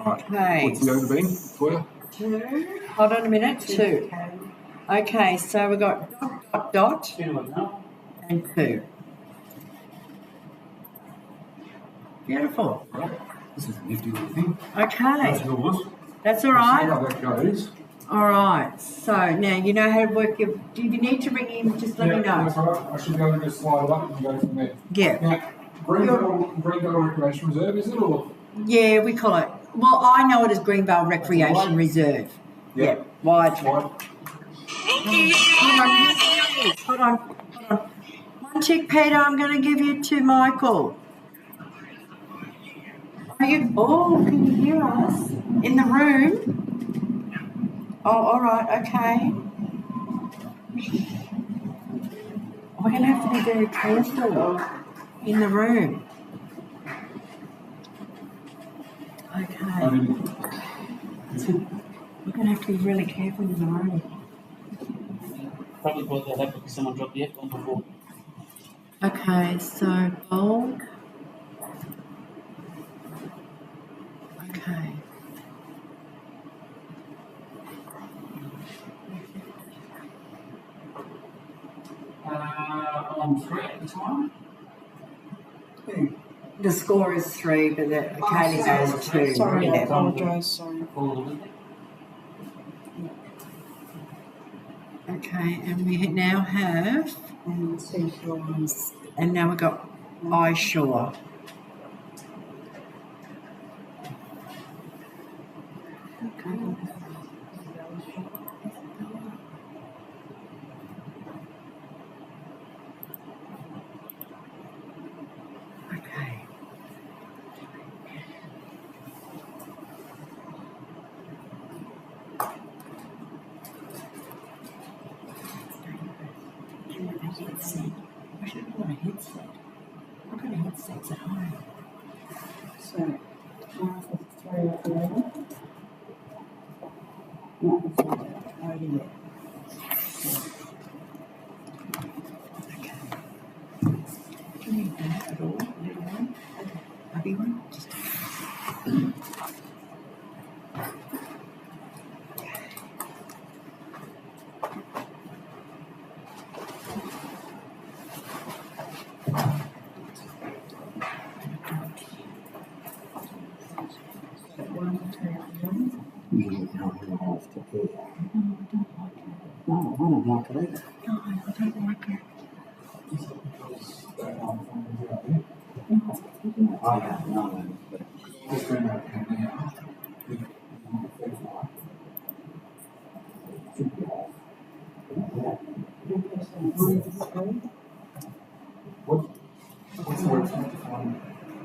Okay. What's the over been for you? 2. Hold on a minute. 2. Okay, so we've got dot and 2. Beautiful. Right. This is a nifty little thing. Okay. That's yours. That's all See right. how that goes. All right. So now you know how to work your. Do you need to ring in? Just let me know. That's all right. I should be able to just slide it up and go from there. Yeah. Now, Greenvale Recreation Reserve, is it or? Yeah, we call it. Well, I know it as Greenvale Recreation Reserve. Yeah. Wide. Wide. Hold on. One tick, Peter. I'm going to give you to Michael. Are you? Oh, can you hear us in the room? Oh, all right. Okay. We're going to have to be very careful in the room. Okay. We're going to have to be really careful in the room. Probably brought that up because someone dropped the F-bomb before. Okay, so bulk. Okay. On 3 at the time. The score is 3, but the Katie goes 2. Sorry, I Yeah. apologise. Sorry. Okay, and we now have, And seashores. and now we've got eyeshore. Okay. Okay. Headset. I should have got a headset. I've got a headset at home. So, 1 for 3 or 11. Not the 4. Already there. Okay. Do you need that at all? Little one? Okay. A big one? Just No, I don't like it either. no, I don't like it. I don't know. Just bring that in now. What's the word for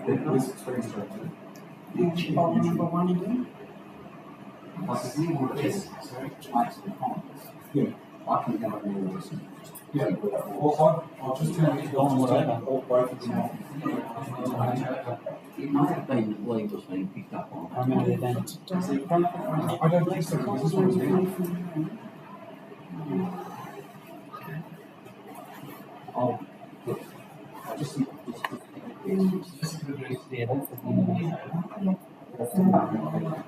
this is very structured. Bowl number 1 again. Like a new word is. Yeah. I can go over there and listen. Yeah. Well, I'll just turn it on whatever. Or both of them on. It might have been that Lee was being picked up on. I remember the event. I don't think so. Because this one's been. Oh, look. I just think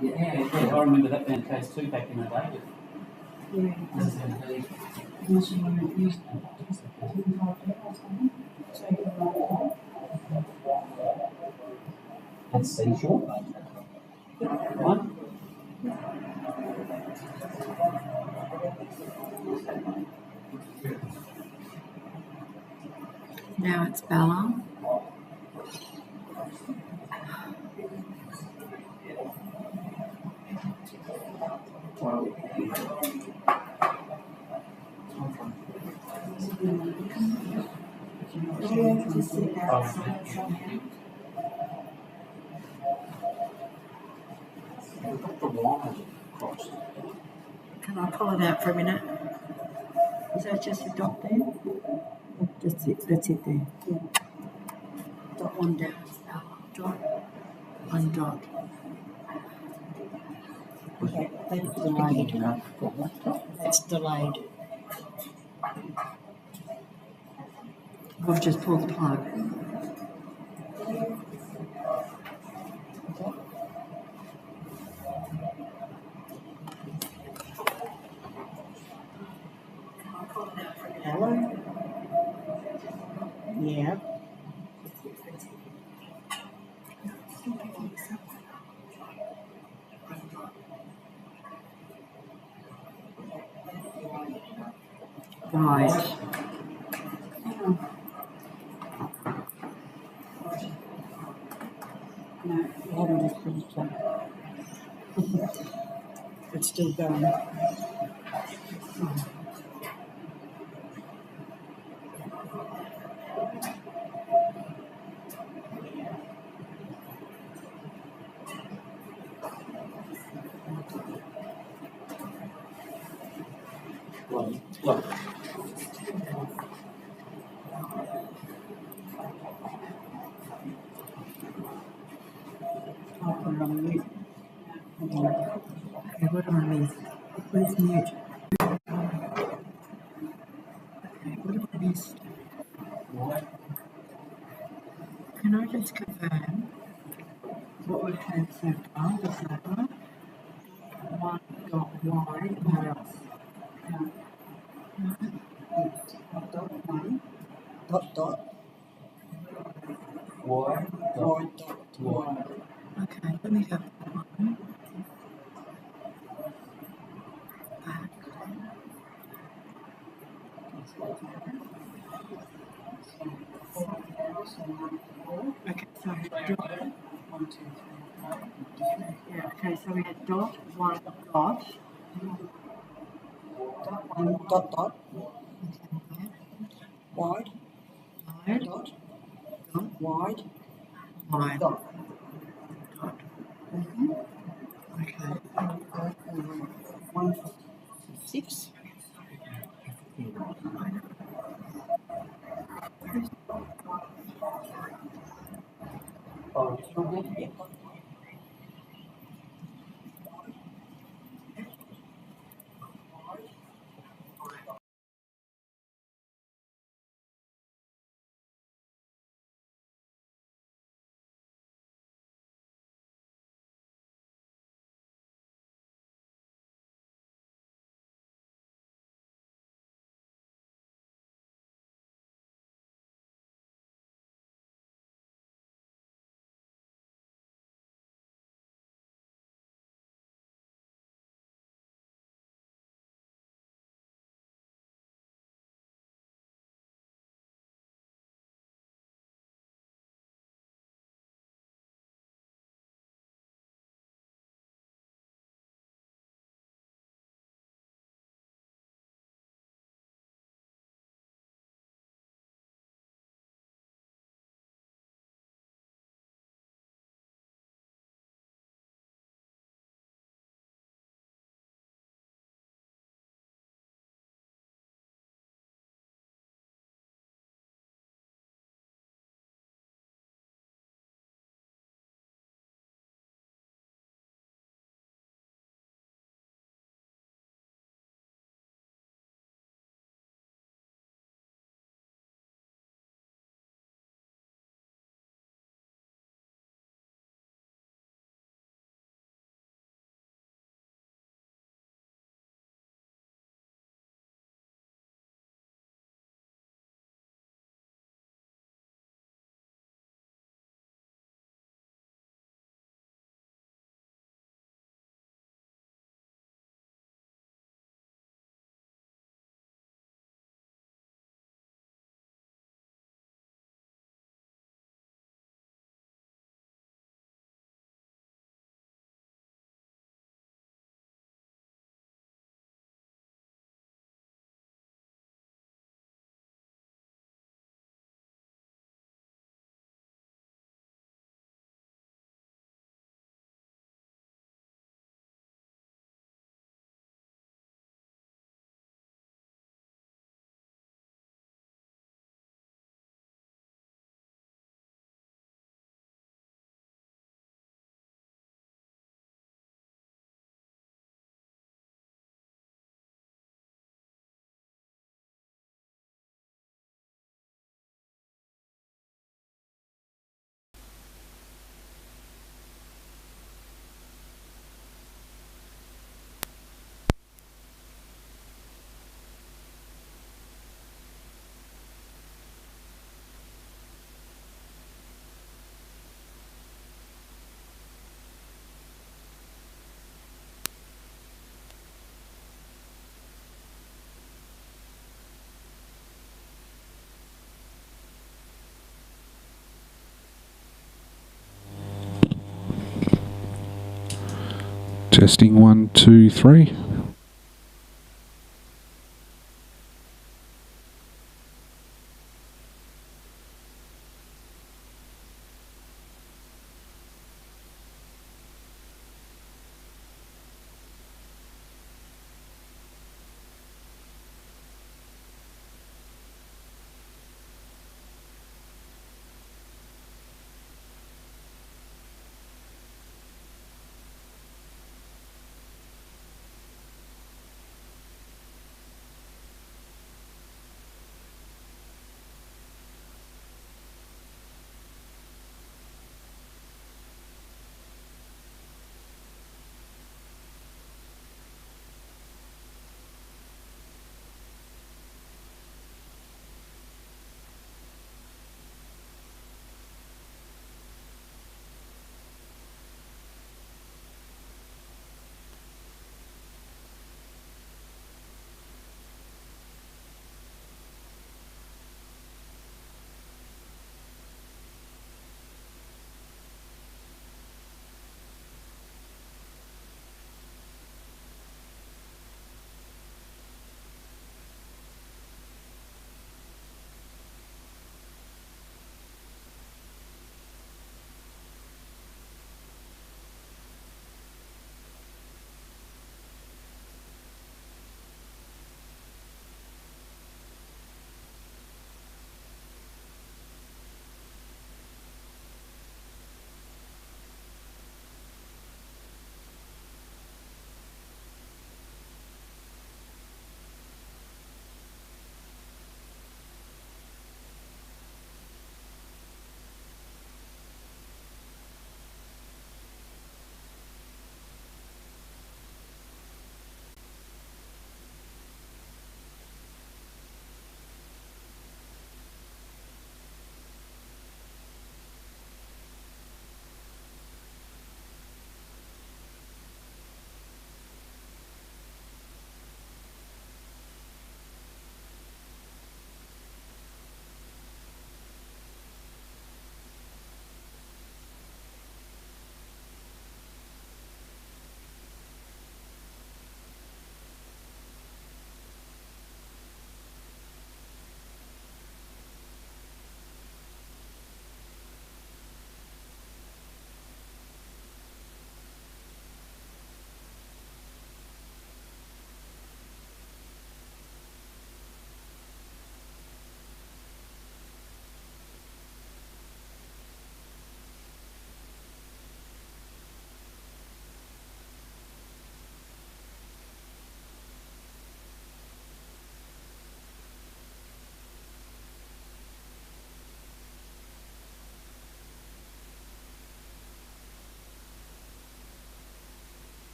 Yeah, I remember that being the case too back in the day. That's seashore. Right? Now it's Bella. Can I pull it out for a minute? Is that just a dot there? That's it there. Yeah. Dot 1 down. Dot. 1 dot. Okay, that's delayed enough. That's delayed. I've just pulled the plug. Hello? Yeah. Right. No, we haven't just finished that. It's still going. Look. I'll put it on mute. Okay, what am I mute? Where's mute? Okay, what have I missed? Can I just confirm what we've had so far? The server, one dot wide, what else? It's dot one, dot dot, Why? wide dot wide. Okay, let me have that one. Back. Okay, so dot, yeah, okay, so we had dot, one dot, one dot dot, wide, wide, dot, dot, wide, wide, dot, dot. Okay. 156. Testing 1, 2, 3.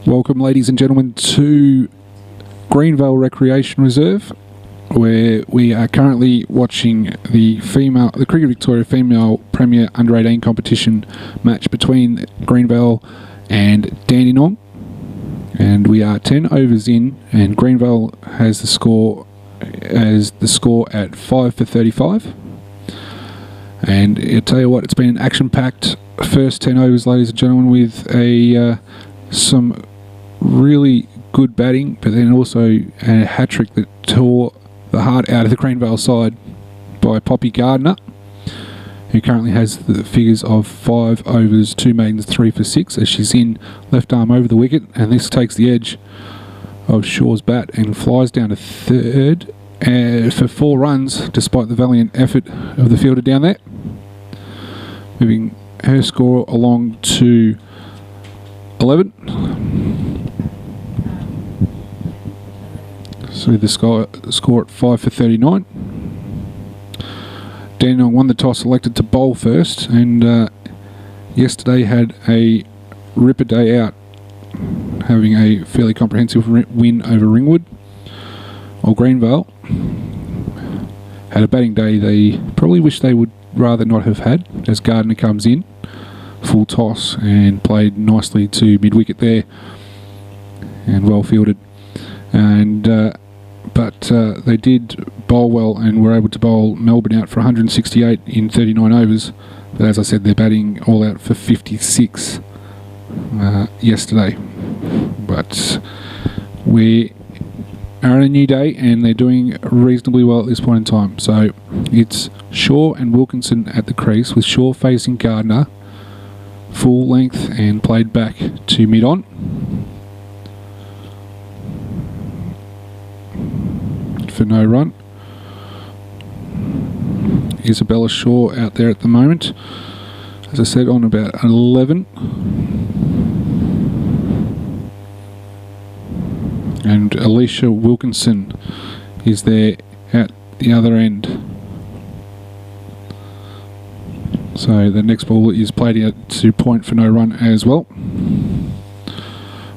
Welcome, ladies and gentlemen, to Greenvale Recreation Reserve, where we are currently watching the Cricket Victoria Female Premier Under-18 competition match between Greenvale and Dandenong. And we are 10 overs in, and Greenvale has the score at 5 for 35. And I'll tell you what, it's been an action-packed first 10 overs, ladies and gentlemen, with some really good batting, but then also a hat-trick that tore the heart out of the Greenvale side by Poppy Gardner, who currently has the figures of 5 overs, 2 maidens, 3 for 6, as she's in left arm over the wicket, and this takes the edge of Shaw's bat and flies down to third for 4 runs, despite the valiant effort of the fielder down there, moving her score along to 11. So the score at 5 for 39. Dandenong won the toss, elected to bowl first, and yesterday had a ripper day out, having a fairly comprehensive win over Ringwood. Or Greenvale had a batting day they probably wish they would rather not have had, as Gardner comes in full toss and played nicely to mid-wicket there and well fielded, and but they did bowl well and were able to bowl Melbourne out for 168 in 39 overs, but as I said, they're batting all out for 56 yesterday. But we are on a new day and they're doing reasonably well at this point in time. So it's Shaw and Wilkinson at the crease, with Shaw facing Gardner full length and played back to mid-on. For no run. Isabella Shaw out there at the moment, as I said, on about 11. And Alicia Wilkinson is there at the other end. So the next ball is played out to point for no run as well.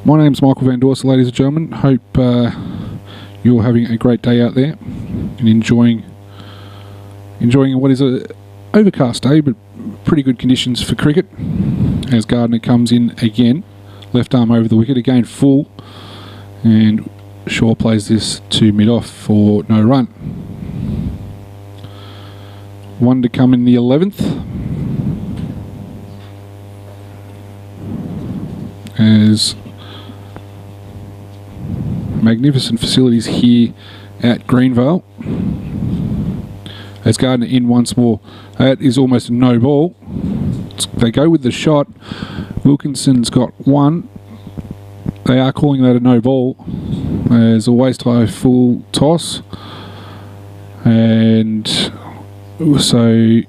My name's Michael Van Dorsen, ladies and gentlemen. Hope you're having a great day out there and enjoying what is a overcast day, but pretty good conditions for cricket, as Gardner comes in again, left arm over the wicket, again full, and Shaw plays this to mid-off for no run. One to come in the 11th, as magnificent facilities here at Greenvale, as Gardner in once more. That is almost a no ball. They go with the shot. Wilkinson's got one. They are calling that a no ball. There's a waist high full toss, and so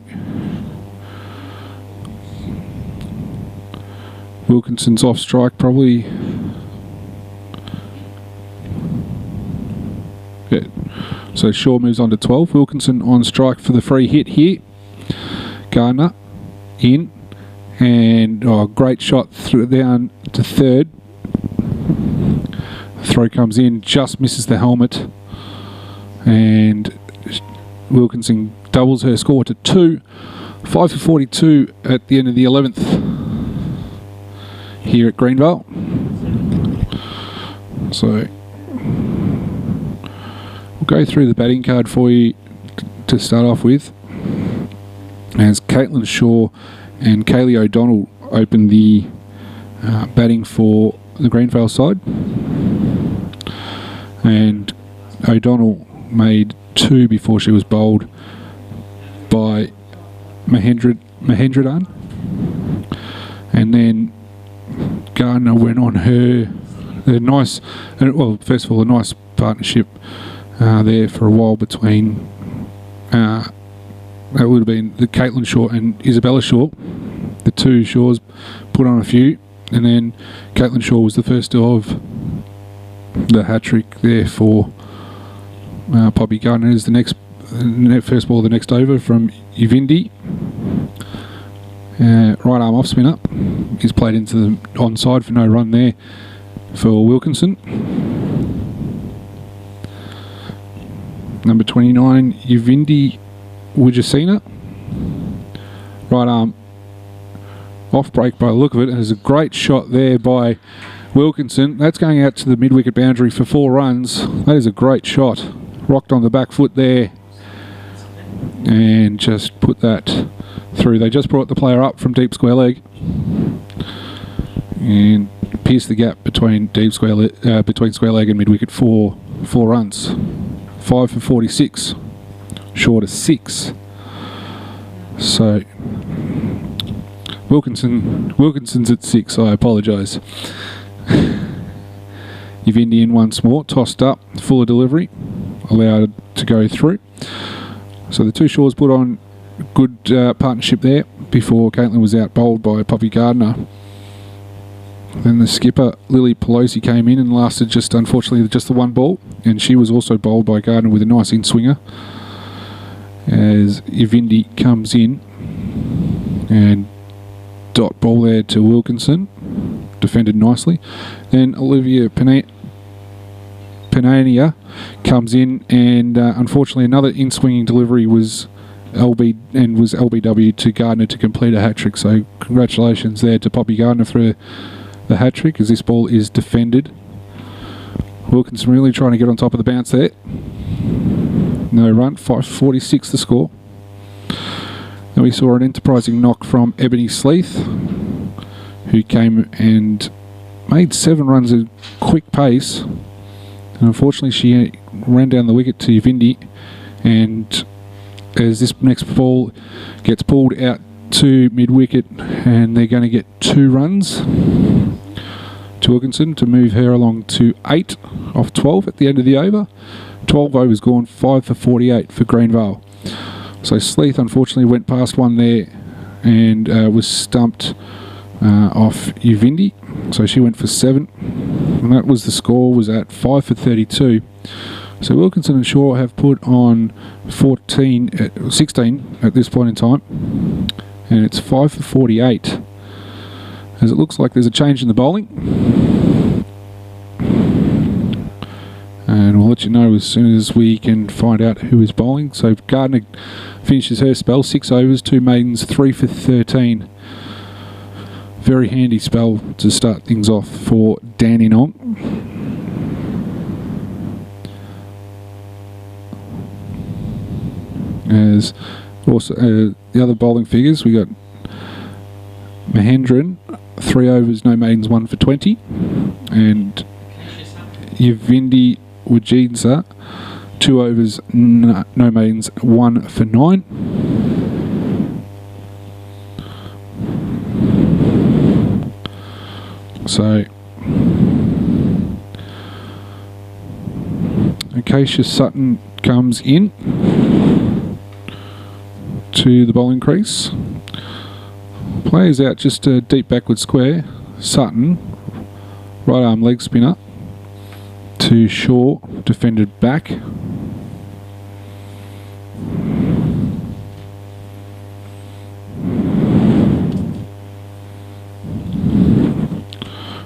Wilkinson's off strike probably. Yeah. So Shaw moves on to 12. Wilkinson on strike for the free hit here. Gardner in, and great shot through down to third. Throw comes in, just misses the helmet, and Wilkinson doubles her score to 2. 5 for 42 at the end of the 11th here at Greenvale. So we'll go through the batting card for you to start off with, as Caitlin Shaw and Kaylee O'Donnell opened the batting for the Greenvale side, and O'Donnell made 2 before she was bowled by Mahendradan, and then Gardner went on her nice, well, first of all, a nice partnership there for a while between that would have been the Caitlin Shaw and Isabella Shaw. The two Shaws put on a few, and then Caitlin Shaw was the first of the hat-trick there for Poppy Gardner. Is the first ball of the next over from Uvindi. Right arm off spinner is played into the onside for no run there. for Wilkinson. Number 29, Uvindi Wujasina. Right arm off break by the look of it. There's a great shot there by Wilkinson. That's going out to the mid-wicket boundary for 4 runs. That is a great shot. Rocked on the back foot there and just put that through. They just brought the player up from deep square leg and pierced the gap between square leg and mid-wicket for 4 runs. 5 for 46, short of 6. So Wilkinson's at 6. I apologise. You've Indian once more, tossed up, full of delivery, allowed to go through. So the two shores put on good partnership there before Caitlin was out bowled by Poppy Gardner. Then the skipper, Lily Pelosi, came in and lasted unfortunately just the 1 ball, and she was also bowled by Gardner with a nice in-swinger as Uvindi comes in and dot ball there to Wilkinson, defended nicely. Then Olivia Penania comes in and unfortunately another in-swinging delivery was LBW to Gardner to complete a hat-trick. So congratulations there to Poppy Gardner for the hat-trick as this ball is defended. Wilkinson really trying to get on top of the bounce there. No run, 5:46 the score. Then we saw an enterprising knock from Ebony Sleeth, who came and made 7 runs at quick pace. And unfortunately she ran down the wicket to Uvindi, and as this next ball gets pulled out to mid-wicket, and they're going to get 2 runs to Wilkinson to move her along to 8 off 12 at the end of the over. 12 overs gone, 5 for 48 for Greenvale. So Sleeth unfortunately went past one there and was stumped off Uvindi. So she went for 7, and that was the score, was at 5 for 32. So Wilkinson and Shaw have put on 16 at this point in time, and it's 5 for 48. As it looks like there's a change in the bowling, and we'll let you know as soon as we can find out who is bowling. So Gardner finishes her spell, 6 overs, 2 maidens, 3 for 13. Very handy spell to start things off for Dandenong. As also the other bowling figures, we got Mahendran, 3 overs, no maidens, 1 for 20, and Uvindi Wajidza, 2 overs, no maidens, 1 for 9. So Acacia Sutton comes in to the bowling crease. Players out just a deep backward square. Sutton, right arm leg spinner to Shaw, defended back.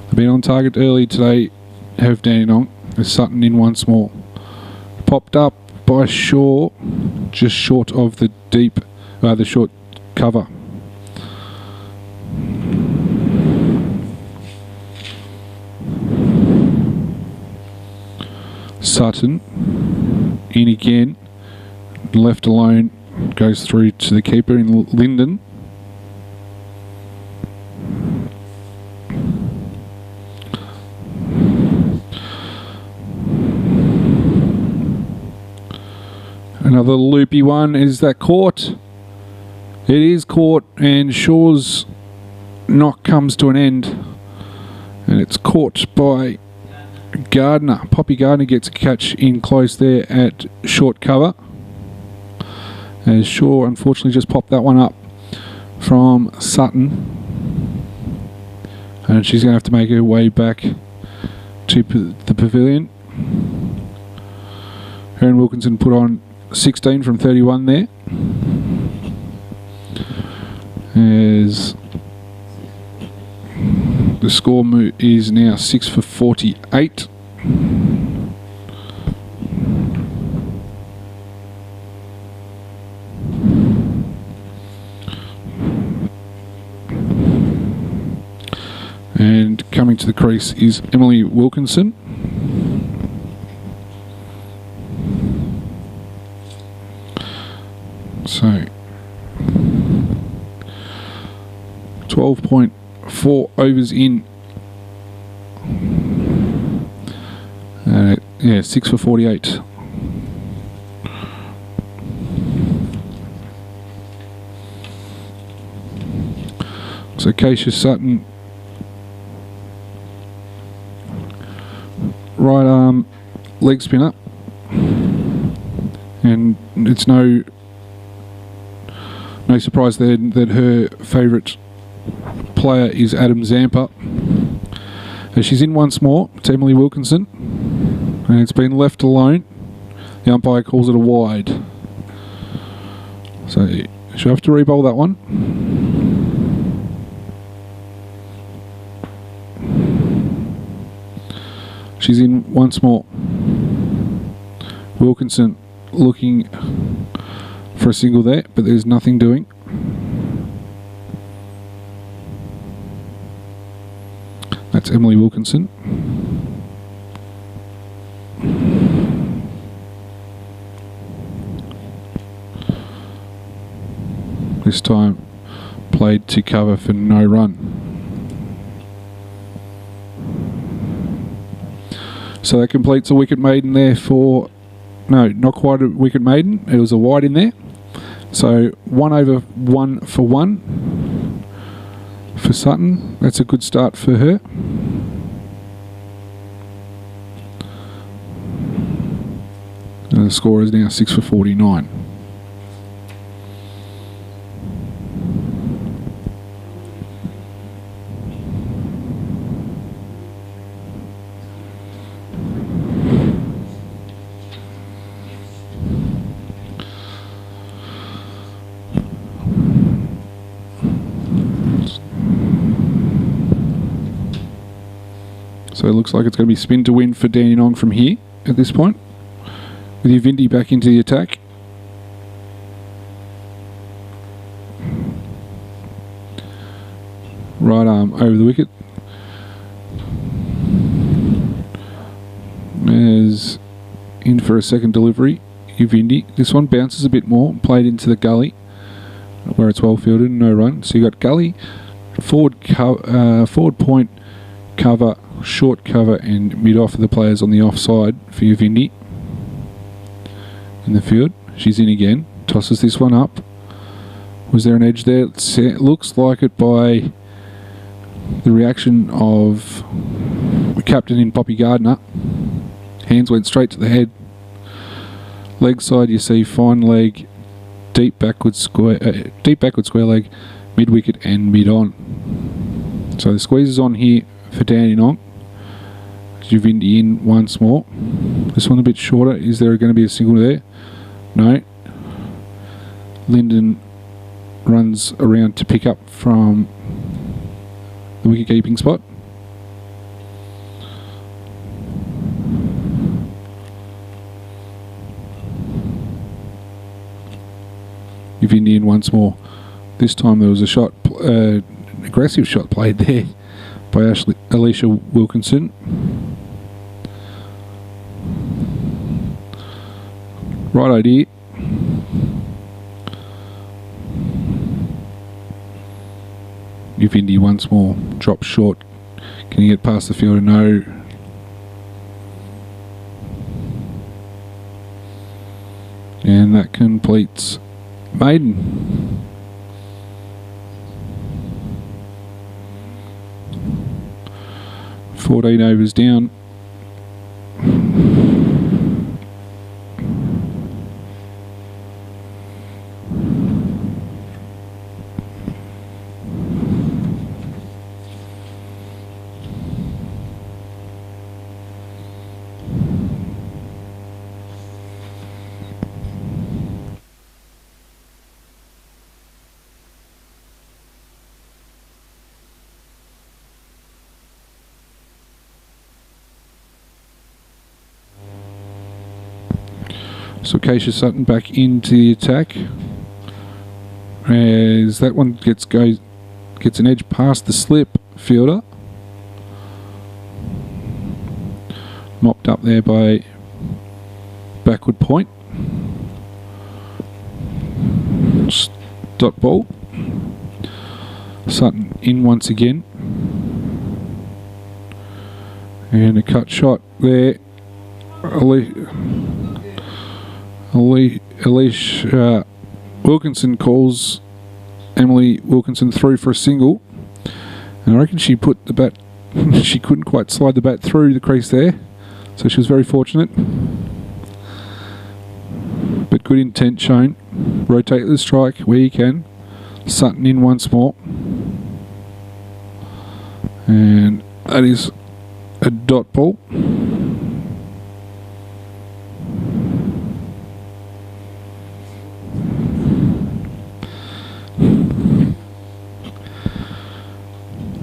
They've been on target early today, have Dandenong, with Sutton in once more. Popped up by Shaw, just short of the short cover. Sutton in again, left alone, goes through to the keeper in Linden. Another loopy one. Is that caught? It is caught, and Shaw's knock comes to an end, and it's caught by Gardner. Poppy Gardner gets a catch in close there at short cover, as Shaw unfortunately just popped that one up from Sutton, and she's going to have to make her way back to the pavilion. Her and Wilkinson put on 16 from 31 there, as The score is now 6 for 48. And coming to the crease is Emily Wilkinson. So 12.4 overs in. Yeah, 6 for 48. So Keisha Sutton, right arm leg spin up, and it's no surprise there that her favourite player is Adam Zampa. As she's in once more, it's Emily Wilkinson, and it's been left alone. The umpire calls it a wide. So she'll have to re-bowl that one. She's in once more. Wilkinson looking for a single there, but there's nothing doing. That's Emily Wilkinson. This time played to cover for no run. So that completes a wicket maiden there for... No, not quite a wicket maiden. It was a wide in there. So 1 over 1 for 1 for Sutton. That's a good start for her. And the score is now 6 for 49. So it looks like it's going to be spin to win for Dandenong from here at this point. With Uvindi back into the attack. Right arm over the wicket. There's in for a second delivery. Uvindi. This one bounces a bit more. Played into the gully where it's well fielded. No run. So you got gully, forward point cover, short cover, and mid off of the players on the offside for Uvindi. In the field, she's in again, tosses this one up. Was there an edge there? It looks like it by the reaction of the captain in Poppy Gardner. Hands went straight to the head. Leg side, you see fine leg, deep backward square leg, mid wicket and mid on. So the squeeze is on here for Dandenong. Uvindi in once more. This one a bit shorter. Is there going to be a single there? No. Lyndon runs around to pick up from the wicket keeping spot. Uvindi in once more. This time there was a shot, aggressive shot played there by Alicia Wilkinson. Right idea. Uvindi once more. Drop short. Can you get past the fielder? No. And that completes maiden. $14 overs down. So Keisha Sutton back into the attack. As that one gets an edge past the slip fielder. Mopped up there by backward point. Dot ball. Sutton in once again. And a cut shot there. Alicia Wilkinson calls Emily Wilkinson through for a single. And I reckon she put the bat, she couldn't quite slide the bat through the crease there. So she was very fortunate. But good intent shown. Rotate the strike where you can. Sutton in once more. And that is a dot ball.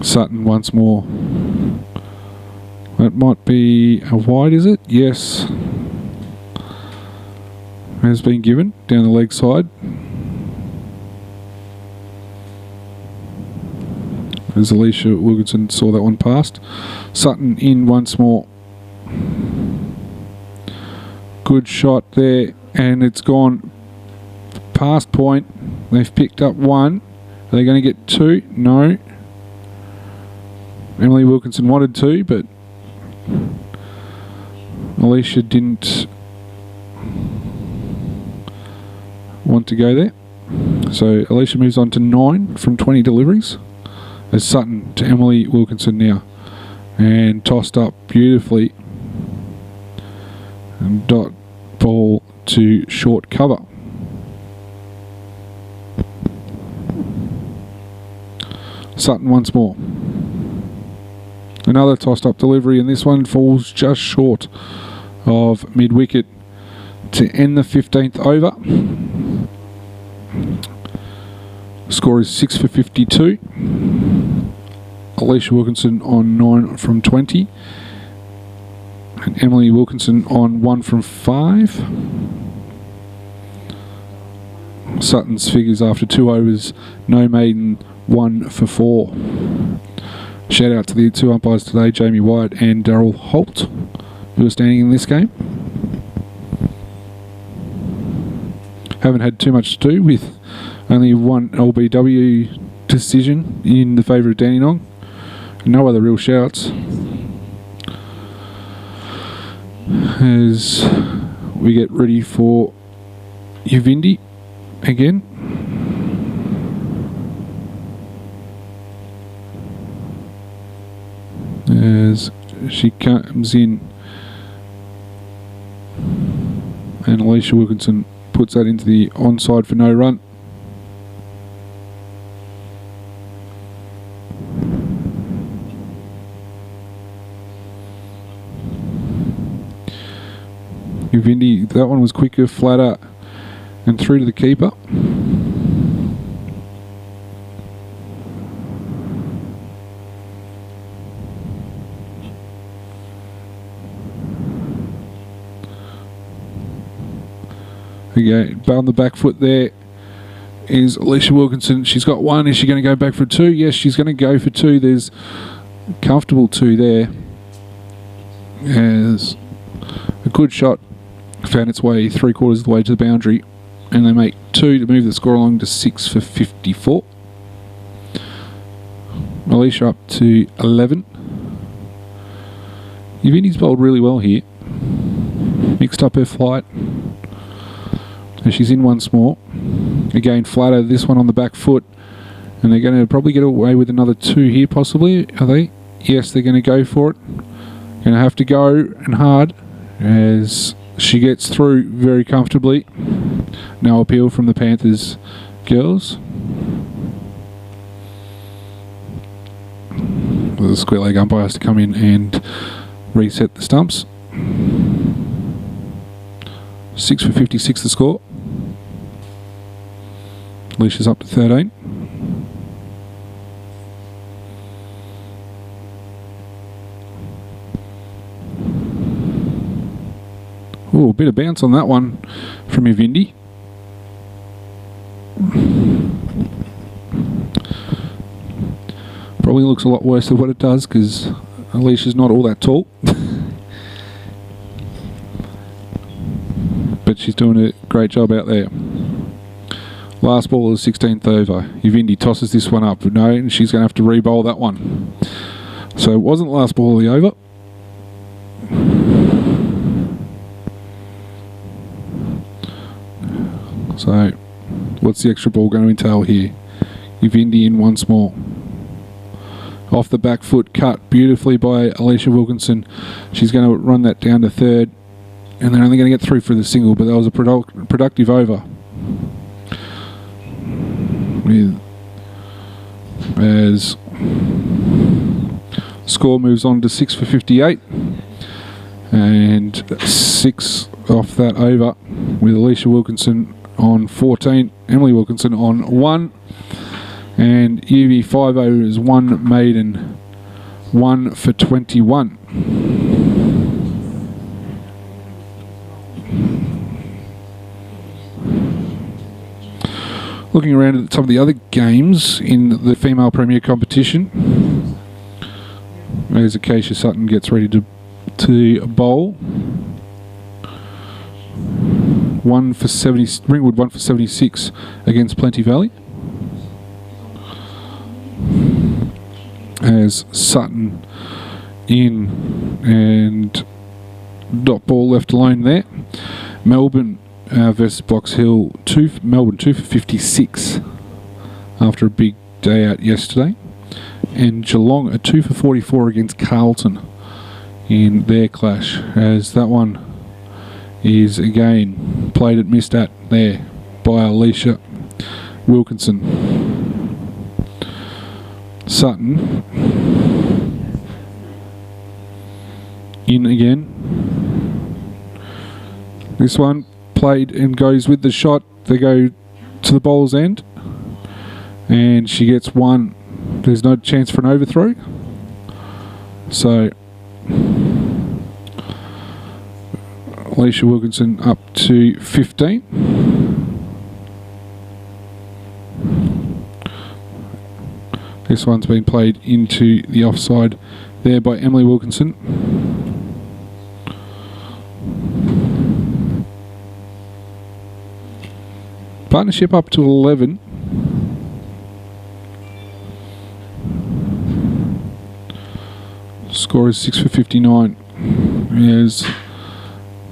Sutton once more. That might be a wide, is it? Yes. Has been given down the leg side. As Alicia Wilkinson saw that one past. Sutton in once more. Good shot there, and it's gone past point. They've picked up one. Are they going to get two? No. Emily Wilkinson wanted two, but Alicia didn't want to go there. So Alicia moves on to 9 from 20 deliveries. As Sutton to Emily Wilkinson now. And tossed up beautifully. And dot ball to short cover. Sutton once more. Another tossed up delivery, and this one falls just short of mid wicket to end the 15th over. Score is 6 for 52. Alicia Wilkinson on 9 from 20. And Emily Wilkinson on 1 from 5. Sutton's figures after 2 overs, no maiden, 1 for 4. Shout out to the 2 umpires today, Jamie White and Darryl Holt, who are standing in this game. Haven't had too much to do with only one LBW decision in the favour of Dandenong. No other real shouts. As we get ready for Uvindi again. As she comes in, and Alicia Wilkinson puts that into the onside for no run. Uvindi, that one was quicker, flatter, and through to the keeper. Okay, on the back foot there is Alicia Wilkinson. She's got 1. Is she going to go back for 2? Yes, she's going to go for 2. There's a comfortable 2 there. As a good shot found its way 3/4 of the way to the boundary, and they make 2 to move the score along to 6 for 54. Alicia up to 11. Uvindi's bowled really well here. Mixed up her flight. And she's in once more. Again, flatter, this one on the back foot. And they're going to probably get away with another 2 here, possibly. Are they? Yes, they're going to go for it. Going to have to go and hard as she gets through very comfortably. No appeal from the Panthers girls. The square leg umpire has to come in and reset the stumps. 6 for 56 the score. Alicia's up to 13. Oh, a bit of bounce on that one from Ivindi. Probably looks a lot worse than what it does because Alicia's not all that tall. But she's doing a great job out there. Last ball is 16th over. Ivindi tosses this one up. No, and she's going to have to re-bowl that one. So it wasn't the last ball of the over. So what's the extra ball going to entail here? Ivindi in once more. Off the back foot, cut beautifully by Alicia Wilkinson. She's going to run that down to third, and they're only going to get through for the single, but that was a productive over. As score moves on to 6 for 58, and 6 off that over with Alicia Wilkinson on 14, Emily Wilkinson on 1. And UV50 is 1 maiden, 1 for 21. Looking around at some of the other games in the female premier competition, as Acacia Sutton gets ready to bowl. 1 for 70, Ringwood 1 for 76 against Plenty Valley. As Sutton in and dot ball left alone there. Melbourne versus Box Hill, Melbourne 2 for 56 after a big day out yesterday. And Geelong a 2 for 44 against Carlton in their clash, as that one is again played at missed at there by Alicia Wilkinson. Sutton in again. This one played and goes with the shot. They go to the bowler's end and she gets 1. There's no chance for an overthrow. So Alicia Wilkinson up to 15. This one's been played into the offside there by Emily Wilkinson. Partnership up to 11. Score is 6 for 59. As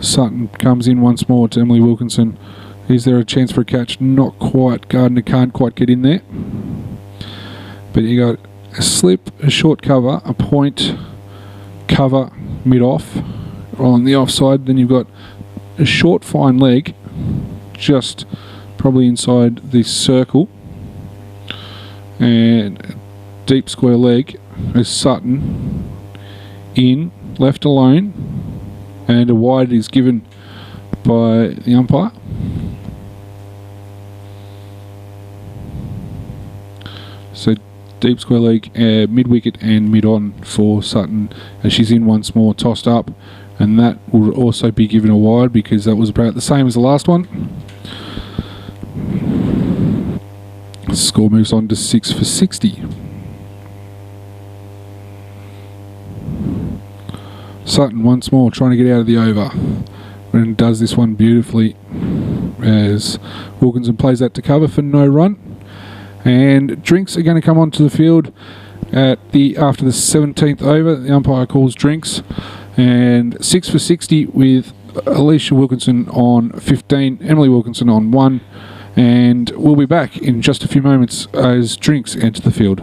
Sutton comes in once more to Emily Wilkinson. Is there a chance for a catch? Not quite. Gardner can't quite get in there. But you got a slip, a short cover, a point, cover, mid-off on the offside. Then you've got a short, fine leg, just probably inside this circle. And a deep square leg as Sutton in, left alone. And a wide is given by the umpire. So deep square leg, mid-wicket and mid-on for Sutton as she's in once more, tossed up, and that will also be given a wide because that was about the same as the last one. The score moves on to 6 for 60. Sutton once more trying to get out of the over and does this one beautifully as Wilkinson plays that to cover for no run. And drinks are going to come onto the field after the 17th over. The umpire calls drinks, and 6 for 60 with Alicia Wilkinson on 15, Emily Wilkinson on 1, and we'll be back in just a few moments as drinks enter the field.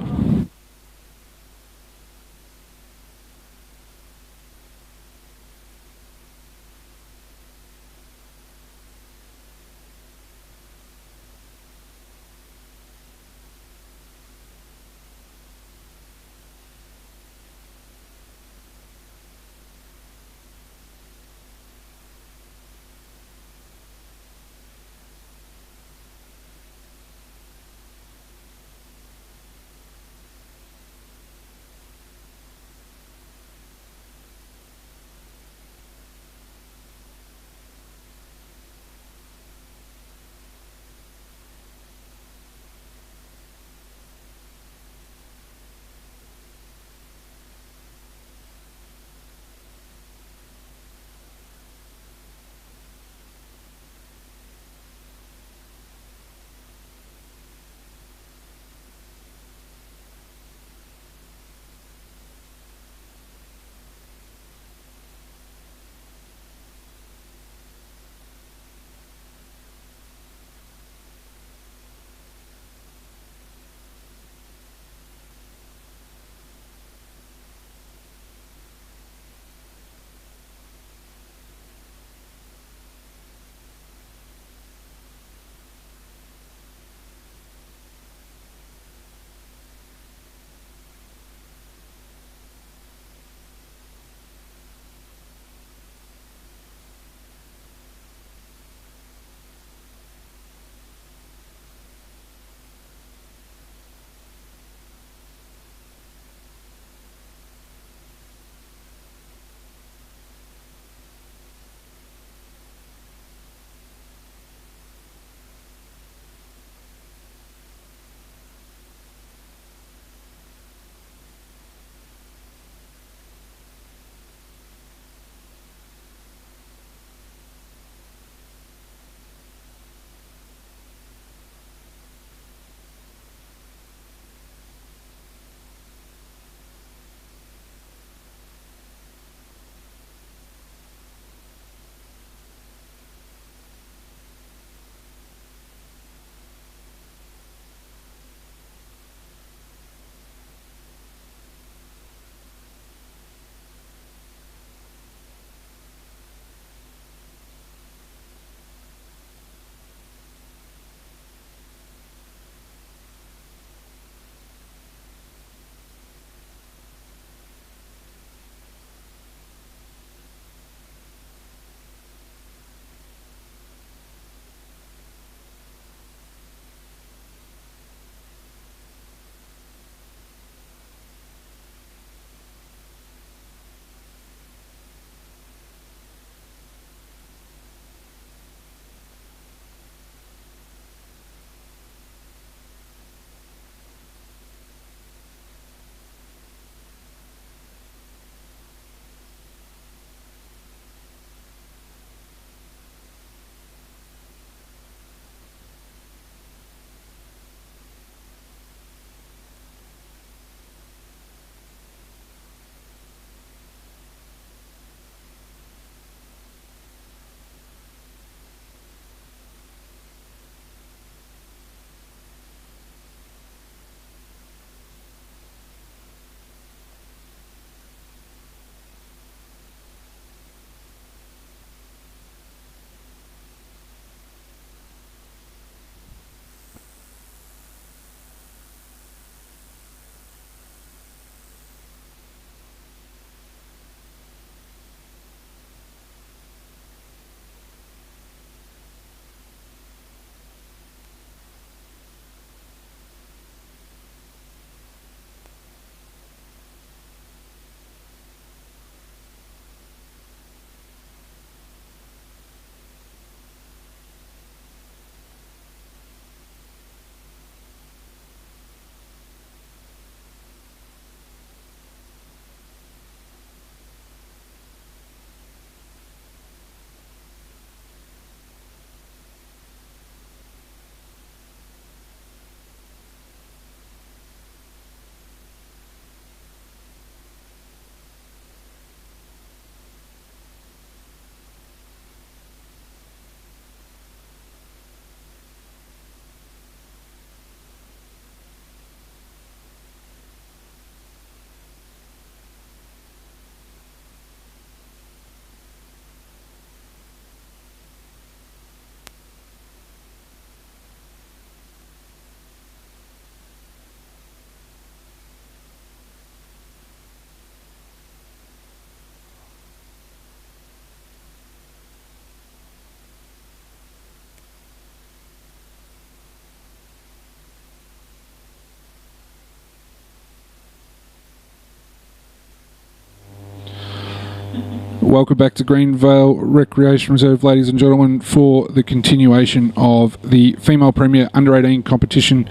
Welcome back to Greenvale Recreation Reserve, ladies and gentlemen, for the continuation of the female premier under-18 competition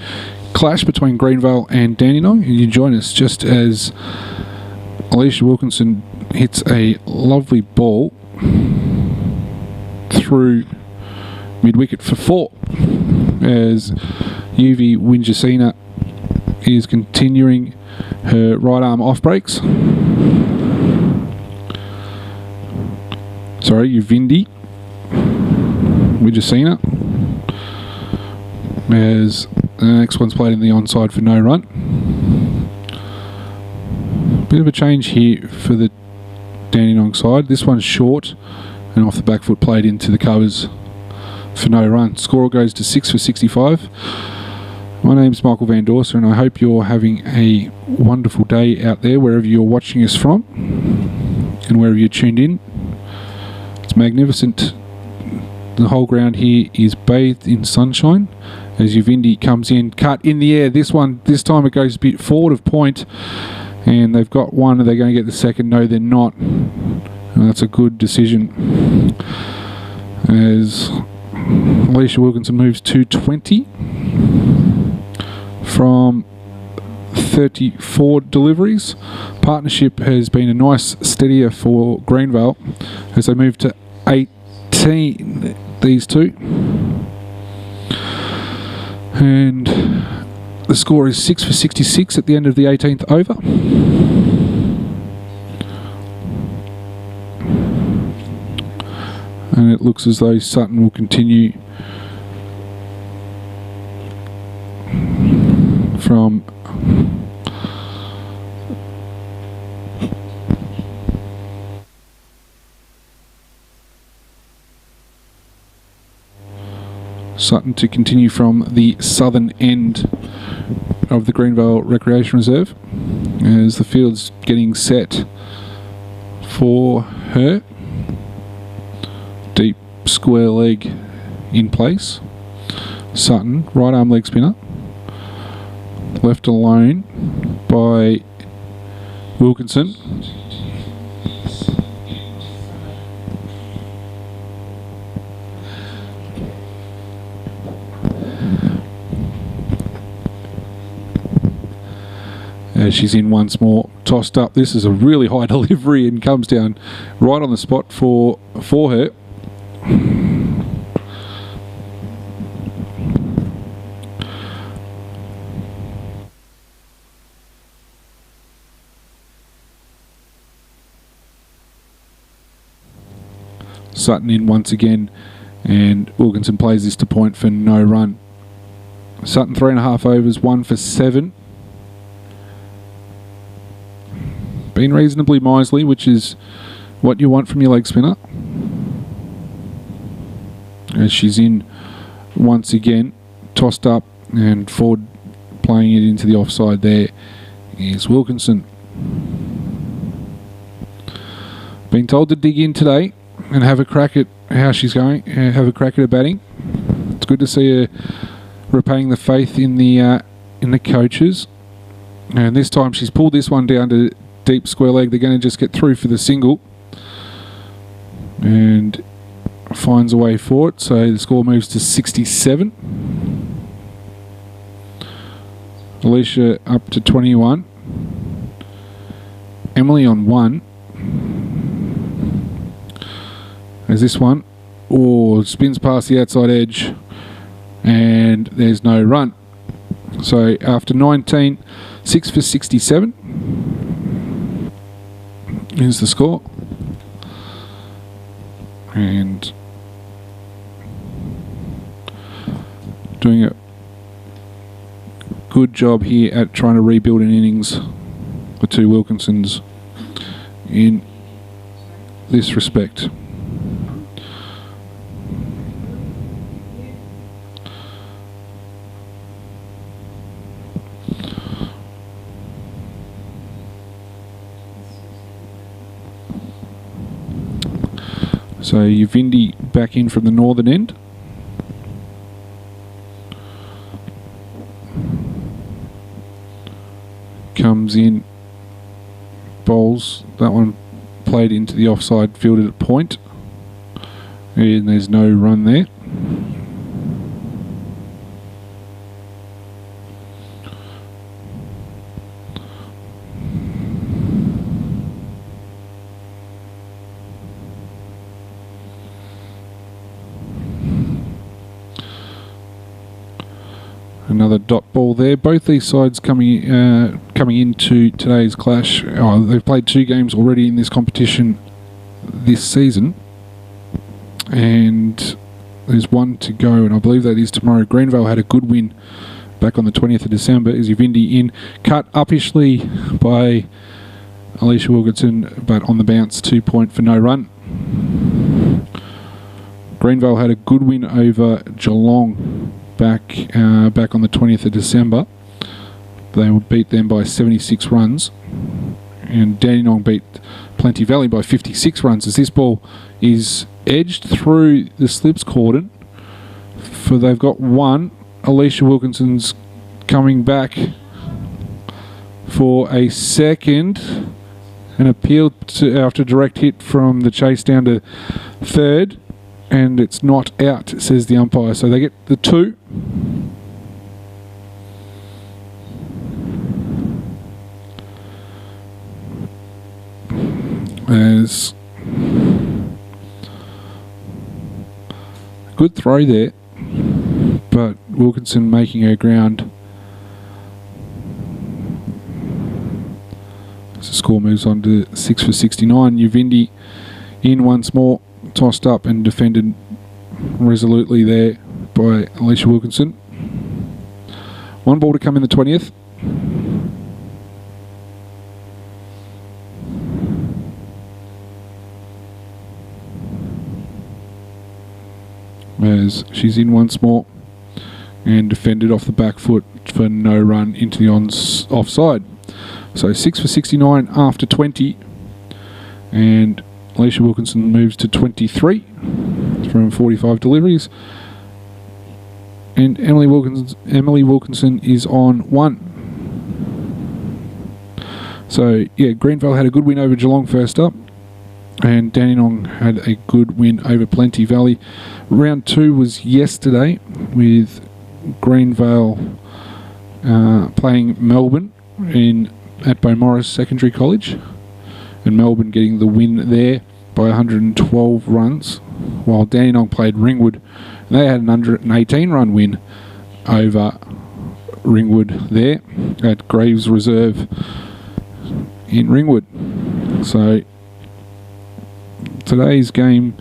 clash between Greenvale and Dandenong. You join us just as Alicia Wilkinson hits a lovely ball through mid-wicket for 4, as UV Winjasina is continuing her right arm off breaks. Sorry, Uvindi Winjasina, as the next one's played in the onside for no run. Bit of a change here for the Dandenong side. This one's short and off the back foot, played into the covers for no run. Score goes to 6 for 65. My name's Michael Van Dorser, and I hope you're having a wonderful day out there wherever you're watching us from and wherever you're tuned in. It's magnificent. The whole ground here is bathed in sunshine as Uvindi comes in, cut in the air. This time it goes a bit forward of point, and they've got one. Are they going to get the second? No, they're not. And that's a good decision, as Alicia Wilkinson moves to 20 from 34 deliveries. Partnership has been a nice steadier for Greenvale as they move to 18, these two. And the score is 6 for 66 at the end of the 18th over. And it looks as though Sutton will continue from the southern end of the Greenvale Recreation Reserve, as the field's getting set for her. Deep square leg in place. Sutton, right arm leg spinner, left alone by Wilkinson. As she's in once more, tossed up. This is a really high delivery and comes down right on the spot for her. Sutton in once again, and Wilkinson plays this to point for no run. Sutton 3.5 overs, 1 for 7. Been reasonably miserly, which is what you want from your leg spinner. As she's in once again, tossed up and forward, playing it into the offside. There is Wilkinson. Being told to dig in today and have a crack at how she's going, have a crack at her batting. It's good to see her repaying the faith in the coaches. And this time she's pulled this one down to deep square leg. They're going to just get through for the single, and finds a way for it. So the score moves to 67. Alicia up to 21. Emily on 1. As this one, spins past the outside edge, and there's no run. So after 19, 6 for 67 is the score. And doing a good job here at trying to rebuild an innings, the two Wilkinsons, in this respect. So Uvindi back in from the northern end. Comes in, bowls that one played into the offside, fielded at point, and there's no run there. Another dot ball there. Both these sides coming into today's clash. They've played 2 games already in this competition this season, and there's 1 to go, and I believe that is tomorrow. Greenvale had a good win back on the 20th of December. Is Uvindi in, cut uppishly by Alicia Wilkinson, but on the bounce, 2 point for no run. Greenvale had a good win over Geelong back on the 20th of December. They would beat them by 76 runs, and Dandenong beat Plenty Valley by 56 runs, as this ball is edged through the slips cordon, for they've got 1. Alicia Wilkinson's coming back for a second, an appeal after direct hit from the chase down to third, and it's not out, says the umpire, so they get the 2. There's a good throw there, but Wilkinson making her ground. So the score moves on to 6 for 69. Uvindi in once more, tossed up and defended resolutely there by Alicia Wilkinson. 1 ball to come in the 20th. As she's in once more and defended off the back foot for no run into the offside. So 6 for 69 after 20, and Alicia Wilkinson moves to 23 from 45 deliveries, and Emily Wilkinson is on 1. So yeah, Greenvale had a good win over Geelong first up, and Dandenong had a good win over Plenty Valley. Round 2 was yesterday, with Greenvale playing Melbourne at Beaumaris Secondary College, and Melbourne getting the win there by 112 runs, while Dandenong played Ringwood, and they had an 118 run win over Ringwood there at Graves Reserve in Ringwood. So today's game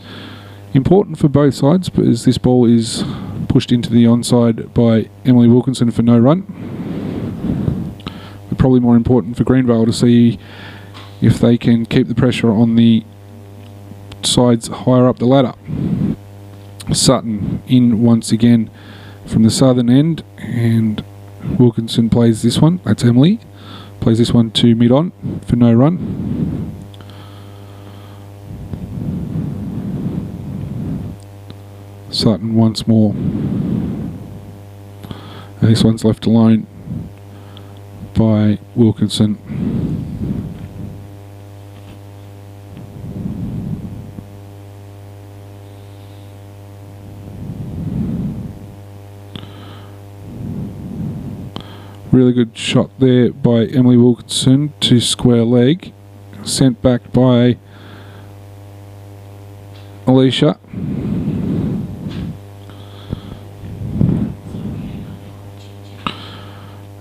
important for both sides, but as this ball is pushed into the onside by Emily Wilkinson for no run. But probably more important for Greenvale to see if they can keep the pressure on the sides higher up the ladder. Sutton in once again from the southern end, and Wilkinson plays this one. That's Emily. Plays this one to mid-on for no run. Sutton once more. And this one's left alone by Wilkinson. Really good shot there by Emily Wilkinson to square leg. Sent back by Alicia.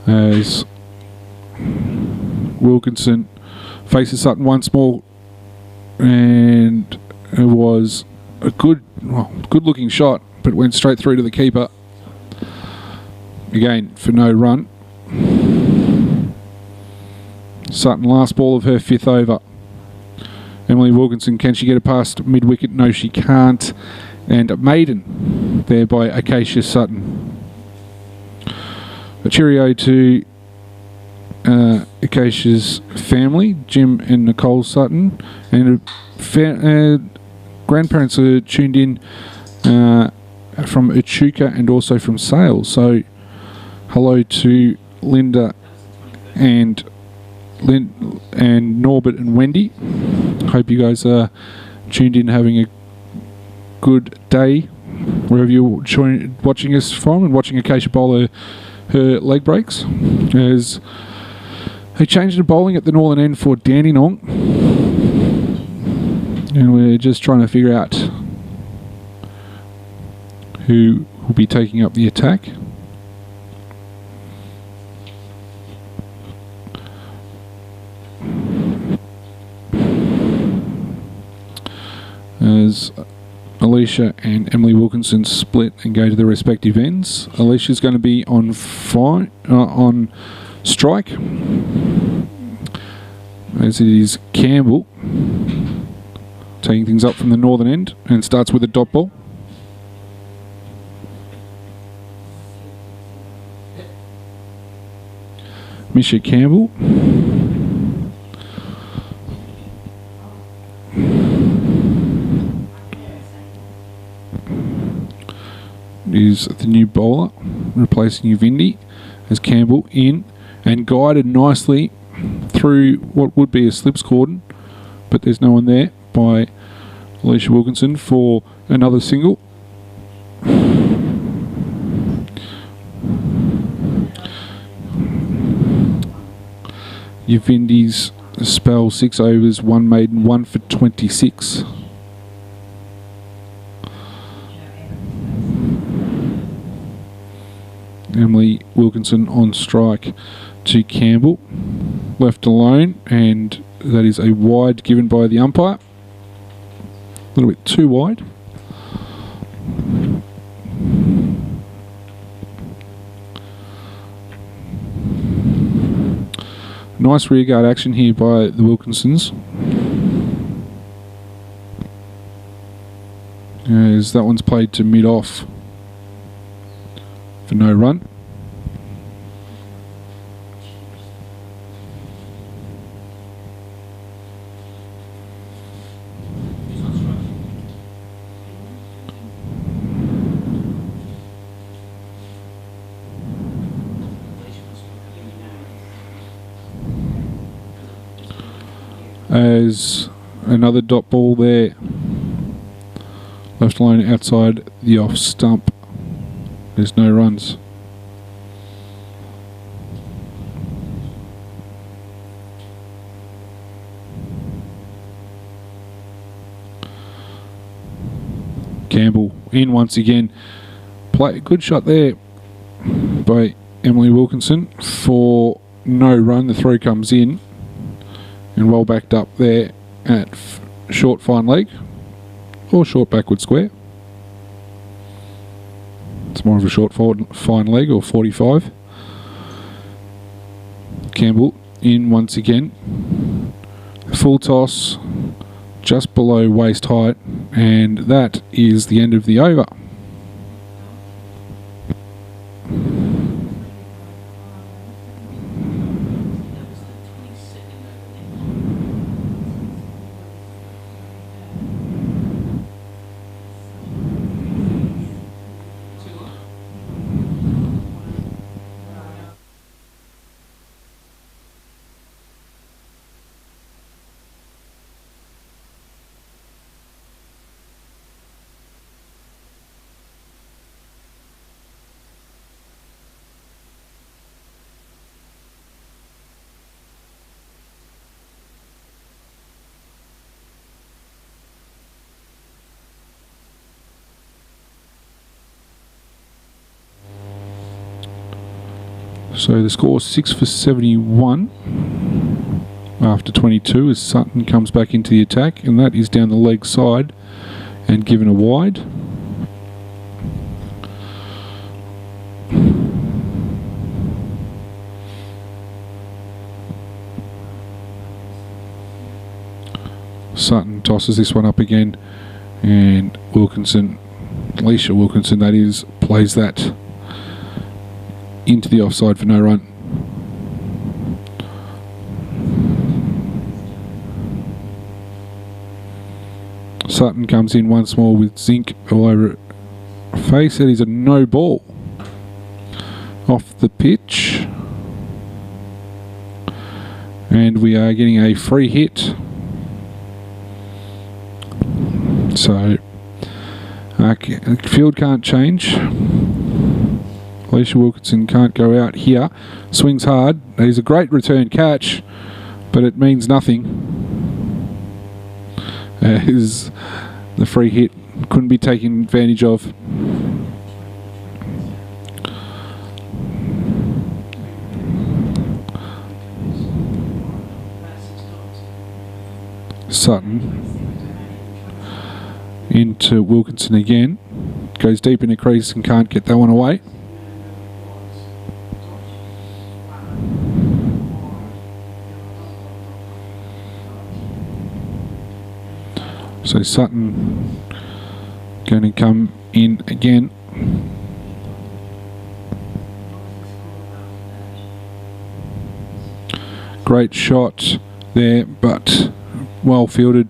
As Wilkinson faces Sutton once more, and it was a good looking shot, but went straight through to the keeper. Again, for no run. Sutton, last ball of her 5th over. Emily Wilkinson, can she get it past mid-wicket? No, she can't. And a maiden there by Acacia Sutton. A cheerio to Acacia's family, Jim and Nicole Sutton, and grandparents are tuned in from Echuca and also from Sales. So hello to Linda and Norbert and Wendy. hope you guys are tuned in, having a good day wherever you're watching us from, and watching Acacia bowl her leg breaks. There's a change in bowling at the northern end for Dandenong, and we're just trying to figure out who will be taking up the attack. As Alicia and Emily Wilkinson split and go to their respective ends. Alicia's going to be on strike, as it is Campbell taking things up from the northern end, and starts with a dot ball. Misha Campbell is the new bowler, replacing Uvindi, as Campbell in and guided nicely through what would be a slips cordon, but there's no one there, by Alicia Wilkinson for another single. Uvindi's spell 6 overs, 1 maiden, 1 for 26. Emily Wilkinson on strike to Campbell, left alone, and that is a wide given by the umpire. A little bit too wide. Nice rearguard action here by the Wilkinsons, as that one's played to mid-off for no run. As another dot ball there, left line outside the off stump. There's no runs. Campbell in once again. Play good shot there by Emily Wilkinson for no run. The throw comes in and well backed up there at short fine leg or short backward square. It's more of a short forward fine leg, or 45. Campbell in once again. Full toss just below waist height, and that is the end of the over. So the score is 6 for 71 after 22, as Sutton comes back into the attack, and that is down the leg side and given a wide. Sutton tosses this one up again, and Wilkinson, Alicia Wilkinson that is, plays that into the offside for no run. Sutton comes in once more with zinc all over her face. It is a no ball off the pitch, and we are getting a free hit So field can't change. Alicia Wilkinson can't go out here. Swings hard. There's a great return catch, but it means nothing. As the free hit couldn't be taken advantage of. Sutton into Wilkinson again. Goes deep in the crease and can't get that one away. So Sutton going to come in again. Great shot there, but well fielded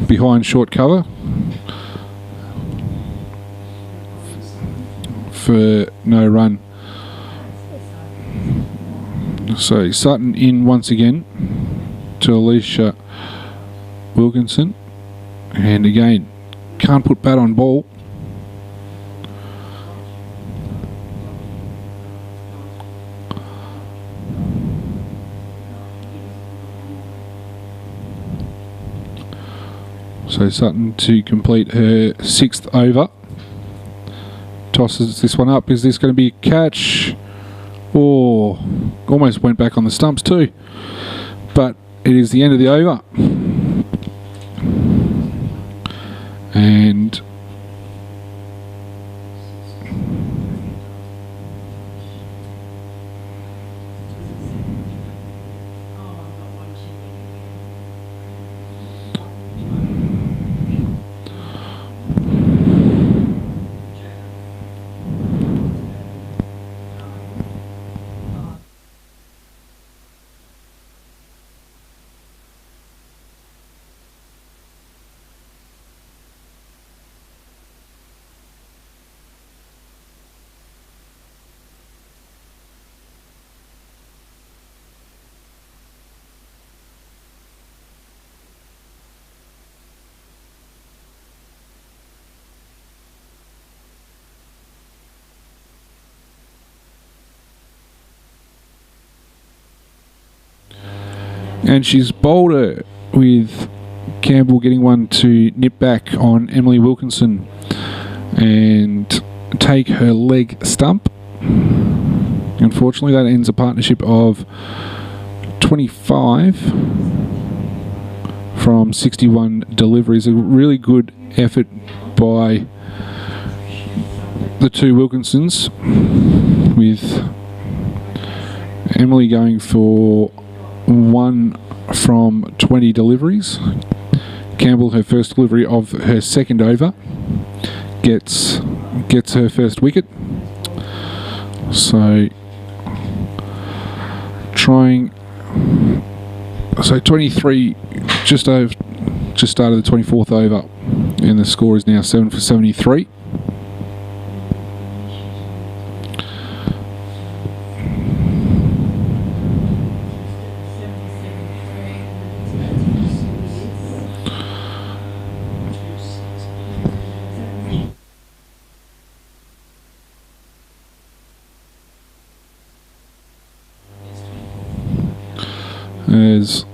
behind short cover for no run. So Sutton in once again to Alicia Wilkinson, and again can't put bat on ball. So Sutton to complete her 6th over. Tosses this one up. Is this going to be a catch? Oh, almost went back on the stumps too. But it is the end of the over. And she's bowled her with Campbell getting one to nip back on Emily Wilkinson and take her leg stump. Unfortunately, that ends a partnership of 25 from 61 deliveries. A really good effort by the two Wilkinsons, with Emily going for 1 from 20 deliveries. Campbell, her first delivery of her 2nd over, gets her first wicket. So 23 just started the 24th over, and the score is now 7 for 73. As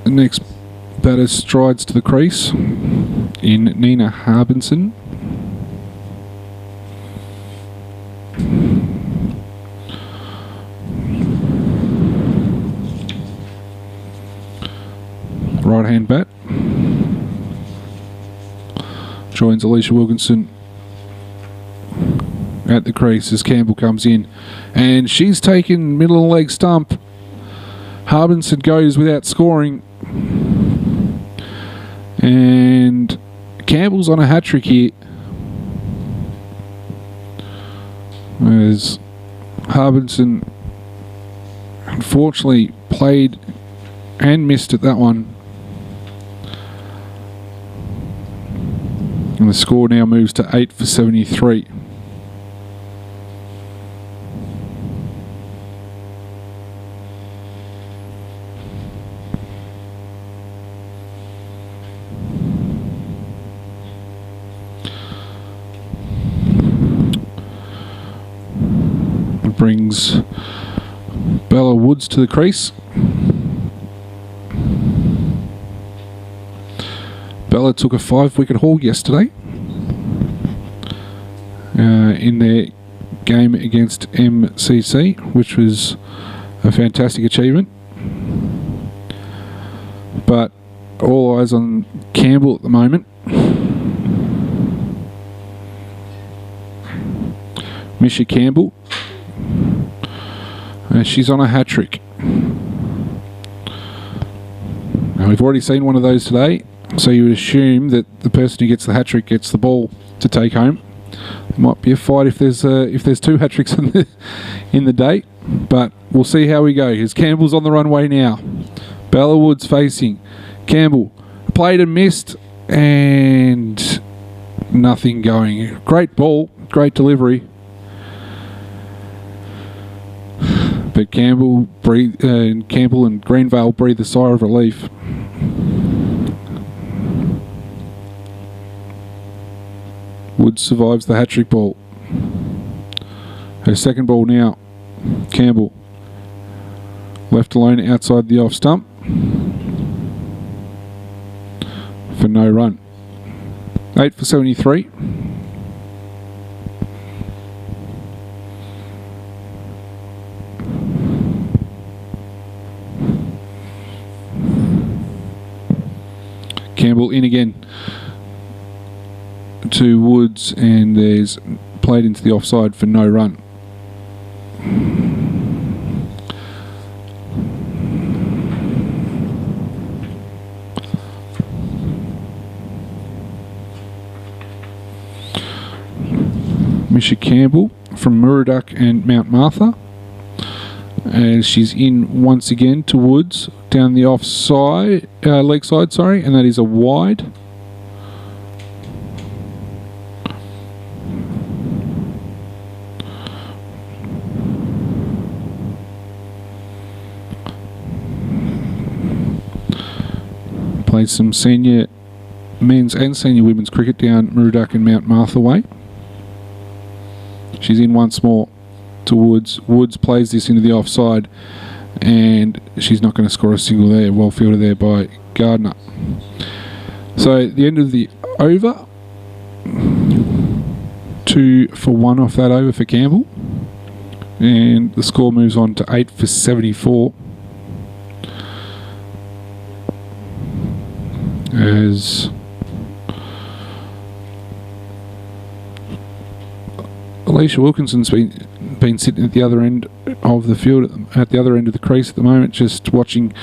the next batter strides to the crease in Nina Harbinson. Right hand bat. Joins Alicia Wilkinson at the crease as Campbell comes in, and she's taken middle of the leg stump. Harbinson goes without scoring, and Campbell's on a hat-trick here, as Harbinson unfortunately played and missed at that one, and the score now moves to 8 for 73. brings Bella Woods to the crease. Bella took a 5-wicket haul yesterday in their game against MCC, which was a fantastic achievement. But all eyes on Campbell at the moment. Misha Campbell. She's on a hat-trick. Now we've already seen one of those today, so you would assume that the person who gets the hat-trick gets the ball to take home. There might be a fight if there's 2 hat-tricks in the day, but we'll see how we go. Here's Campbell's on the runway now. Bella Woods facing Campbell. Played and missed, and nothing going. Great ball, great delivery. But Campbell and Greenvale breathed a sigh of relief. Woods survives the hat-trick ball. Her second ball now. Campbell. Left alone outside the off stump. For no run. 8 for 73. Campbell in again to Woods, and there's played into the offside for no run. Misha Campbell from Murdoch and Mount Martha, as she's in once again to Woods down the offside, leg side, sorry, and that is a wide. Played some senior men's and senior women's cricket down Murdoch and Mount Martha way. She's in once more to Woods. Woods plays this into the offside, and she's not going to score a single there. Well fielded there by Gardner. So the end of the over. 2 for 1 off that over for Campbell, and the score moves on to 8 for 74. As Alicia Wilkinson's been sitting at the other end of the field, at the other end of the crease at the moment, just watching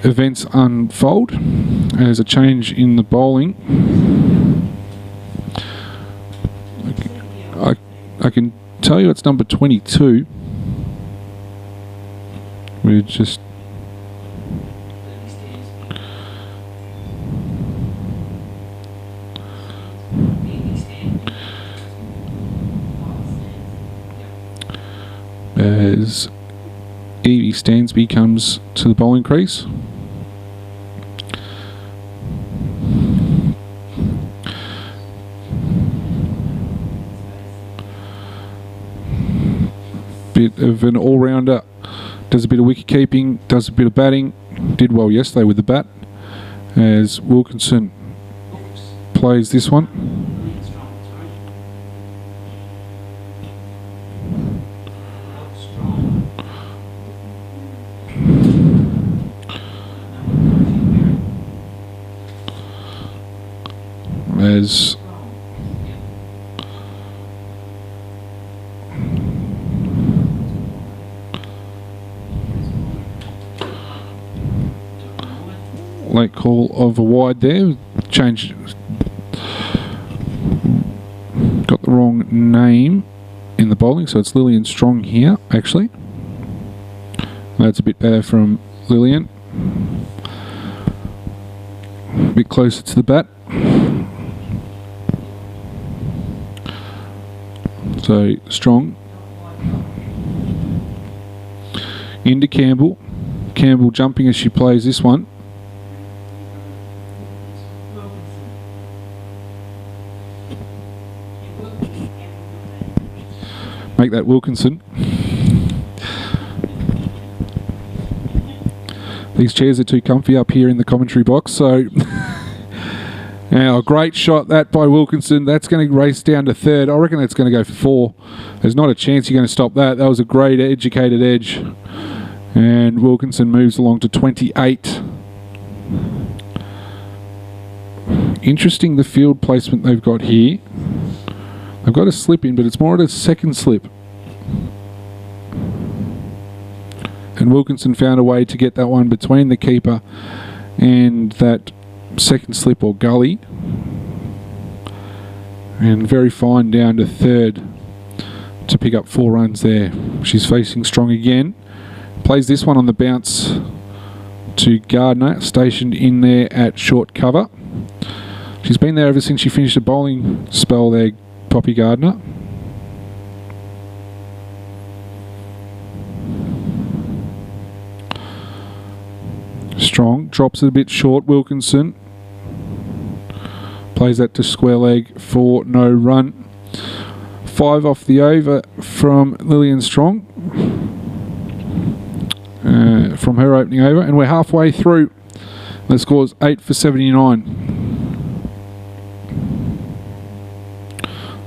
events unfold. There's a change in the bowling. I can tell you it's number 22. We're just as Evie Stansby comes to the bowling crease. Bit of an all-rounder, does a bit of wicket keeping, does a bit of batting, did well yesterday with the bat, as Wilkinson plays this one. As late call of a wide there, changed, got the wrong name in the bowling, so it's Lillian Strong here actually. That's a bit better from Lillian, a bit closer to the bat. So Strong into Campbell. Campbell jumping as she plays this one. Make that Wilkinson. These chairs are too comfy up here in the commentary box, so... Now, a great shot that by Wilkinson. That's going to race down to third. I reckon that's going to go for 4. There's not a chance you're going to stop that. That was a great educated edge. And Wilkinson moves along to 28. Interesting the field placement they've got here. They've got a slip in, but it's more at a second slip. And Wilkinson found a way to get that one between the keeper and that second slip or gully, and very fine down to third to pick up 4 runs there. She's facing strong again. Plays this one on the bounce to Gardner, stationed in there at short cover. She's been there ever since she finished a bowling spell there, Poppy Gardner. Strong, drops it a bit short, Wilkinson. Plays that to square leg for no run. 5 off the over from Lillian Strong. From her opening over, and we're halfway through. The score's 8 for 79.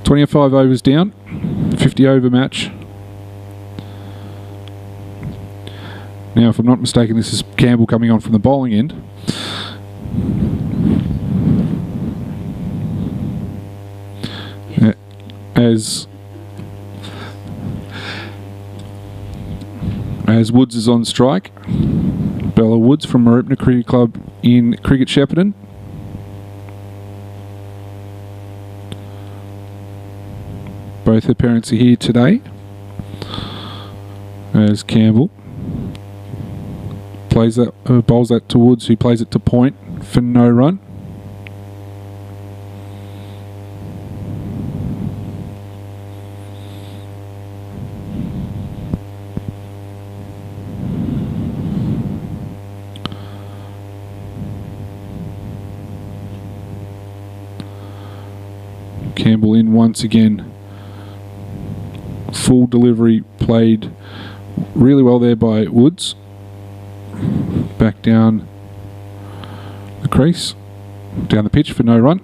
25 overs down, 50 over match. Now, if I'm not mistaken, this is Campbell coming on from the bowling end. As Woods is on strike. Bella Woods from Marupna Cricket Club in Cricket Shepparton. Both her parents are here today. As Campbell plays that, bowls that to Woods, who plays it to point for no run. Campbell in once again. Full delivery, played really well there by Woods. Back down the crease, down the pitch for no run.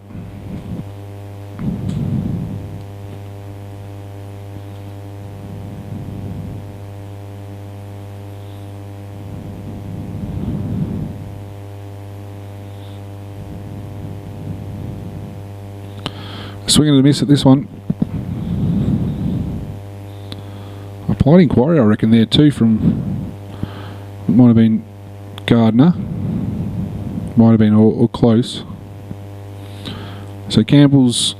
Swing and a miss at this one. Applied inquiry, I reckon, there too from, it might have been Gardner, might have been or close. So Campbell's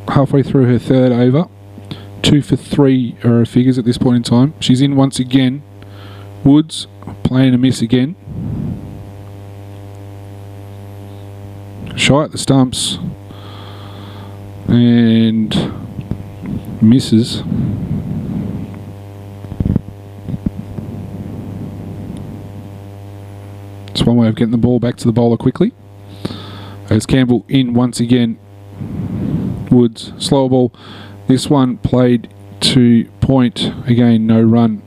halfway through her third over. 2 for 3 are her figures at this point in time. She's in once again. Woods playing a miss again. Shy at the stumps and misses. It's one way of getting the ball back to the bowler quickly. As Campbell in once again. Woods, slower ball. This one played to point. Again, no run.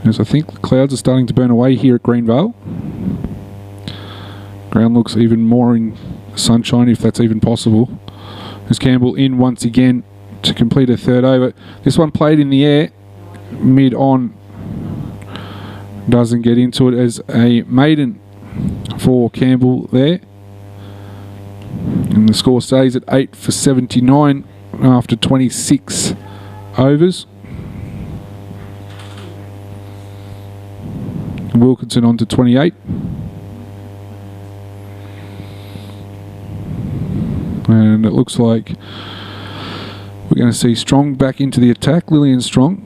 As I think the clouds are starting to burn away here at Greenvale. Ground looks even more in sunshine, if that's even possible. As Campbell in once again to complete a third over. This one played in the air, mid-on. Doesn't get into it as a maiden for Campbell there. And the score stays at 8 for 79 after 26 overs. Wilkinson on to 28. And it looks like we're going to see Strong back into the attack. Lillian Strong.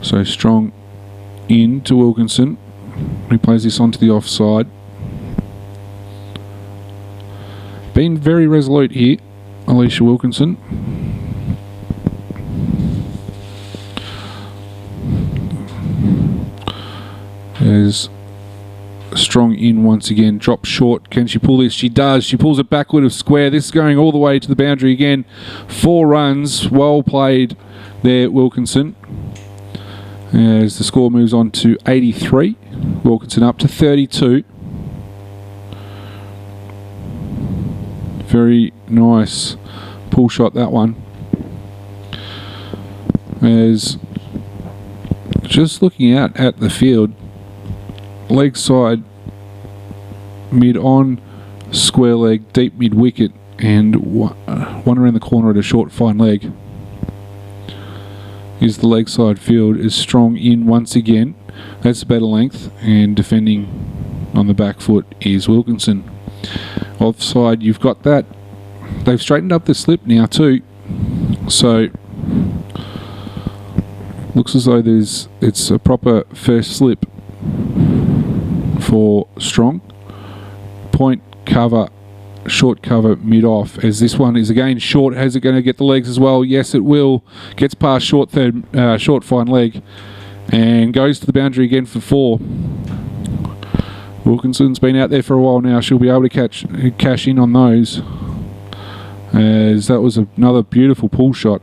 So Strong in to Wilkinson. He plays this onto the offside. Been very resolute here, Alicia Wilkinson. There's Strong in once again, drops short. Can she pull this? She does. She pulls it backward of square. This is going all the way to the boundary again. 4 runs. Well played there, Wilkinson. As the score moves on to 83. Wilkinson up to 32. Very nice pull shot, that one. As just looking out at the field, leg side, mid on, square leg, deep mid wicket, and one around the corner at a short fine leg. Is the leg side field is Strong in once again. That's a better length, and defending on the back foot is Wilkinson. Offside, you've got that. They've straightened up the slip now too, so looks as though it's a proper first slip for Strong. Point cover, short cover, mid off, as this one is again short. How's it going to get the legs as well? Yes, it will. Gets past short fine leg and goes to the boundary again for 4. Wilkinson's been out there for a while now. She'll be able to cash in on those, as that was another beautiful pull shot,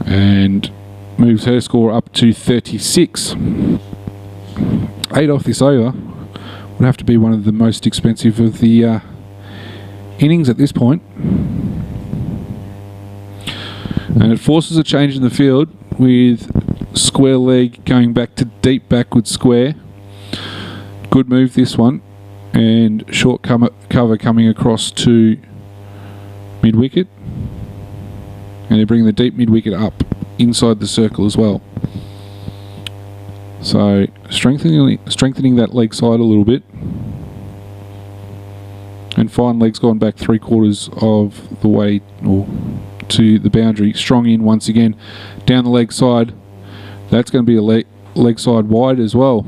and moves her score up to 36. 8 off this over would have to be one of the most expensive of the innings at this point. And it forces a change in the field with square leg going back to deep backward square. Good move this one, and short cover coming across to mid wicket, and they're bringing the deep mid wicket up inside the circle as well. So strengthening that leg side a little bit, and fine leg's gone back 3/4 of the way or to the boundary. Strong in once again down the leg side. That's going to be a leg side wide as well,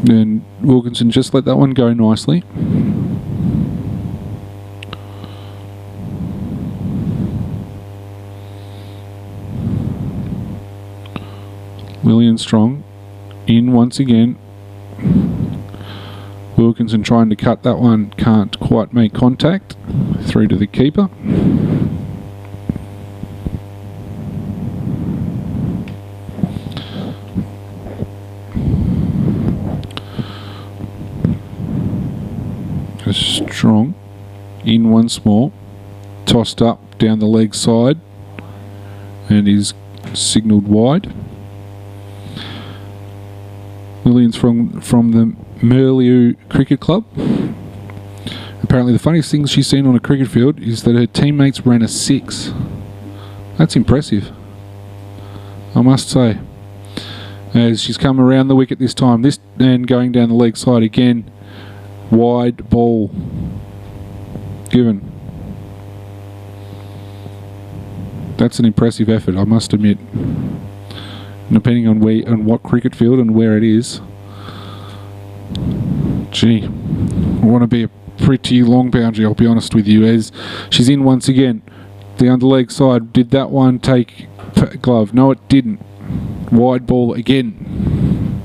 and Wilkinson just let that one go nicely. Lillian Strong in once again. Wilkinson trying to cut that one, can't quite make contact. Through to the keeper. Strong in once more. Tossed up down the leg side and is signalled wide. Lillian's from the Merlieu Cricket Club. Apparently the funniest thing she's seen on a cricket field is that her teammates ran a 6. That's impressive, I must say. As she's come around the wicket this time, this and going down the leg side again. Wide ball given. That's an impressive effort, I must admit. Depending on what cricket field and where it is. Gee, I want to be a pretty long boundary, I'll be honest with you, as she's in once again. The underleg side, did that one take glove? No, it didn't. Wide ball again.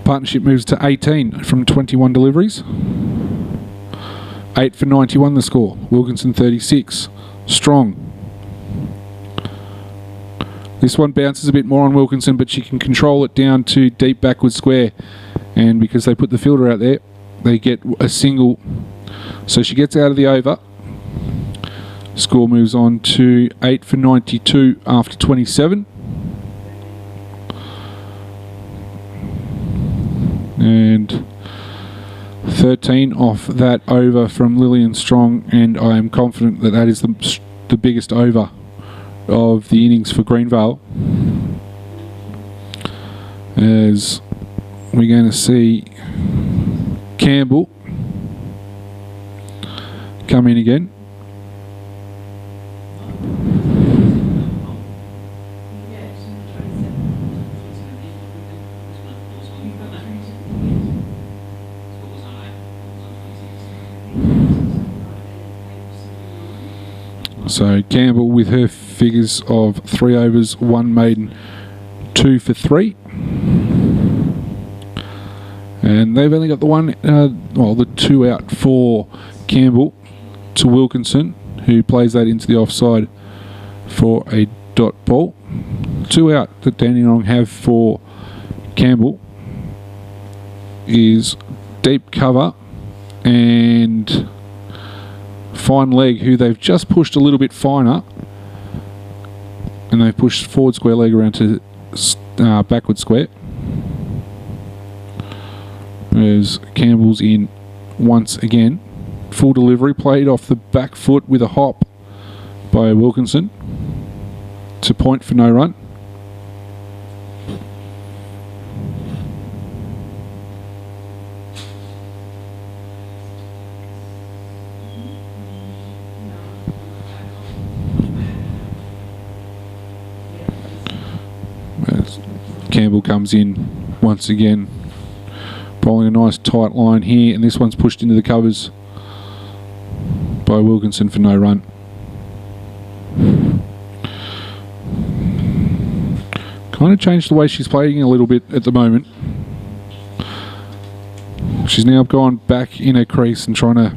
Partnership moves to 18 from 21 deliveries. 8 for 91 the score. Wilkinson 36. Strong. This one bounces a bit more on Wilkinson, but she can control it down to deep backward square. And because they put the fielder out there, they get a single. So she gets out of the over. Score moves on to 8 for 92 after 27. And 13 off that over from Lillian Strong, and I am confident that that is the biggest over of the innings for Greenvale, as we're going to see Campbell come in again. So Campbell with her figures of 3 overs, 1 maiden, 2 for 3. And they've only got the one, the 2 out for Campbell to Wilkinson, who plays that into the offside for a dot ball. 2 out that Dandenong have for Campbell is deep cover and fine leg, who they've just pushed a little bit finer, and they've pushed forward square leg around to backward square. As Campbell's in once again. Full delivery, played off the back foot with a hop by Wilkinson to point for no run. As Campbell comes in once again, bowling a nice tight line here, and this one's pushed into the covers by Wilkinson for no run. Kind of changed the way she's playing a little bit at the moment. She's now gone back in her crease and trying to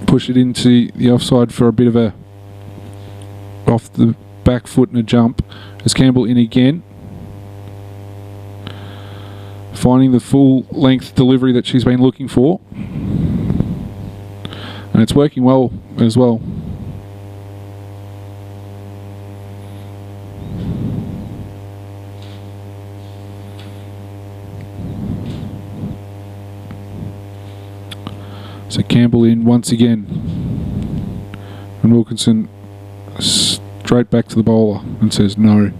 push it into the offside for a bit of a off the back foot and a jump. As Campbell in again, finding the full length delivery that she's been looking for, and it's working well as well. So Campbell in once again, and Wilkinson straight back to the bowler and says no.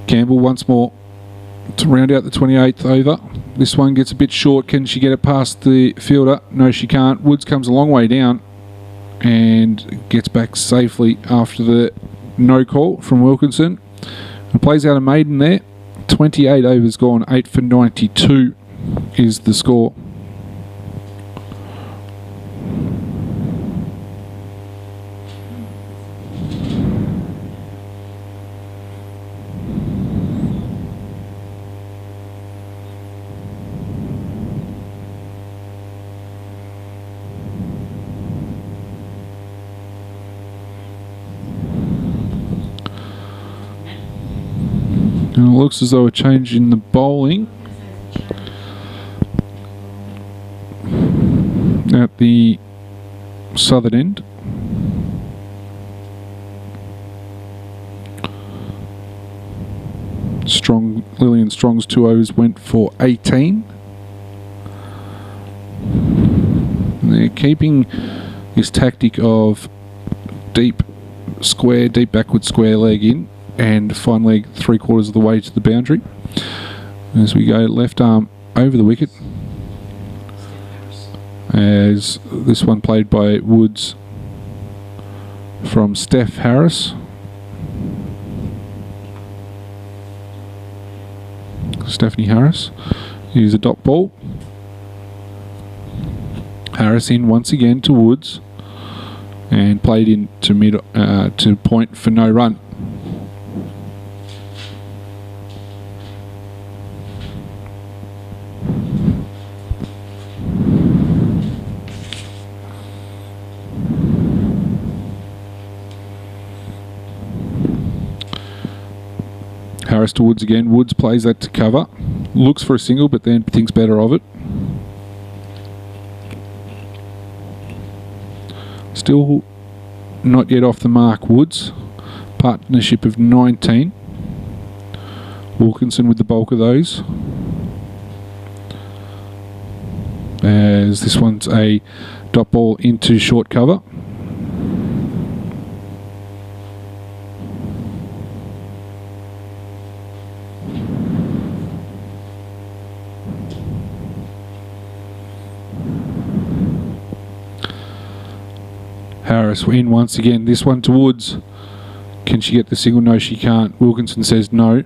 Campbell once more to round out the 28th over. This one gets a bit short. Can she get it past the fielder? No, she can't. Woods comes a long way down and gets back safely after the no call from Wilkinson. And plays out a maiden there. 28 overs gone, 8 for 92 is the score. And it looks as though a change in the bowling at the southern end. Lillian Strong's 2 overs went for 18. And they're keeping this tactic of deep backward square leg in, and fine leg 3/4 of the way to the boundary. As we go left arm over the wicket, as this one played by Woods from Steph Harris. Stephanie Harris is a dot ball. Harris in once again to Woods and played in to mid to point for no run. Harris to Woods again. Woods plays that to cover. Looks for a single, but then thinks better of it. Still not yet off the mark, Woods. Partnership of 19. Wilkinson with the bulk of those. As this one's a dot ball into short cover. Harris in once again. This one to Woods. Can she get the single? No, she can't. Wilkinson says no.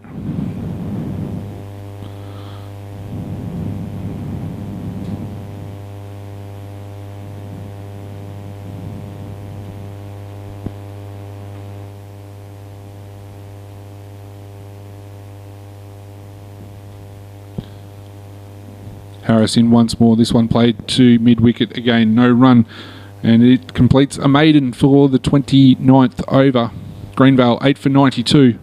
Harris in once more. This one played to mid-wicket. Again, no run. And it completes a maiden for the 29th over. Greenvale 8 for 92.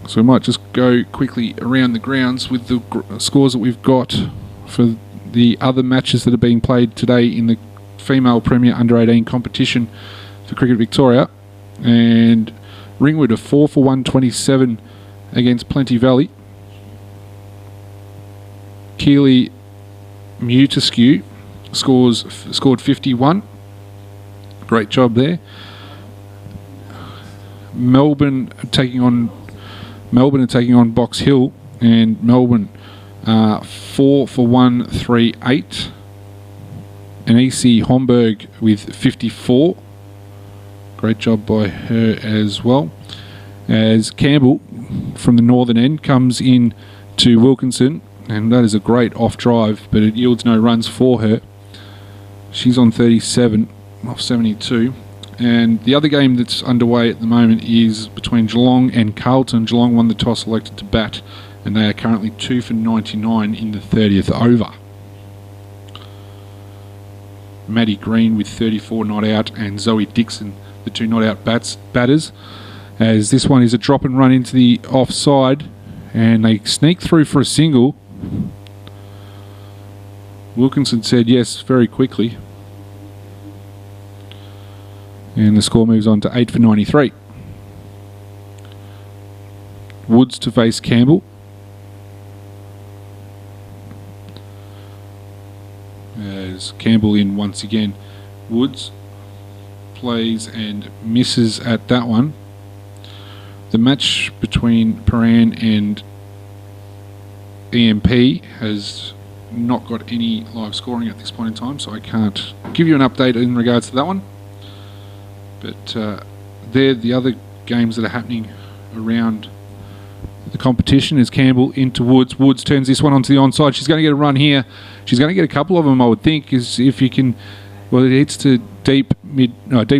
So we might just go quickly around the grounds with the scores that we've got for the other matches that are being played today in the female Premier Under-18 competition for Cricket Victoria. And Ringwood are 4 for 127 against Plenty Valley. Keely Mutaskew scored 51. Great job there. Melbourne are taking on Box Hill, and Melbourne 4 for 138. And EC Homburg with 54. Great job by her as well. As Campbell from the northern end comes in to Wilkinson, and that is a great off drive, but it yields no runs for her. She's on 37 off 72. And the other game that's underway at the moment is between Geelong and Carlton. Geelong won the toss, elected to bat, and they are currently 2 for 99 in the 30th over. Maddie Green with 34 not out, and Zoe Dixon, the 2 not out batters. As this one is a drop and run into the offside, and they sneak through for a single. Wilkinson said yes very quickly. And the score moves on to 8 for 93. Woods to face Campbell. As Campbell in once again. Woods plays and misses at that one. The match between Paran and EMP has not got any live scoring at this point in time, so I can't give you an update in regards to that one. But they're the other games that are happening around the competition. Is Campbell into Woods. Woods turns this one onto the onside. She's going to get a run here. She's going to get a couple of them, I would think, is if you can. Well, it hits to deep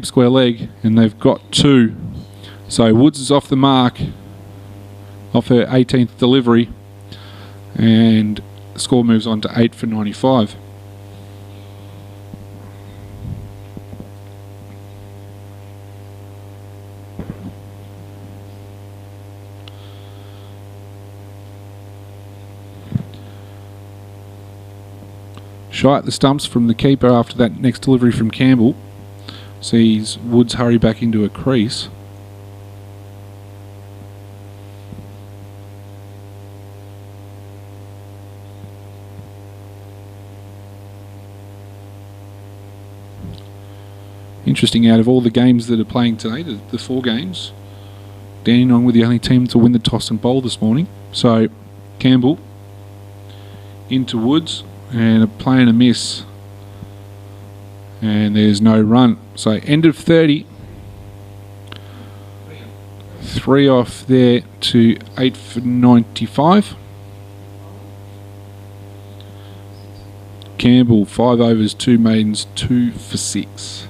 square leg, and they've got 2. So Woods is off the mark, off her 18th delivery, and the score moves on to 8 for 95. Shy at the stumps from the keeper after that next delivery from Campbell. Sees Woods hurry back into a crease. Interesting, out of all the games that are playing today, the 4 games, Dandenong were the only team to win the toss and bowl this morning. So Campbell into Woods, and a play and a miss, and there's no run. So end of 30, 3 off there to 8 for 95. Campbell 5 overs, 2 maidens, 2 for 6.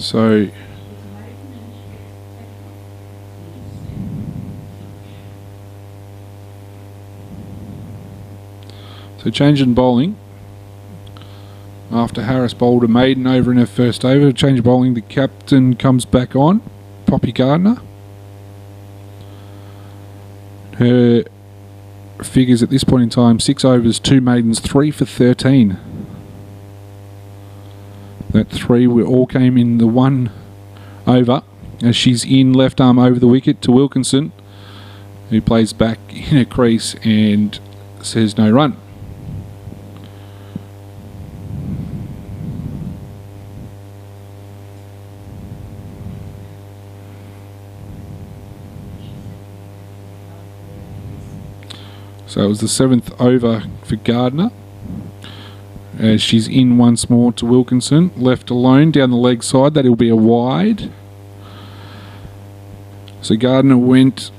So change in bowling. After Harris bowled a maiden over in her first over, change of bowling, the captain comes back on, Poppy Gardner. Her figures at this point in time, 6 overs, 2 maidens, 3 for 13. That 3 all came in the 1 over, as she's in left arm over the wicket to Wilkinson, who plays back in a crease and says no run. So it was the 7th over for Gardner, as she's in once more to Wilkinson, left alone down the leg side. That'll be a wide. So Gardner went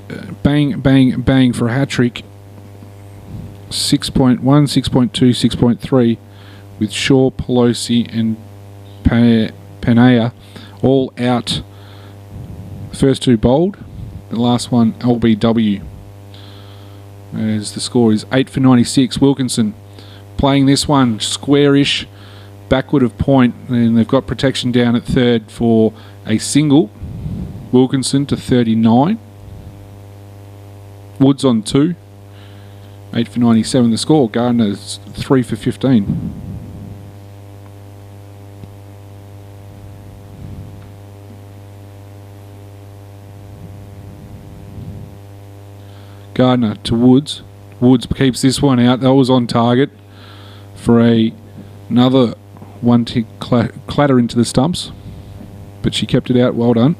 bang, bang, bang for a hat-trick. 6.1, 6.2, 6.3 with Shaw, Pelosi and Panea all out. The first two bowled, the last one LBW. As the score is 8 for 96. Wilkinson playing this one squarish, backward of point, and they've got protection down at third for a single. Wilkinson to 39. Woods on 2. 8 for 97 the score. Gardner's 3 for 15. Gardner to Woods. Woods keeps this one out. That was on target for another one tick clatter into the stumps, but she kept it out. Well done.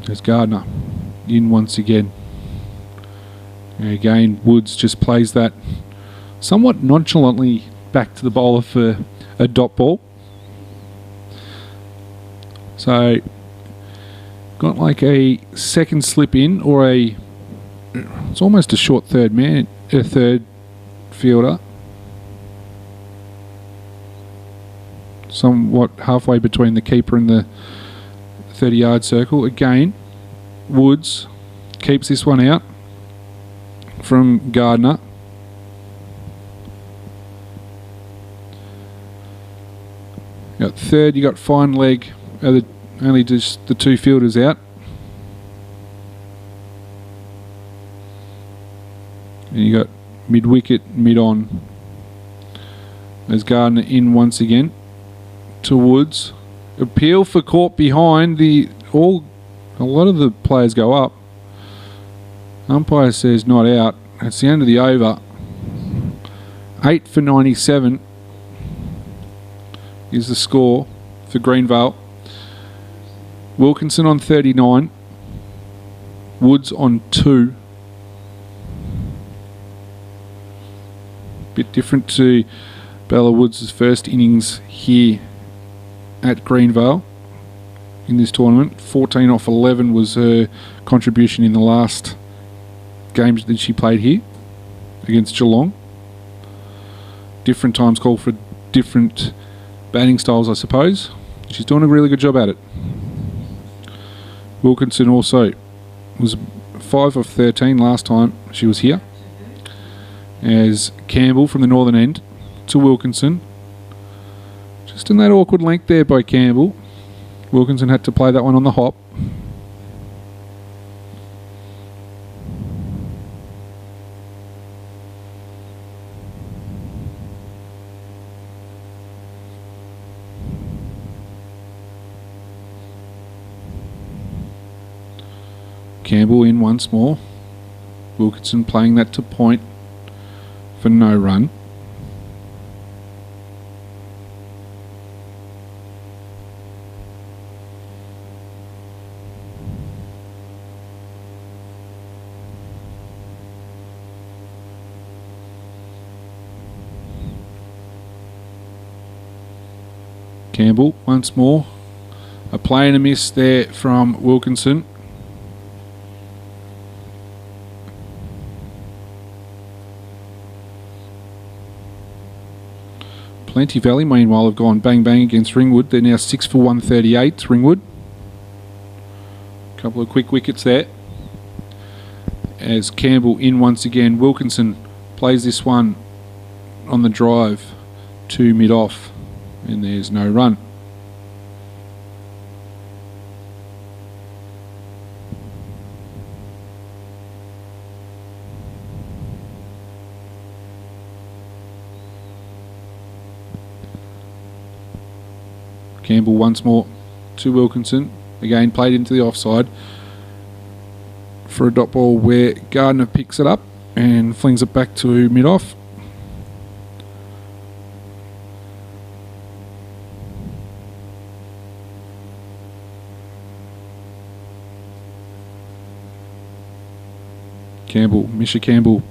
There's Gardner in once again. And again, Woods just plays that somewhat nonchalantly back to the bowler for a dot ball. So got like a second slip in, or it's almost a short third fielder, somewhat halfway between the keeper and the 30-yard circle. Again, Woods keeps this one out from Gardner. Got third, you got fine leg, only just the two fielders out. And you got mid-wicket, mid-on. There's Gardner in once again to Woods. Appeal for caught behind. A lot of the players go up. Umpire says not out. That's the end of the over. 8 for 97 is the score for Greenvale. Wilkinson on 39. Woods on 2. Bit different to Bella Woods' first innings here at Greenvale in this tournament. 14 off 11 was her contribution in the last games that she played here against Geelong. Different times call for different batting styles, I suppose. She's doing a really good job at it. Wilkinson also was 5 of 13 last time she was here. As Campbell from the northern end to Wilkinson. Just in that awkward length there by Campbell. Wilkinson had to play that one on the hop. Campbell in once more. Wilkinson playing that to point for no run. Campbell once more. A play and a miss there from Wilkinson. Plenty Valley, meanwhile, have gone bang bang against Ringwood. They're now 6 for 138, Ringwood. Couple of quick wickets there. As Campbell in once again. Wilkinson plays this one on the drive to mid-off. And there's no run. Campbell once more to Wilkinson. Again, played into the offside for a dot ball where Gardner picks it up and flings it back to mid-off. Campbell, Misha Campbell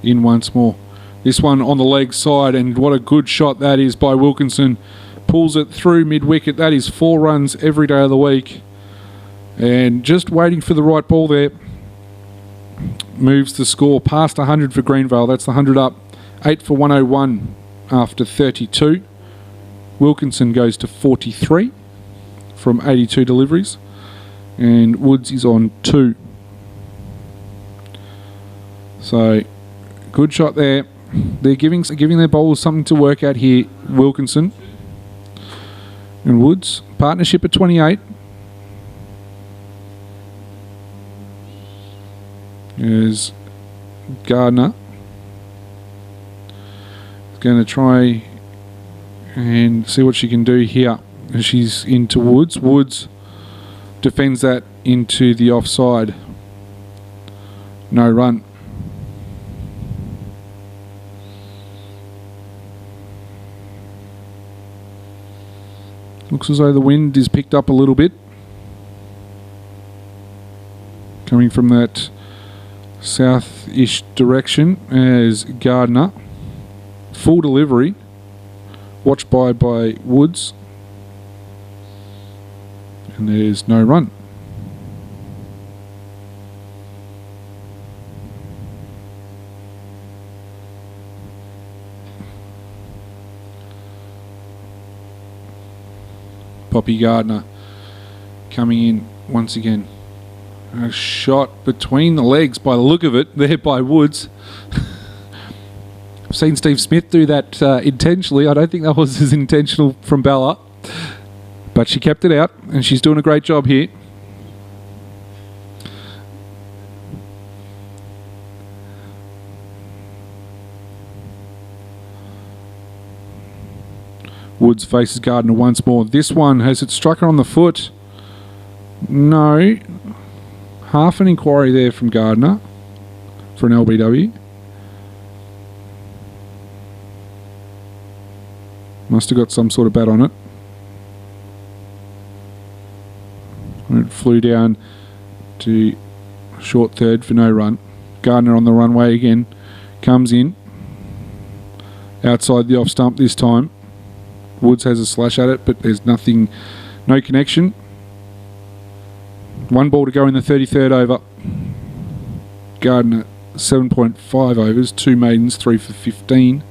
in once more. This one on the leg side, and what a good shot that is by Wilkinson. Pulls it through mid-wicket. That is 4 runs every day of the week. And just waiting for the right ball there. Moves the score past 100 for Greenvale. That's the 100 up. 8 for 101 after 32. Wilkinson goes to 43 from 82 deliveries. And Woods is on 2. So, good shot there. They're giving their bowlers something to work at here. Wilkinson and Woods. Partnership at 28. There's Gardner. Going to try and see what she can do here. And she's into Woods. Woods defends that into the offside. No run. Looks as though the wind is picked up a little bit. Coming from that south-ish direction as Gardner. Full delivery. Watched by Woods. And there's no run. Poppy Gardner coming in once again. A shot between the legs by the look of it there by Woods. I've seen Steve Smith do that intentionally. I don't think that was as intentional from Bella. But she kept it out and she's doing a great job here. Woods faces Gardner once more. This one, has it struck her on the foot? No. Half an inquiry there from Gardner for an LBW. Must have got some sort of bat on it. And it flew down to short third for no run. Gardner on the runway again. Comes in. Outside the off stump this time. Woods has a slash at it, but there's nothing, no connection. 1 ball to go in the 33rd over. Gardner 7.5 overs, 2 maidens, 3 for 15.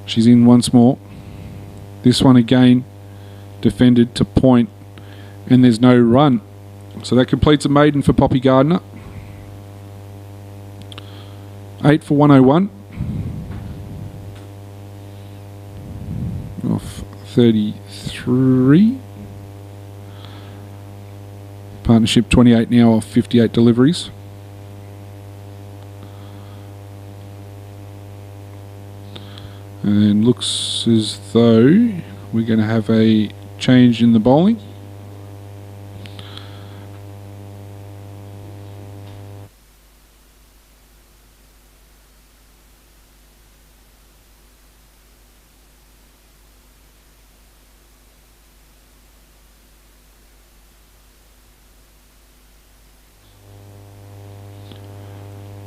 She's in once more. This one again defended to point, and there's no run. So that completes a maiden for Poppy Gardner. 8 for 101. Off 33. Partnership 28 now off 58 deliveries. And looks as though we're going to have a change in the bowling.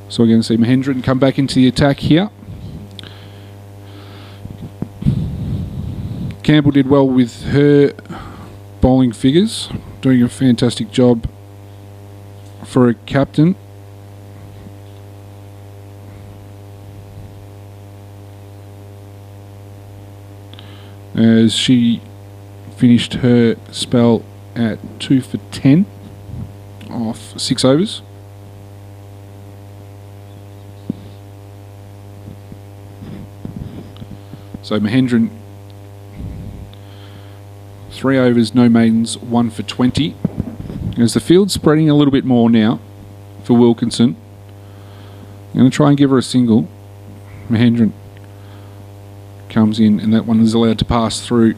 So we're going to see Mahendran come back into the attack here. Campbell did well with her bowling figures, doing a fantastic job for a captain. As she finished her spell at 2 for 10 off 6 overs. So Mahendran, 3 overs, no maidens, 1 for 20. As the field's spreading a little bit more now for Wilkinson. I'm going to try and give her a single. Mahendran comes in, and that one is allowed to pass through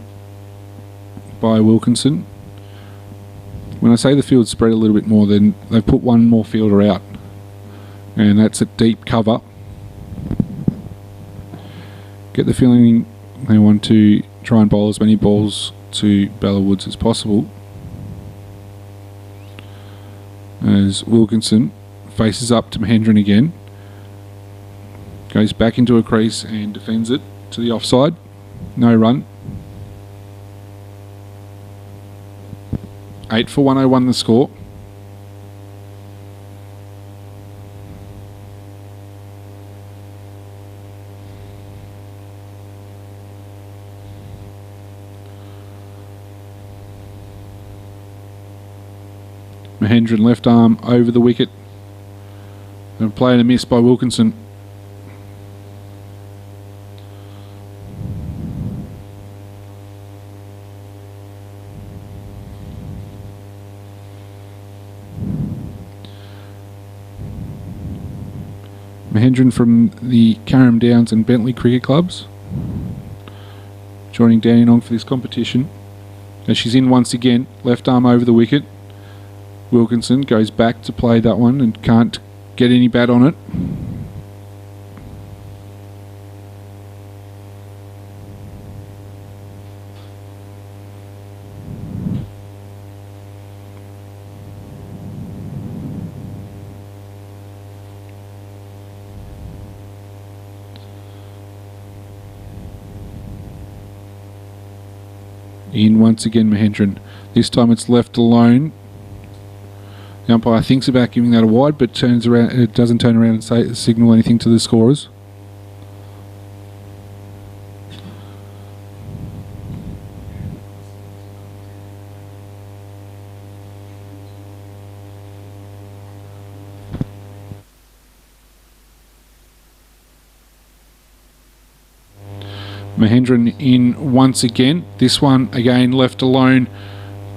by Wilkinson. When I say the field's spread a little bit more, then they've put one more fielder out, and that's at deep cover. Get the feeling they want to try and bowl as many balls to Bella Woods as possible, as Wilkinson faces up to Mahendran again, goes back into a crease and defends it to the offside. No run. 8 for 101 the score. Mahendran left arm over the wicket. And play and a miss by Wilkinson. Mahendran from the Carrum Downs and Bentley Cricket Clubs, joining Dandenong for this competition. As she's in once again, left arm over the wicket. Wilkinson goes back to play that one and can't get any bat on it. In once again, Mahendran. This time it's left alone. The umpire thinks about giving that a wide, but turns around. It doesn't turn around and signal anything to the scorers. Mahendran in once again. This one again left alone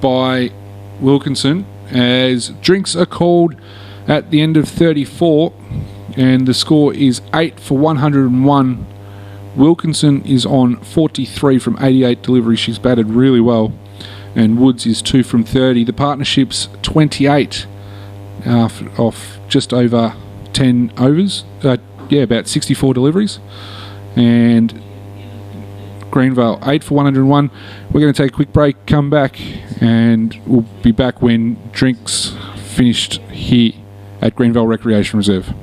by Wilkinson, as drinks are called at the end of 34, and the score is 8 for 101. Wilkinson is on 43 from 88 deliveries. She's batted really well, and Woods is 2 from 30. The partnership's 28 off just over 10 overs. About 64 deliveries, and Greenvale 8 for 101. We're going to take a quick break, come back, and we'll be back when drinks finished here at Greenvale Recreation Reserve.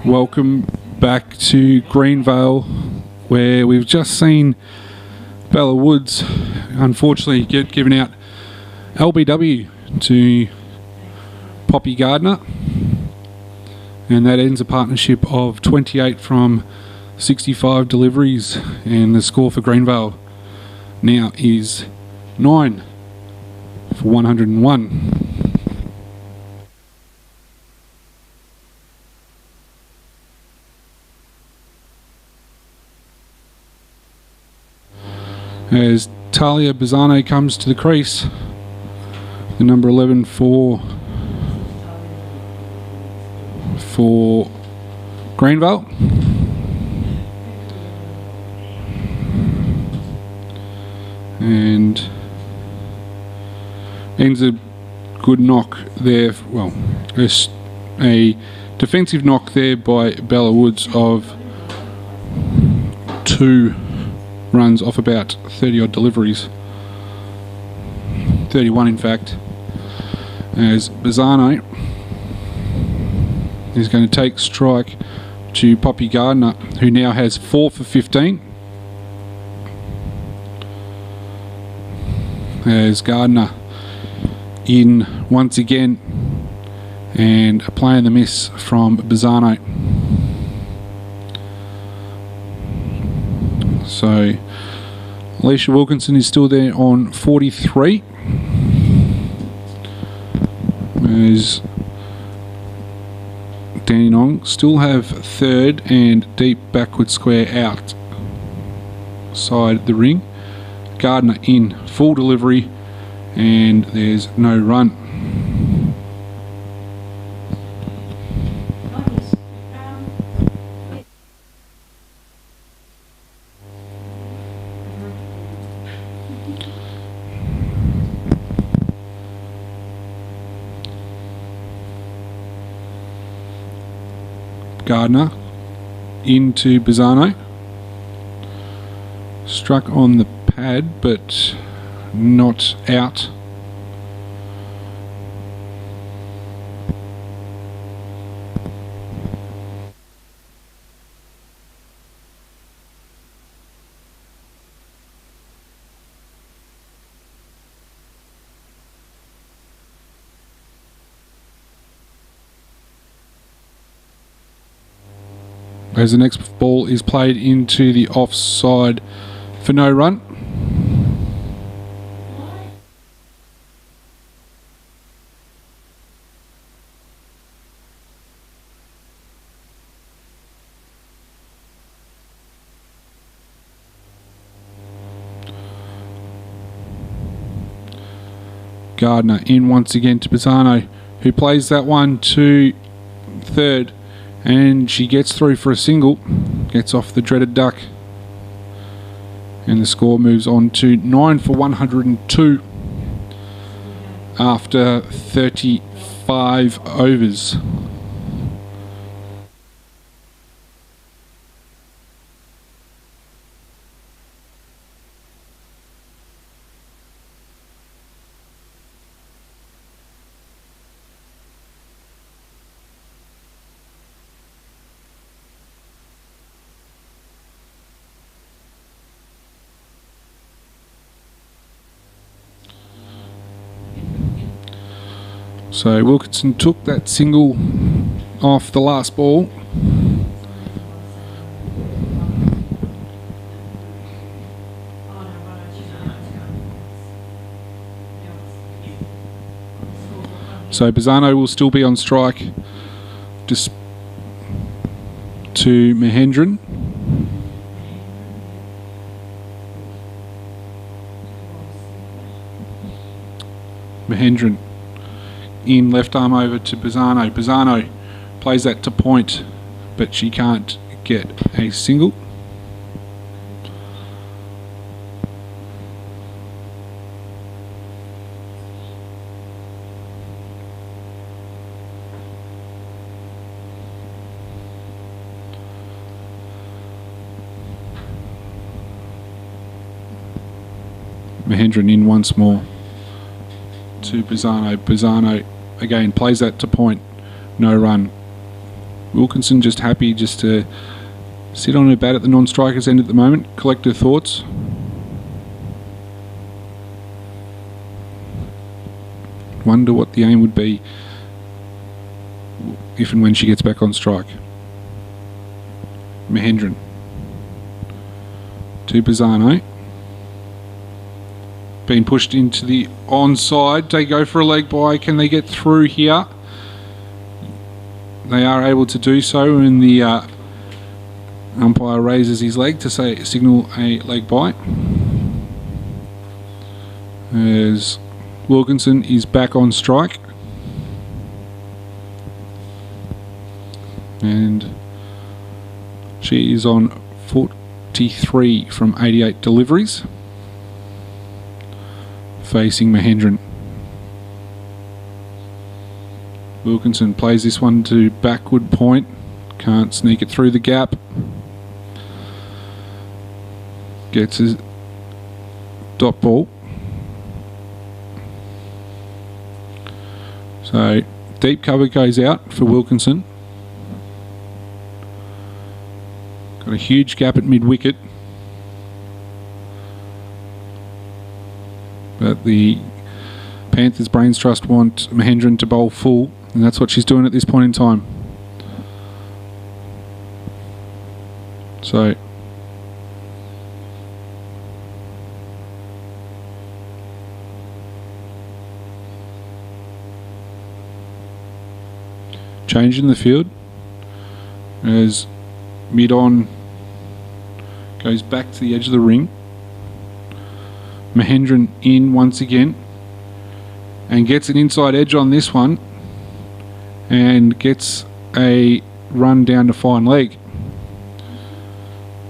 Welcome back to Greenvale, where we've just seen Bella Woods unfortunately get given out LBW to Poppy Gardner, and that ends a partnership of 28 from 65 deliveries, and the score for Greenvale now is 9 for 101. As Talia Bizzano comes to the crease, the number 11 for Greenvale. And ends a good knock there, well, a defensive knock there by Bella Woods of 2 runs off about 30 odd deliveries, 31 in fact, as Bizzano is going to take strike to Poppy Gardner, who now has 4 for 15, as Gardner in once again, and playing the miss from Bizzano. So Alicia Wilkinson is still there on 43, as Dandenong still have third and deep backward square outside the ring. Gardner in full delivery, and there's no run. Gardner into Bizzano, struck on the pad but not out. As the next ball is played into the offside for no run. Gardner in once again to Bizzano, who plays that one to third, and she gets through for a single, gets off the dreaded duck, and the score moves on to 9 for 102 after 35 overs. So Wilkinson took that single off the last ball. So Bizzano will still be on strike just to Mahendran. Mahendran in left arm over to Bizzano. Bizzano plays that to point, but she can't get a single. Mahendran in once more to Bizzano. Bizzano again plays that to point, no run. Wilkinson just happy just to sit on her bat at the non-striker's end at the moment, collect her thoughts. Wonder what the aim would be if and when she gets back on strike. Mahendran to Pisano. Being pushed into the onside. They go for a leg bye. Can they get through here? They are able to do so, and the umpire raises his leg to signal a leg bye. As Wilkinson is back on strike. And she is on 43 from 88 deliveries. Facing Mahendran. Wilkinson plays this one to backward point. Can't sneak it through the gap. Gets his dot ball. So deep cover goes out for Wilkinson. Got a huge gap at mid-wicket. But the Panthers Brains Trust want Mahendran to bowl full, and that's what she's doing at this point in time. So change in the field as mid-on goes back to the edge of the ring. Mahendran in once again and gets an inside edge on this one and gets a run down to fine leg,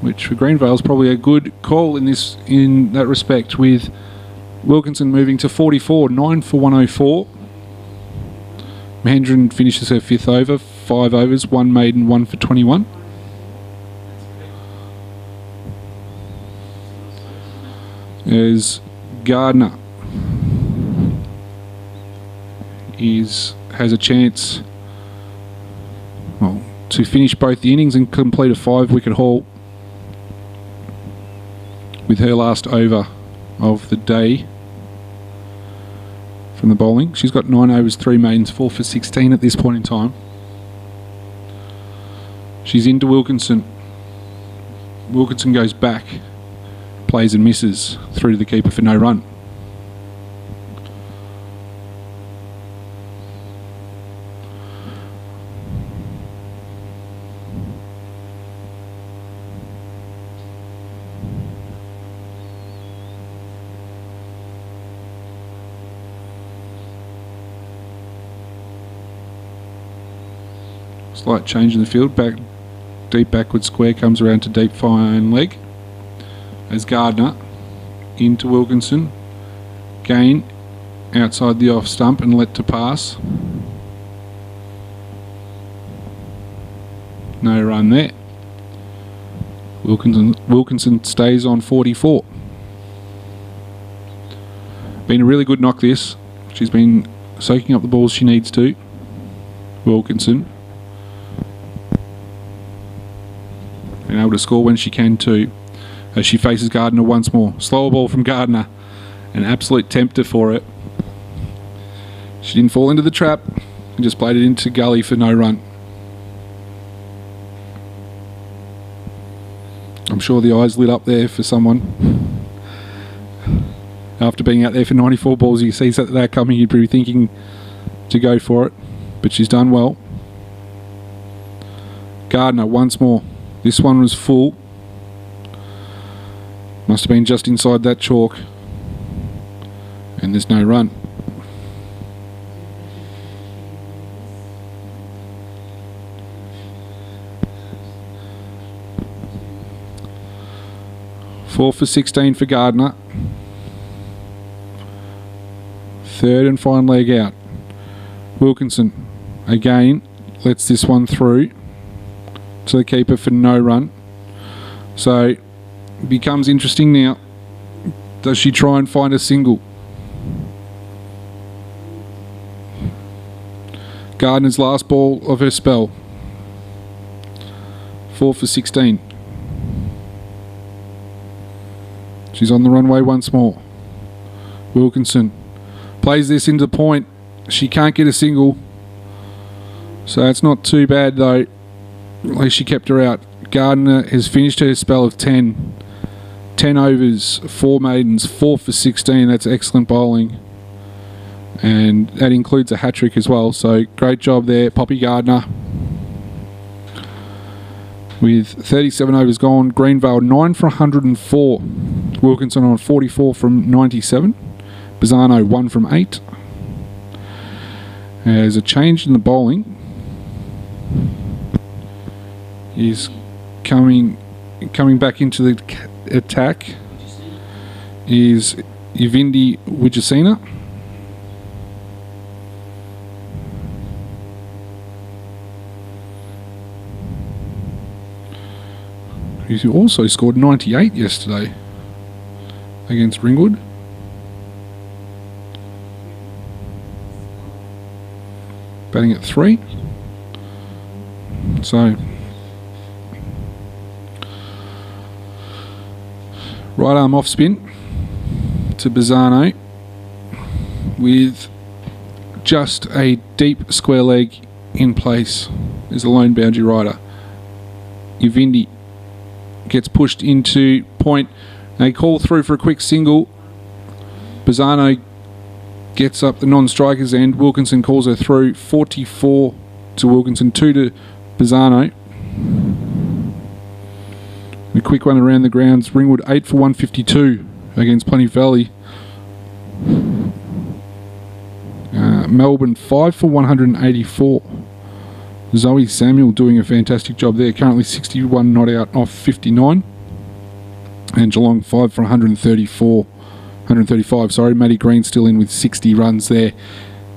which for Greenvale is probably a good call in that respect, with Wilkinson moving to 44, 9 for 104. Mahendran finishes her 5th over, 5 overs, 1 maiden, 1 for 21. As Gardner has a chance, well, to finish both the innings and complete a 5-wicket haul with her last over of the day from the bowling. She's got 9 overs, 3 maidens, 4 for 16 at this point in time. She's into Wilkinson. Wilkinson goes back, plays and misses through to the keeper for no run. Slight change in the field. Deep backward square comes around to deep fine leg. As Gardner into Wilkinson. Gain outside the off stump and let to pass. No run there. Wilkinson stays on 44. Been a really good knock this. She's been soaking up the balls she needs to. Wilkinson. Been able to score when she can too. As she faces Gardner once more. Slower ball from Gardner. An absolute tempter for it. She didn't fall into the trap and just played it into gully for no run. I'm sure the eyes lit up there for someone. After being out there for 94 balls, you see that coming, you'd be thinking to go for it. But she's done well. Gardner once more. This one was full. Must have been just inside that chalk. And there's no run. Four for 16 for Gardner. Third and final leg out. Wilkinson again lets this one through to the keeper for no run. So it becomes interesting now. Does she try and find a single? Gardner's last ball of her spell. 4 for 16. She's on the runway once more. Wilkinson plays this into point. She can't get a single. So it's not too bad though. At least she kept her out. Gardner has finished her spell of 10. 10 overs, 4 maidens, 4 for 16. That's excellent bowling. And that includes a hat-trick as well. So great job there, Poppy Gardner. With 37 overs gone, Greenvale 9 for 104. Wilkinson on 44 from 97. Bazzano 1 from 8. There's a change in the bowling. Is coming back into the attack is Uvindi Wijasena. He also scored 98 yesterday against Ringwood. Batting at 3. So right arm off spin to Bazzano with just a deep square leg in place as a lone boundary rider. Uvindi gets pushed into point. They call through for a quick single. Bazzano gets up the non-striker's end. Wilkinson calls her through. 44 to Wilkinson, 2 to Bazzano. A quick one around the grounds. Ringwood 8 for 152 against Plenty Valley. Melbourne 5 for 184. Zoe Samuel doing a fantastic job there. Currently 61 not out off 59. And Geelong 5 for 135. Sorry, Maddie Green still in with 60 runs there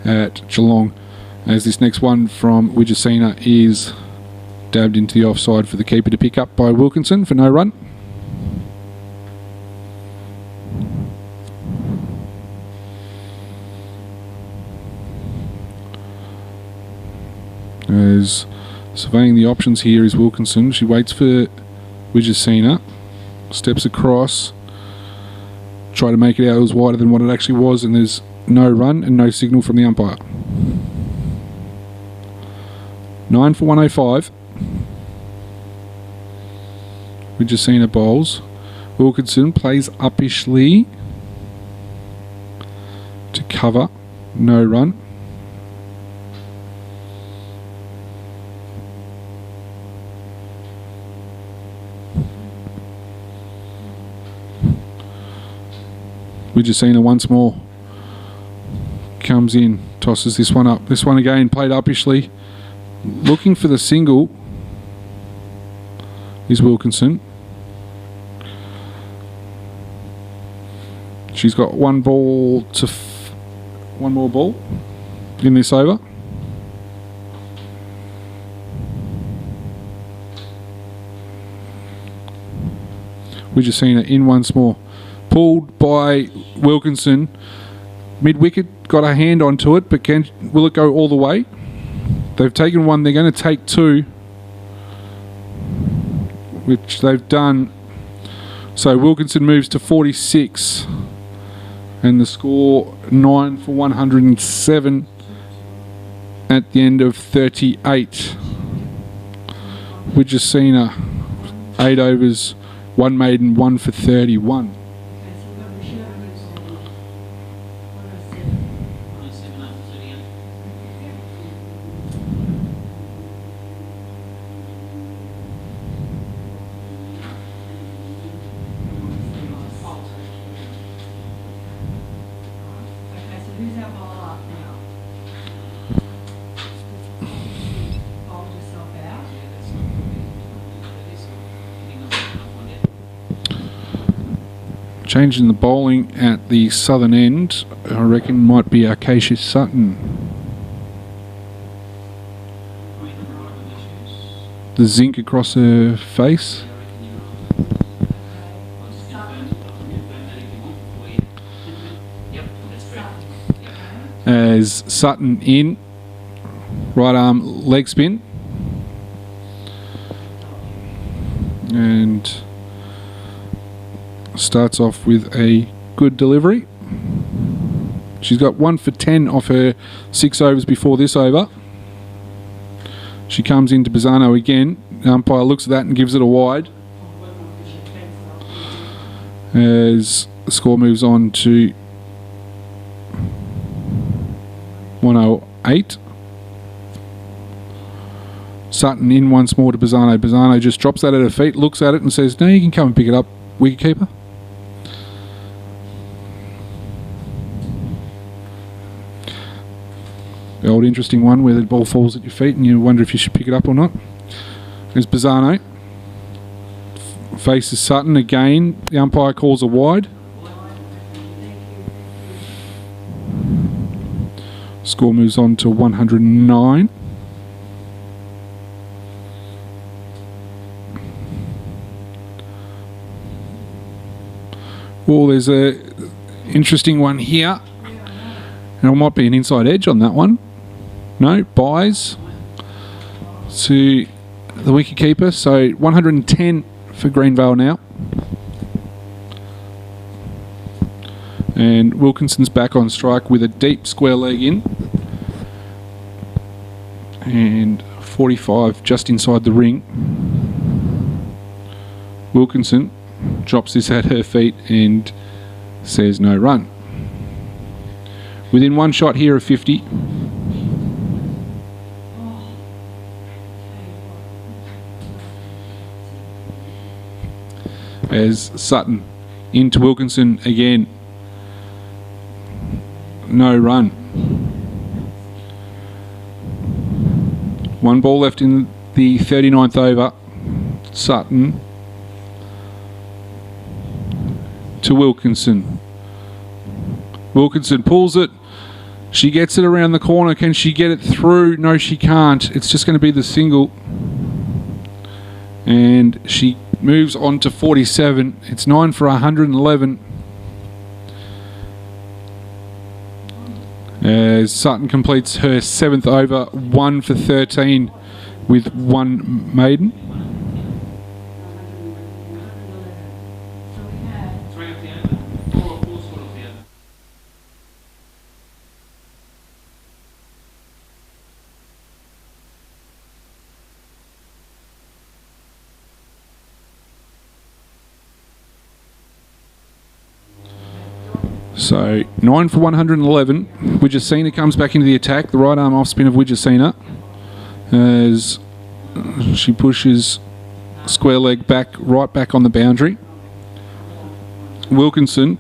at Geelong. As this next one from Wijasena is dabbed into the offside for the keeper to pick up by Wilkinson for no run. As surveying the options here is Wilkinson. She waits for Wijasena, steps across, try to make it out. It was wider than what it actually was, and there's no run and no signal from the umpire. 9 for 105. Wijasena bowls. Wilkinson plays uppishly to cover. No run. Wijasena once more comes in, tosses this one up. This one again played uppishly. Looking for the single is Wilkinson. She's got one more ball in this over. Wijasena in once more. Pulled by Wilkinson. Mid-wicket, got a hand onto it, but will it go all the way? They've taken one, they're going to take 2, which they've done. So Wilkinson moves to 46, and the score 9 for 107 at the end of 38. Wijasena 8 overs, 1 maiden, 1 for 31. Changing the bowling at the southern end, I reckon might be Acacia Sutton. The zinc across her face. As Sutton in, right arm leg spin. and starts off with a good delivery. She's got 1 for 10 off her 6 overs before this over. She comes into Pisano again. The umpire looks at that and gives it a wide. As the score moves on to 108. Sutton in once more to Pisano. Pisano just drops that at her feet, looks at it and says, no, you can come and pick it up, wicketkeeper. The old interesting one where the ball falls at your feet and you wonder if you should pick it up or not. There's Pisano. Faces Sutton again. The umpire calls a wide. Score moves on to 109. Well, there's a interesting one here. And it might be an inside edge on that one. No, buys to the wicketkeeper. So 110 for Greenvale now. And Wilkinson's back on strike with a deep square leg in. And 45 just inside the ring. Wilkinson drops this at her feet and says no run. Within one shot here of 50. As Sutton into Wilkinson again. No run. One ball left in the 39th over. Sutton to Wilkinson. Wilkinson pulls it. She gets it around the corner. Can she get it through? No, she can't. It's just going to be the single. And she moves on to 47. It's 9 for 111. As Sutton completes her 7th over, 1 for 13 with 1 maiden. So 9 for 111. Widjasina comes back into the attack. The right arm off spin of Widjasina as she pushes square leg back, right back on the boundary. Wilkinson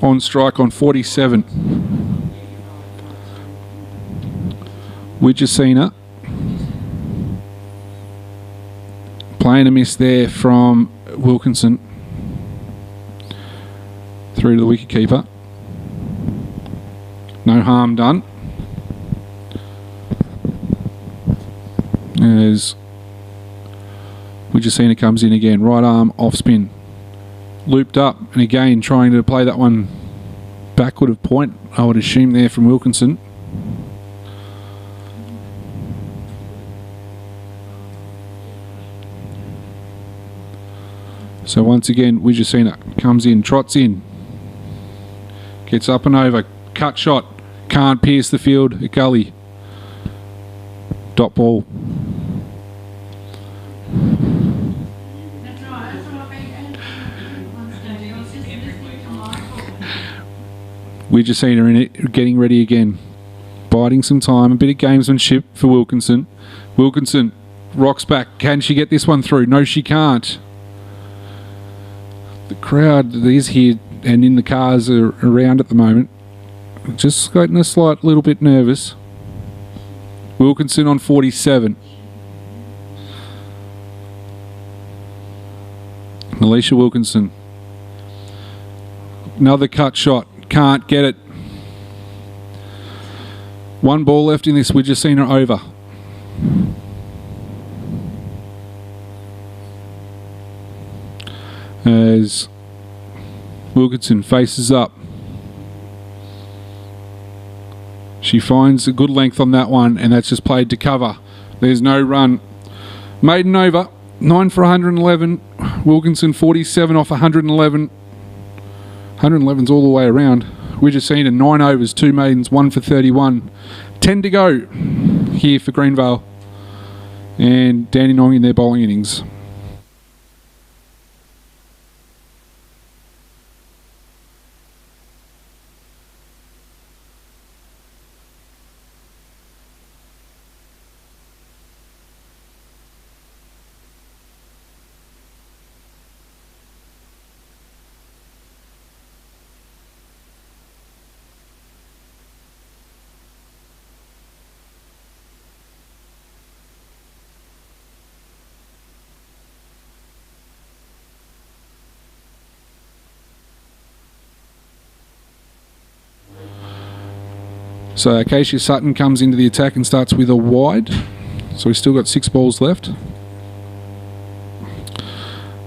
on strike on 47. Widjasina playing a miss there from Wilkinson through to the wicketkeeper. No harm done. As Widjasina comes in again, right arm off spin, looped up, and again trying to play that one backward of point, I would assume there from Wilkinson. So once again, Widjasina comes in, trots in, gets up and over, cut shot, can't pierce the field, a gully. Dot ball. Widjasina in it, getting ready again. Biding some time, a bit of gamesmanship for Wilkinson. Wilkinson rocks back. Can she get this one through? No, she can't. The crowd that is here and in the cars are around at the moment, just getting a slight little bit nervous. Wilkinson on 47. Alicia Wilkinson. Another cut shot. Can't get it. One ball left in this. Widjasina over. As Wilkinson faces up. She finds a good length on that one, and that's just played to cover. There's no run. Maiden over. 9 for 111. Wilkinson 47 off 111. 111's all the way around. We're just seeing a 9 overs, 2 maidens, 1 for 31. 10 to go here for Greenvale. And Dandenong in their bowling innings. So Acacia Sutton comes into the attack and starts with a wide. So we've still got 6 balls left.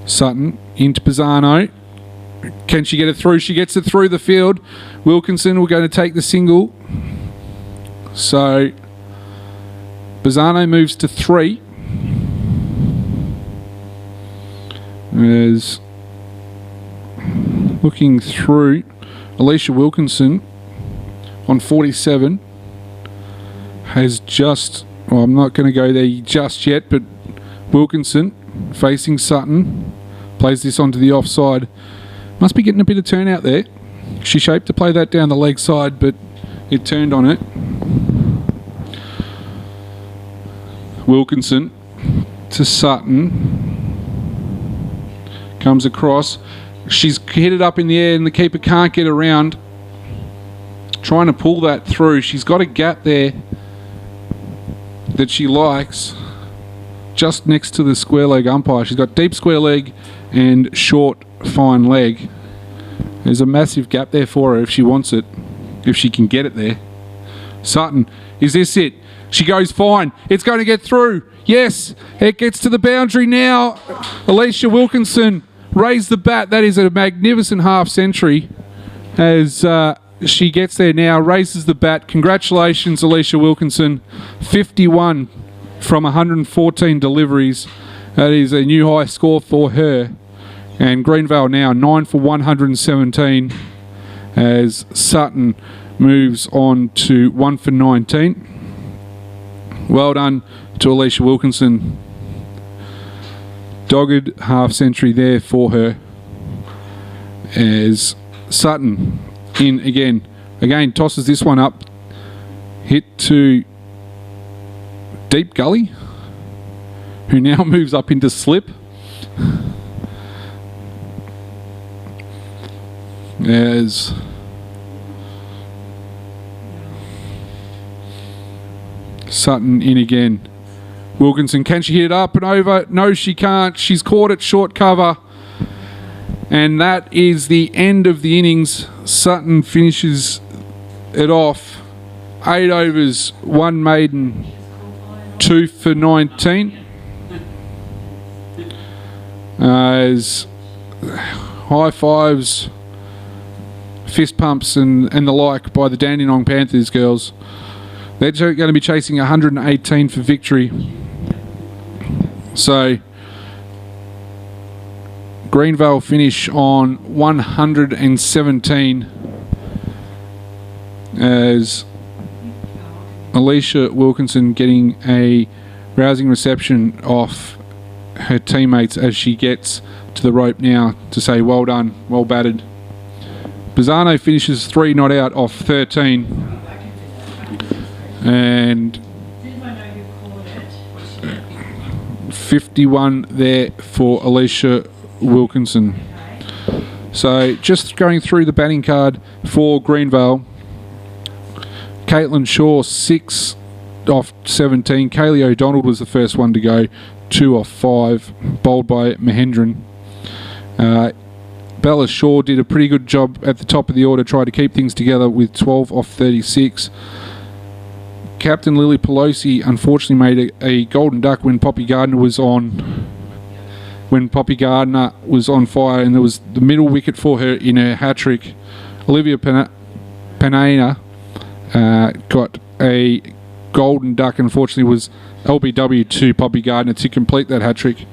Sutton into Pisano. Can she get it through? She gets it through the field. Wilkinson will go to take the single. So Pisano moves to 3. As looking through, Alicia Wilkinson on 47 has just, well, I'm not going to go there just yet, but Wilkinson facing Sutton plays this onto the offside. Must be getting a bit of turnout there. She shaped to play that down the leg side, but it turned on it. Wilkinson to Sutton. Comes across. She's hit it up in the air and the keeper can't get around. Trying to pull that through. She's got a gap there that she likes just next to the square leg umpire. She's got deep square leg and short fine leg. There's a massive gap there for her if she wants it, if she can get it there. Sutton, is this it? She goes fine. It's going to get through. Yes, it gets to the boundary now. Alicia Wilkinson raised the bat. That is a magnificent half century as she gets there now, raises the bat. Congratulations, Alicia Wilkinson. 51 from 114 deliveries. That is a new high score for her. And Greenvale now 9 for 117 as Sutton moves on to 1 for 19. Well done to Alicia Wilkinson. Dogged half century there for her as Sutton in again. Again, tosses this one up. Hit to Deep Gully, who now moves up into slip. As Sutton in again. Wilkinson, can she hit it up and over? No, she can't. She's caught it short cover. And that is the end of the innings. Sutton finishes it off. 8 overs, 1 maiden, 2 for 19. As high fives, fist pumps and the like by the Dandenong Panthers girls. They're going to be chasing 118 for victory. So Greenvale finish on 117 as Alicia Wilkinson getting a rousing reception off her teammates as she gets to the rope now to say well done, well batted. Pisano finishes 3 not out off 13 and 51 there for Alicia Wilkinson. So just going through the batting card for Greenvale. Caitlin Shaw 6 off 17. Kaylee O'Donnell was the first one to go, 2 off 5, bowled by Mahendran. Bella Shaw did a pretty good job at the top of the order, tried to keep things together with 12 off 36. Captain Lily Pelosi unfortunately made a golden duck when Poppy Gardner was on. When Poppy Gardner was on fire, and there was the middle wicket for her in her hat trick. Olivia Panena got a golden duck. Unfortunately, was LBW to Poppy Gardner to complete that hat trick.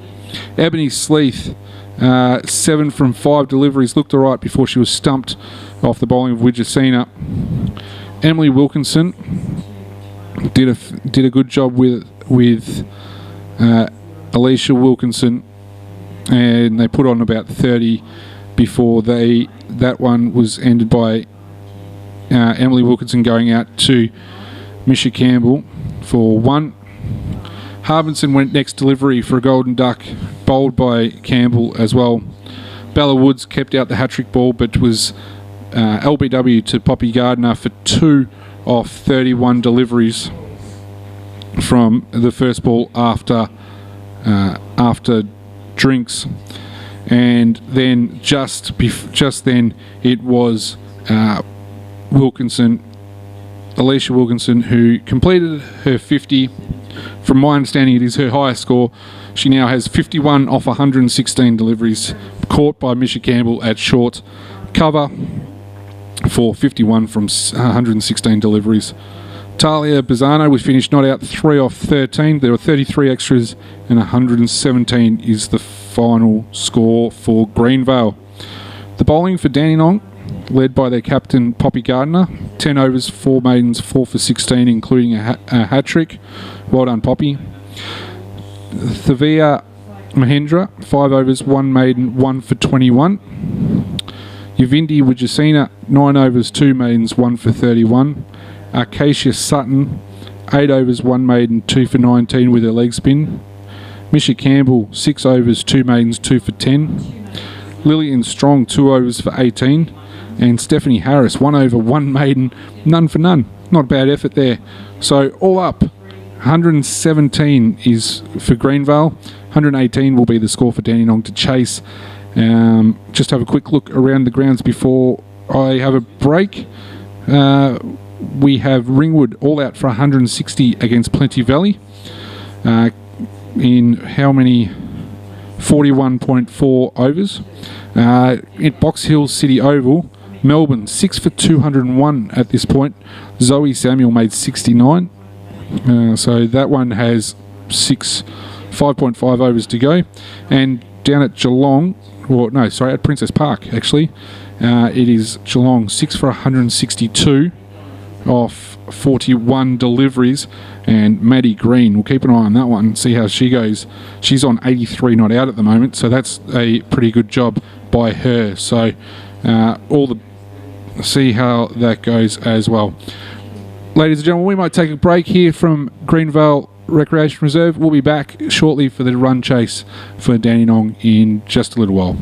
Ebony Sleeth, 7 from 5 deliveries, looked alright before she was stumped off the bowling of Widjacina. Emily Wilkinson did a good job with Alicia Wilkinson, and they put on about 30 before that one was ended by Emily Wilkinson going out to Misha Campbell for 1. Harbinson went next delivery for a golden duck, bowled by Campbell as well. Bella Woods kept out the hat-trick ball, but was LBW to Poppy Gardner for 2 off 31 deliveries from the first ball after drinks. And then just then it was Alicia Wilkinson, who completed her 50. From my understanding, it is her highest score. She now has 51 off 116 deliveries, caught by Misha Campbell at short cover for 51 from 116 deliveries. Talia Bazzano was finished not out, 3 off 13. There were 33 extras, and 117 is the final score for Greenvale. The bowling for Dandenong, led by their captain Poppy Gardner, 10 overs, 4 maidens, 4 for 16, including a hat-trick. Well done, Poppy. Thavia Mahendra, 5 overs, 1 maiden, 1 for 21. Yavindi Widjacina, 9 overs, 2 maidens, 1 for 31. Acacia Sutton, 8 overs, 1 maiden, 2 for 19 with her leg spin. Misha Campbell, 6 overs, 2 maidens, 2 for 10. Lillian Strong, 2 overs for 18. And Stephanie Harris, 1 over, 1 maiden, none for none. Not a bad effort there. So all up, 117 is for Greenvale. 118 will be the score for Dandenong to chase. Just have a quick look around the grounds before I have a break. We have Ringwood all out for 160 against Plenty Valley. In how many? 41.4 overs. At Box Hill City Oval, Melbourne 6 for 201 at this point. Zoe Samuel made 69. So that one has 5.5 overs to go. And down at Geelong, at Princess Park actually, it is Geelong 6 for 162 off 41 deliveries, and Maddie Green, we'll keep an eye on that one, see how she goes. She's on 83 not out at the moment, so that's a pretty good job by her. So see how that goes as well. Ladies and gentlemen, we might take a break here from Greenvale Recreation Reserve. We'll be back shortly for the run chase for Dandenong in just a little while.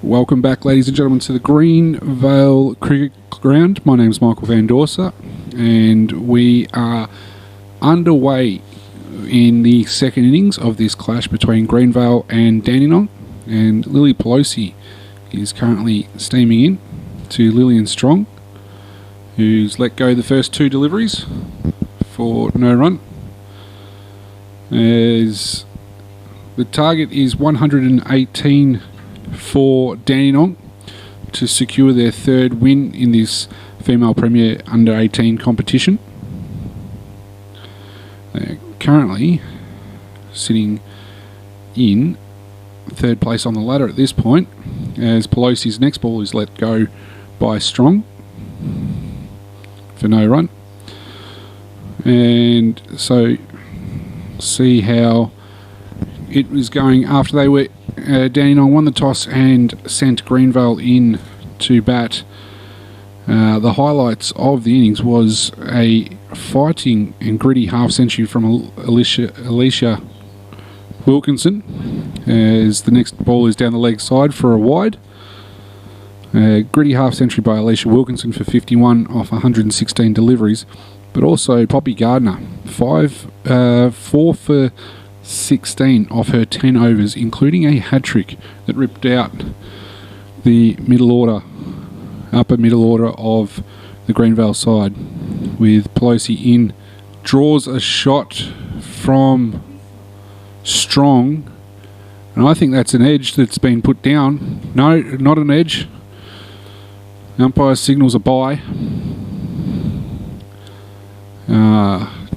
Welcome back, ladies and gentlemen, to the Greenvale Cricket Ground. My name's Michael Van Dorsa, and we are underway in the second innings of this clash between Greenvale and Dandenong. And Lily Pelosi is currently steaming in to Lillian Strong, who's let go the first two deliveries for no run. As the target is 118 for Dandenong to secure their third win in this female Premier Under-18 competition. They're currently sitting in third place on the ladder at this point, as Pelosi's next ball is let go by Strong for no run. And so see how it was going after they were Dandenong won the toss and sent Greenvale in to bat. The highlights of the innings was a fighting and gritty half century from Alicia Wilkinson, as the next ball is down the leg side for a wide. Gritty half century by Alicia Wilkinson for 51 off 116 deliveries, but also Poppy Gardner 4 for 16 off her 10 overs, including a hat-trick that ripped out the upper middle order of the Greenvale side, with Pelosi in, draws a shot from Strong, and I think that's an edge that's been put down. No, not an edge. The umpire signals a bye.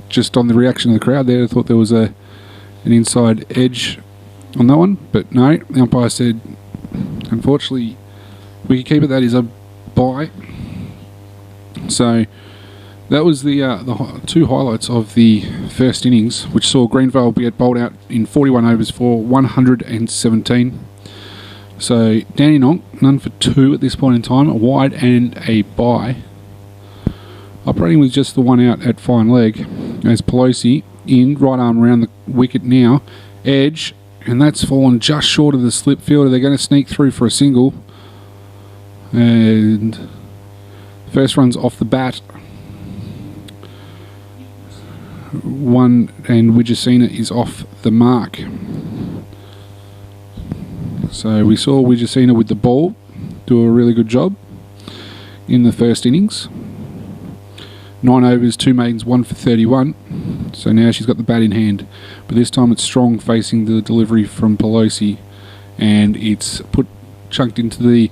Just on the reaction of the crowd there, I thought there was an inside edge on that one, but no, the umpire said unfortunately we can keep it, that is a bye. So that was the two highlights of the first innings, which saw Greenvale get bowled out in 41 overs for 117. So Dandenong none for two at this point in time, a wide and a bye, operating with just the one out at fine leg, as Pelosi in, right arm around the wicket now, edge, and that's fallen just short of the slip fielder. They're going to sneak through for a single, and first run's off the bat. One, and Wijasena is off the mark. So we saw Wijasena with the ball do a really good job in the first innings. 9 overs, 2 maidens, 1 for 31. So now she's got the bat in hand. But this time it's Strong facing the delivery from Pelosi, and it's chunked into the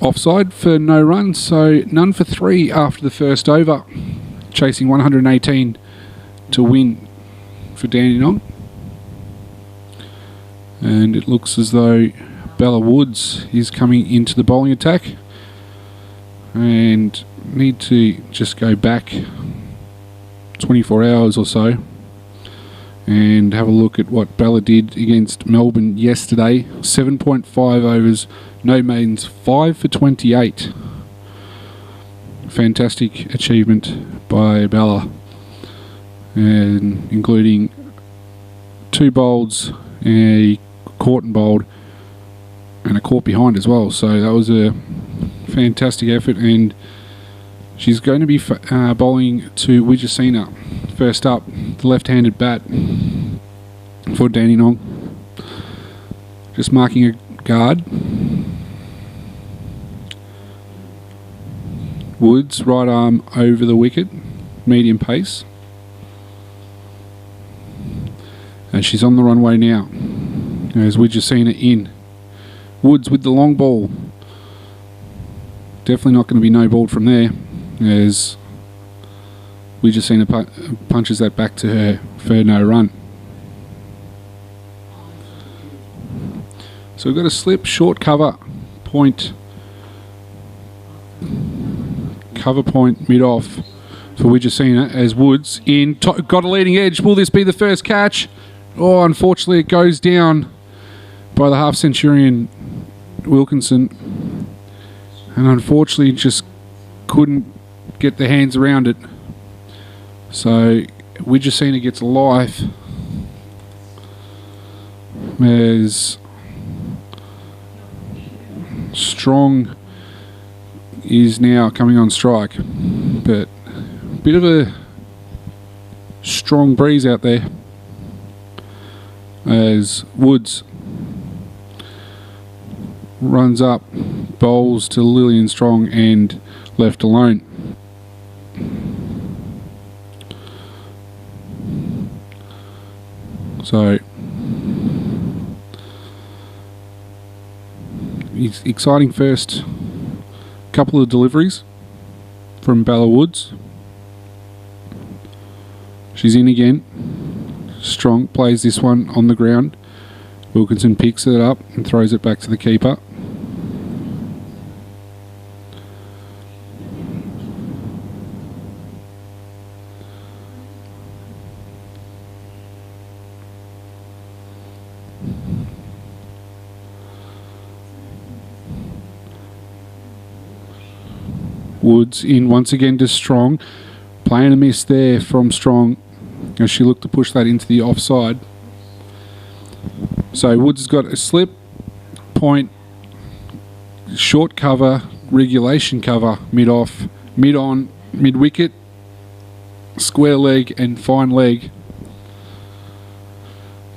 offside for no run. So none for 3 after the first over, chasing 118 to win for Dandenong. And it looks as though Bella Woods is coming into the bowling attack, and need to just go back 24 hours or so and have a look at what Bella did against Melbourne yesterday. 7.5 overs, no maidens, 5 for 28. Fantastic achievement by Bella, and including 2 bowls, a caught and bowled, and a caught behind as well. So that was a fantastic effort, and she's going to be bowling to Wijasena first up, the left-handed bat for Dandenong. Just marking a guard. Woods, right arm over the wicket, medium pace. And she's on the runway now, as Wijasena in. Woods with the long ball. Definitely not going to be no-balled from there, as Wijasena punches that back to her for no run. So we've got a slip, short cover point, mid-off for Wijasena, as Woods in, got a leading edge. Will this be the first catch? Oh, unfortunately it goes down by the half-centurion Wilkinson, and unfortunately just couldn't get their hands around it. So Wijasena gets a life, as Strong is now coming on strike, but a bit of a strong breeze out there as Woods runs up, bowls to Lillian Strong and left alone. So it's exciting first couple of deliveries from Bella Woods. She's in again. Strong plays this one on the ground. Wilkinson picks it up and throws it back to the keeper. Woods in once again to Strong. Playing a miss there from Strong as she looked to push that into the offside. So Woods has got a slip, point, short cover, regulation cover, mid-off, mid-on, mid-wicket, square leg and fine leg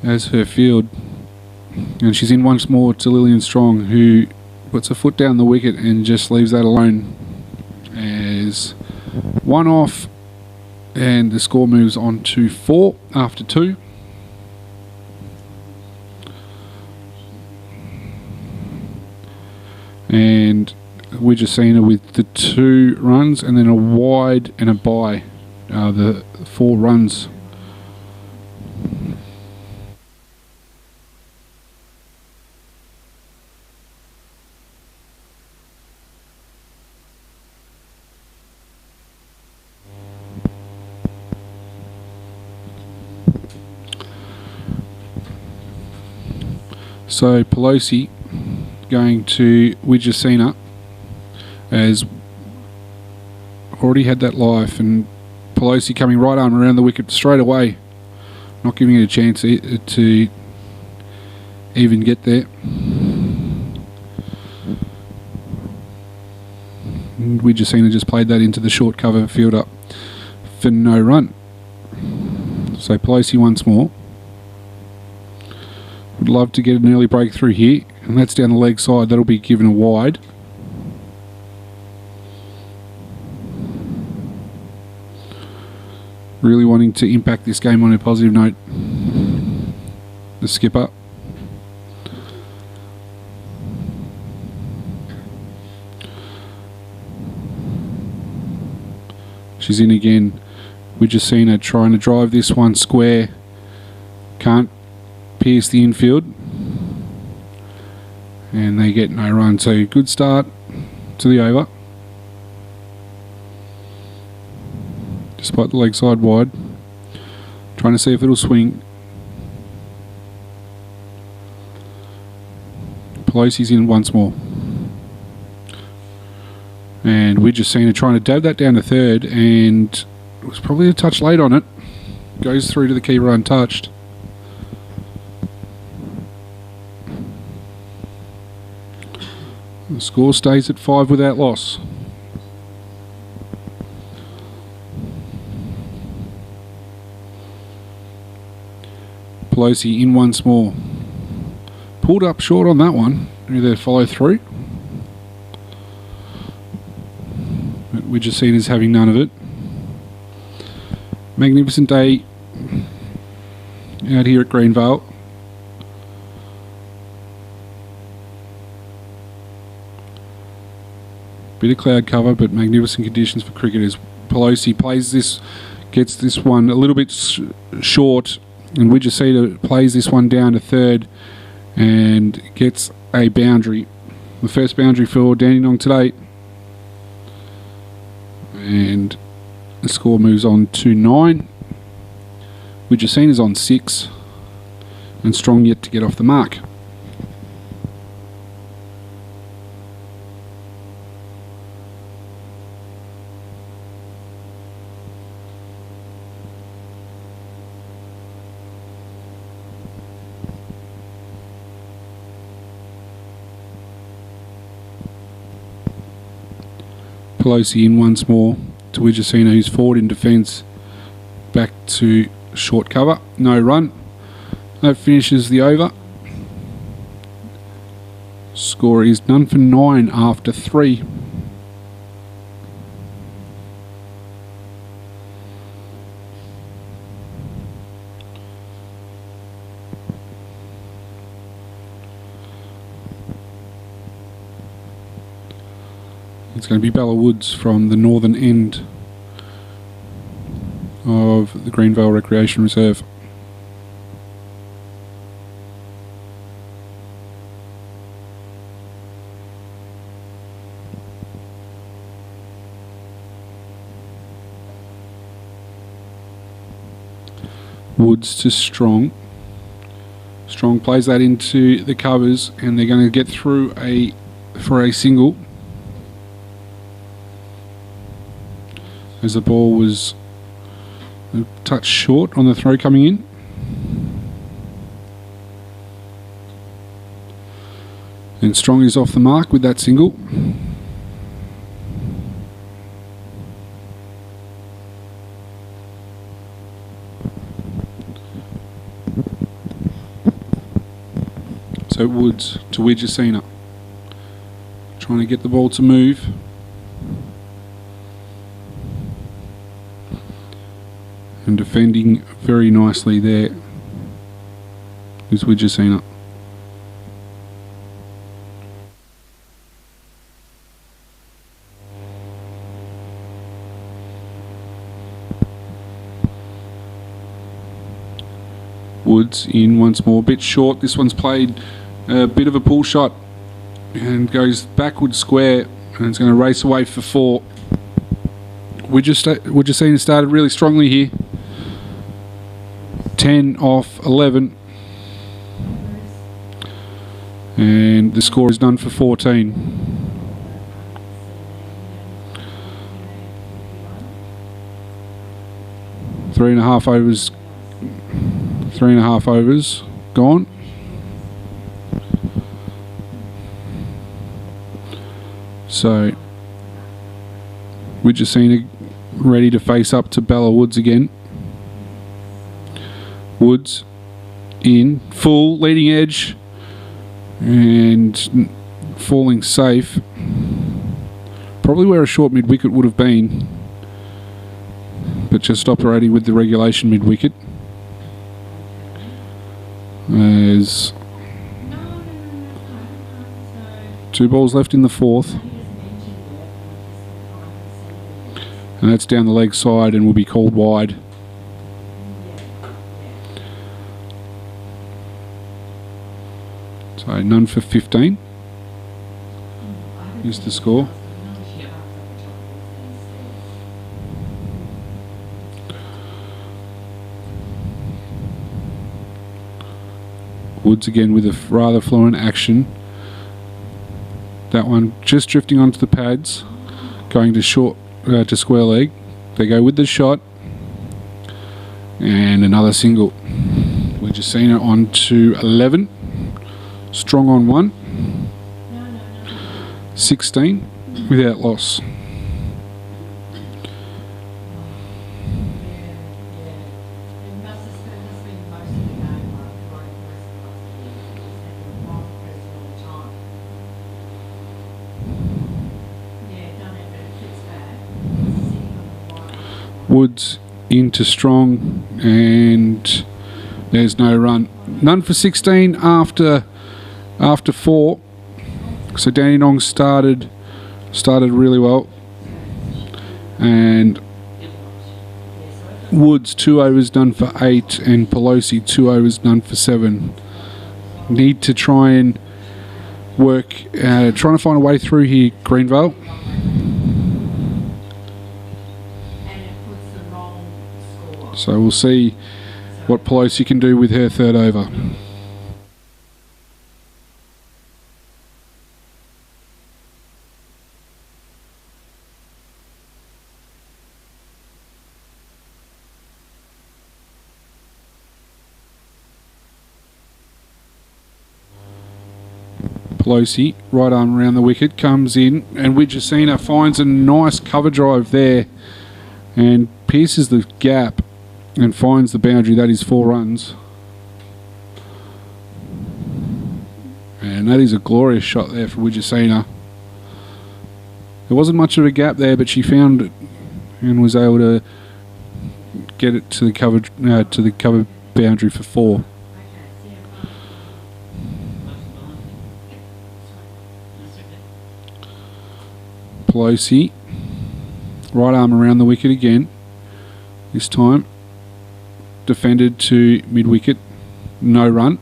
as her field. And she's in once more to Lillian Strong, who puts a foot down the wicket and just leaves that alone as one off, and the score moves on to 4 after 2. And we're just seeing her with the 2 runs and then a wide and a bye, the 4 runs. So Pelosi going to Widjacina, as already had that life, and Pelosi coming right arm around the wicket straight away, not giving it a chance to even get there. And Widjacina just played that into the short cover fielder for no run. So Pelosi once more. Would love to get an early breakthrough here, and that's down the leg side. That'll be given a wide. Really wanting to impact this game on a positive note, the skipper. She's in again. We've just seen her trying to drive this one square. Can't pierce the infield, and they get no run. So good start to the over, despite the leg side wide. Trying to see if it'll swing. Pelosi's in once more, and we've just seen her trying to dab that down to third, and it was probably a touch late on it. Goes through to the keeper untouched. The score stays at 5 without loss. Pelosi in once more. Pulled up short on that one. Either follow through. But we're just seen as having none of it. Magnificent day out here at Greenvale. Bit of cloud cover, but magnificent conditions for cricketers. Pelosi plays this, gets this one a little bit short, and Widjacina plays this one down to third and gets a boundary. The first boundary for Dandenong today. And the score moves on to 9. Widjacina's on 6, and Strong yet to get off the mark. Pelosi in once more to Wijasina, who's forward in defence, back to short cover. No run. That finishes the over. Score is none for 9 after 3. It's going to be Bella Woods from the northern end of the Greenvale Recreation Reserve. Woods to Strong. Strong plays that into the covers, and they're going to get through for a single. As the ball was a touch short on the throw coming in. And Strong is off the mark with that single. So Woods to Wijasina, trying to get the ball to move. And defending very nicely there is Wijasina. Woods in once more, a bit short. This one's played a bit of a pull shot and goes backwards square, and it's going to race away for 4. Wijasina started really strongly here. 10 off 11. And the score is done for 14. Three and a half overs gone. So Wijasina ready to face up to Bella Woods again. Woods in full leading edge and falling safe. Probably where a short mid wicket would have been, but just operating with the regulation mid wicket. There's 2 balls left in the 4th, and that's down the leg side and will be called wide. So none for 15 is the score. Woods again with a rather fluent action. That one just drifting onto the pads, going to short to square leg. They go with the shot, and another single. Wijasina on to 11. Strong on 1. 16 without loss. Woods into Strong, and there's no run. None for 16 after 4. So Dandenong started really well, and Woods 2 overs done for 8, and Pelosi 2 overs done for 7. Need to try and work, trying to find a way through here, Greenvale. So we'll see what Pelosi can do with her 3rd over. Pelosi, right arm around the wicket, comes in, and Wijasena finds a nice cover drive there and pierces the gap and finds the boundary. That is 4 runs. And that is a glorious shot there for Wijasena. There wasn't much of a gap there, but she found it and was able to get it to the cover boundary for 4. Pelosi, right arm around the wicket again. This time defended to mid wicket, no run.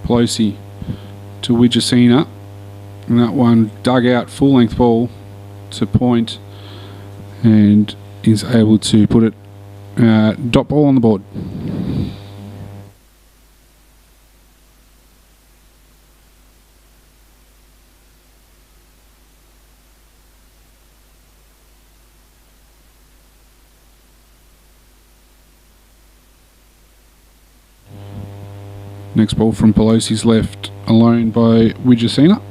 Pelosi to Wijasena, and that one dug out full length ball to point and is able to put it dot ball on the board. Next ball from Pelosi's left, alone by Wijasena.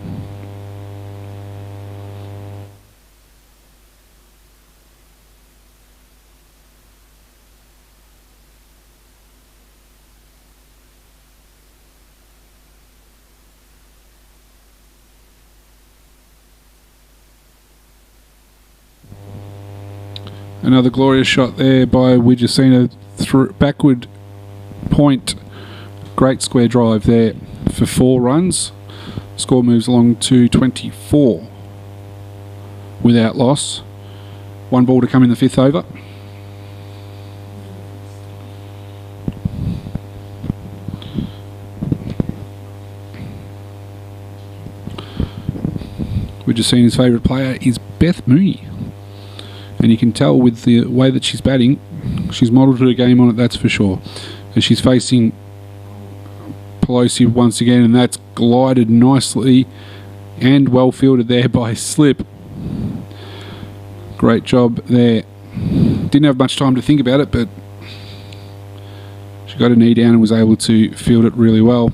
Another glorious shot there by Wijasena through backward point. Great square drive there for 4 runs. Score moves along to 24 without loss. 1 ball to come in the 5th over. Wijasena's favourite player is Beth Mooney. And you can tell with the way that she's batting, she's modelled her game on it, that's for sure. As she's facing Pelosi once again, and that's glided nicely and well fielded there by Slip. Great job there. Didn't have much time to think about it, but she got her knee down and was able to field it really well.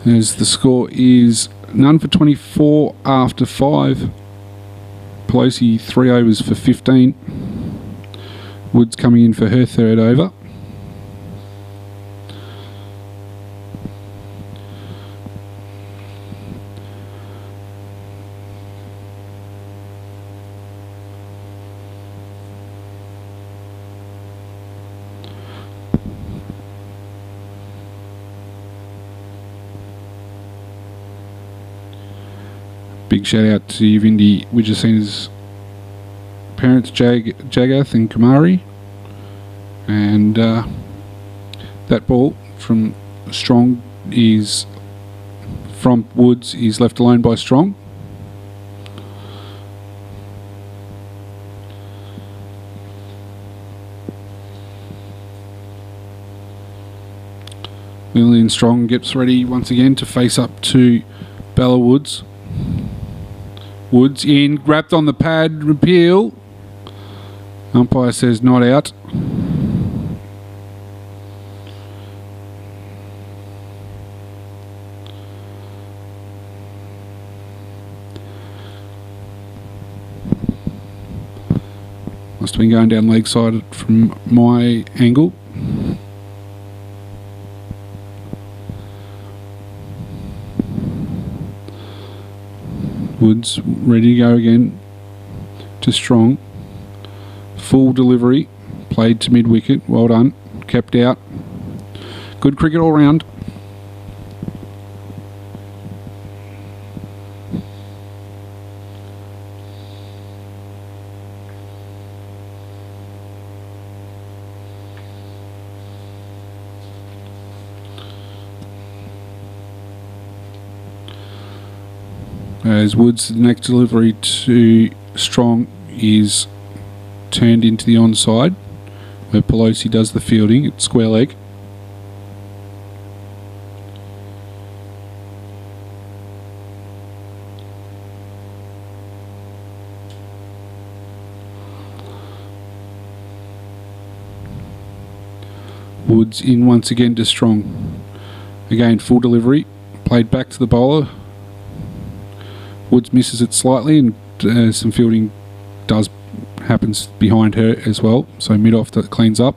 As the score is none for 24 after 5. Pelosi 3 overs for 15. Woods coming in for her 3rd over. Big shout out to Vindi Wijasena's parents, Jagath and Kamari. And that ball from Strong is from Woods is left alone by Strong. Lillian Strong gets ready once again to face up to Bella Woods. Woods in, wrapped on the pad, appeal. Umpire says not out. Must have been going down leg side from my angle. Woods ready to go again to Strong. Full delivery, played to mid wicket, well done, kept out. Good cricket all round. As Woods' next delivery to Strong is turned into the onside, where Pelosi does the fielding at square leg. Woods in once again to strong. Again, full delivery. Played back to the bowler. Woods misses it slightly, and some fielding happens behind her as well. So mid-off that cleans up.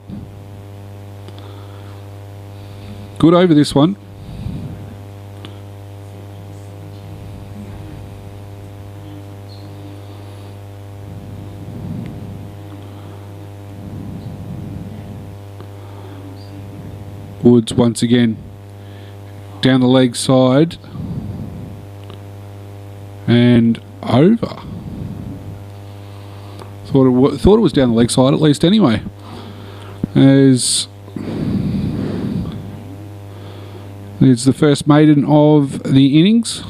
Good over this one. Woods once again down the leg side and over. Thought it was down the leg side at least anyway. As it's the first maiden of the innings.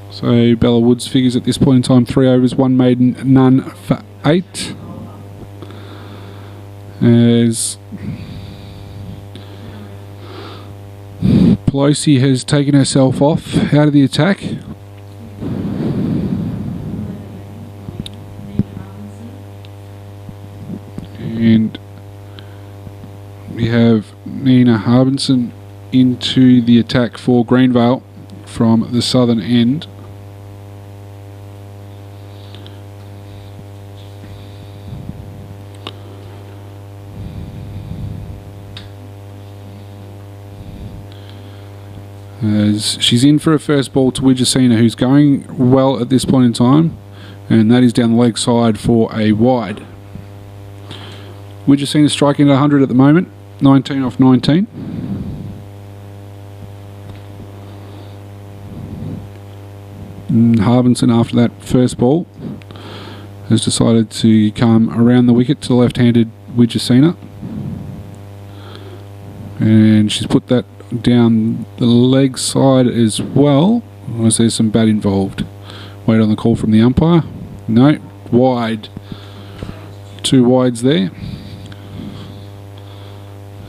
So Bella Woods figures at this point in time 3 overs, 1 maiden, none for 8. As Pelosi has taken herself off out of the attack. And we have Nina Harbinson into the attack for Greenvale from the southern end. As she's in for a first ball to Widjasina, who's going well at this point in time, and that is down the leg side for a wide. Widjasina striking at 100 at the moment, 19 off 19. And Harbinson, after that first ball, has decided to come around the wicket to the left-handed Widjasina, and she's put that down the leg side as well. Unless there's some bat involved. Wait on the call from the umpire. No, wide. 2 wides there.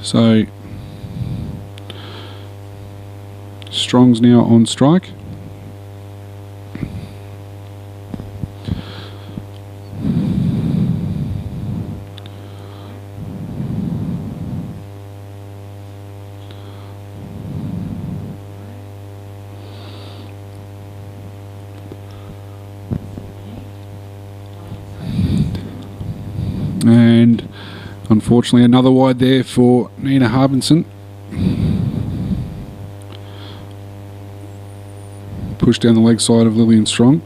So Strong's now on strike. And unfortunately another wide there for Nina Harbinson. Pushed down the leg side of Lillian Strong.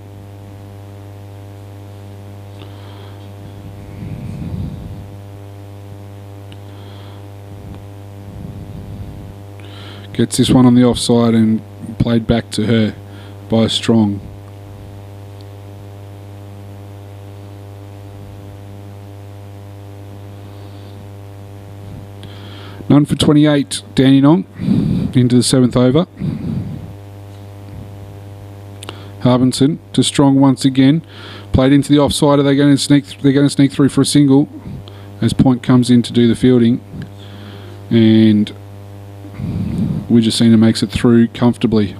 Gets this one on the offside and played back to her by Strong. None for 28, Dandenong into the 7th over. Harbinson to Strong once again, played into the offside. Are they going to sneak? They're going to sneak through for a single as Point comes in to do the fielding, and Widjasina makes it through comfortably.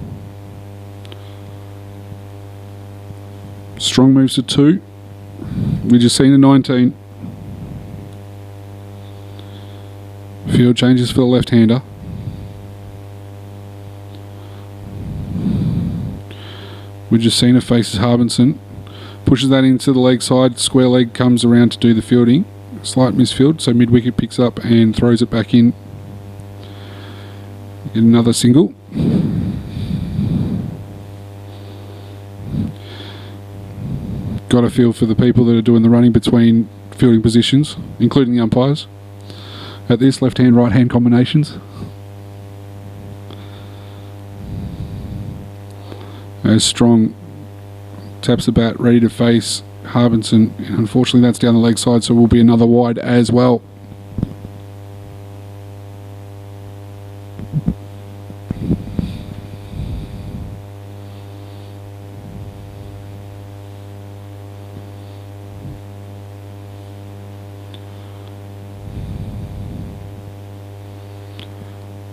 Strong moves to 2. Widjasina 19. Field changes for the left-hander. Widjasina faces Harbinson. Pushes that into the leg side. Square leg comes around to do the fielding. Slight misfield, so mid-wicket picks up and throws it back in. Get another single. Got a feel for the people that are doing the running between fielding positions, including the umpires. At this left-hand, right-hand combinations. As Strong taps the bat, ready to face Harbinson. Unfortunately, that's down the leg side, so will be another wide as well.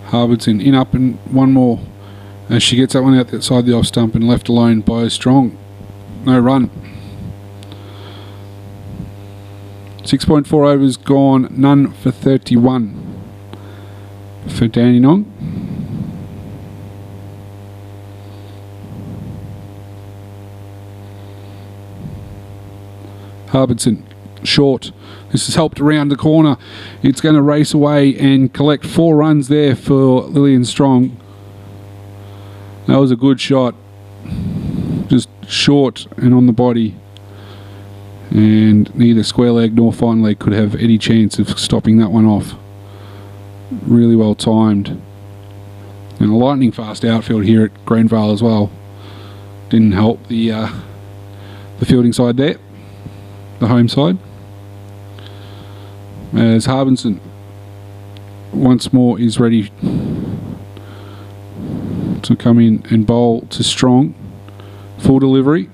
Harbinson in up and one more as she gets that one outside the off stump and left alone by Strong. No run. 6.4 overs gone, none for 31 for Dandenong. Harbinson short. This has helped around the corner. It's going to race away and collect 4 runs there for Lillian Strong. That was a good shot. Just short and on the body. And neither square leg nor fine leg could have any chance of stopping that one off. Really well timed. And a lightning fast outfield here at Greenvale as well. Didn't help the fielding side there. The home side. As Harbinson once more is ready to come in and bowl to Strong. Full delivery.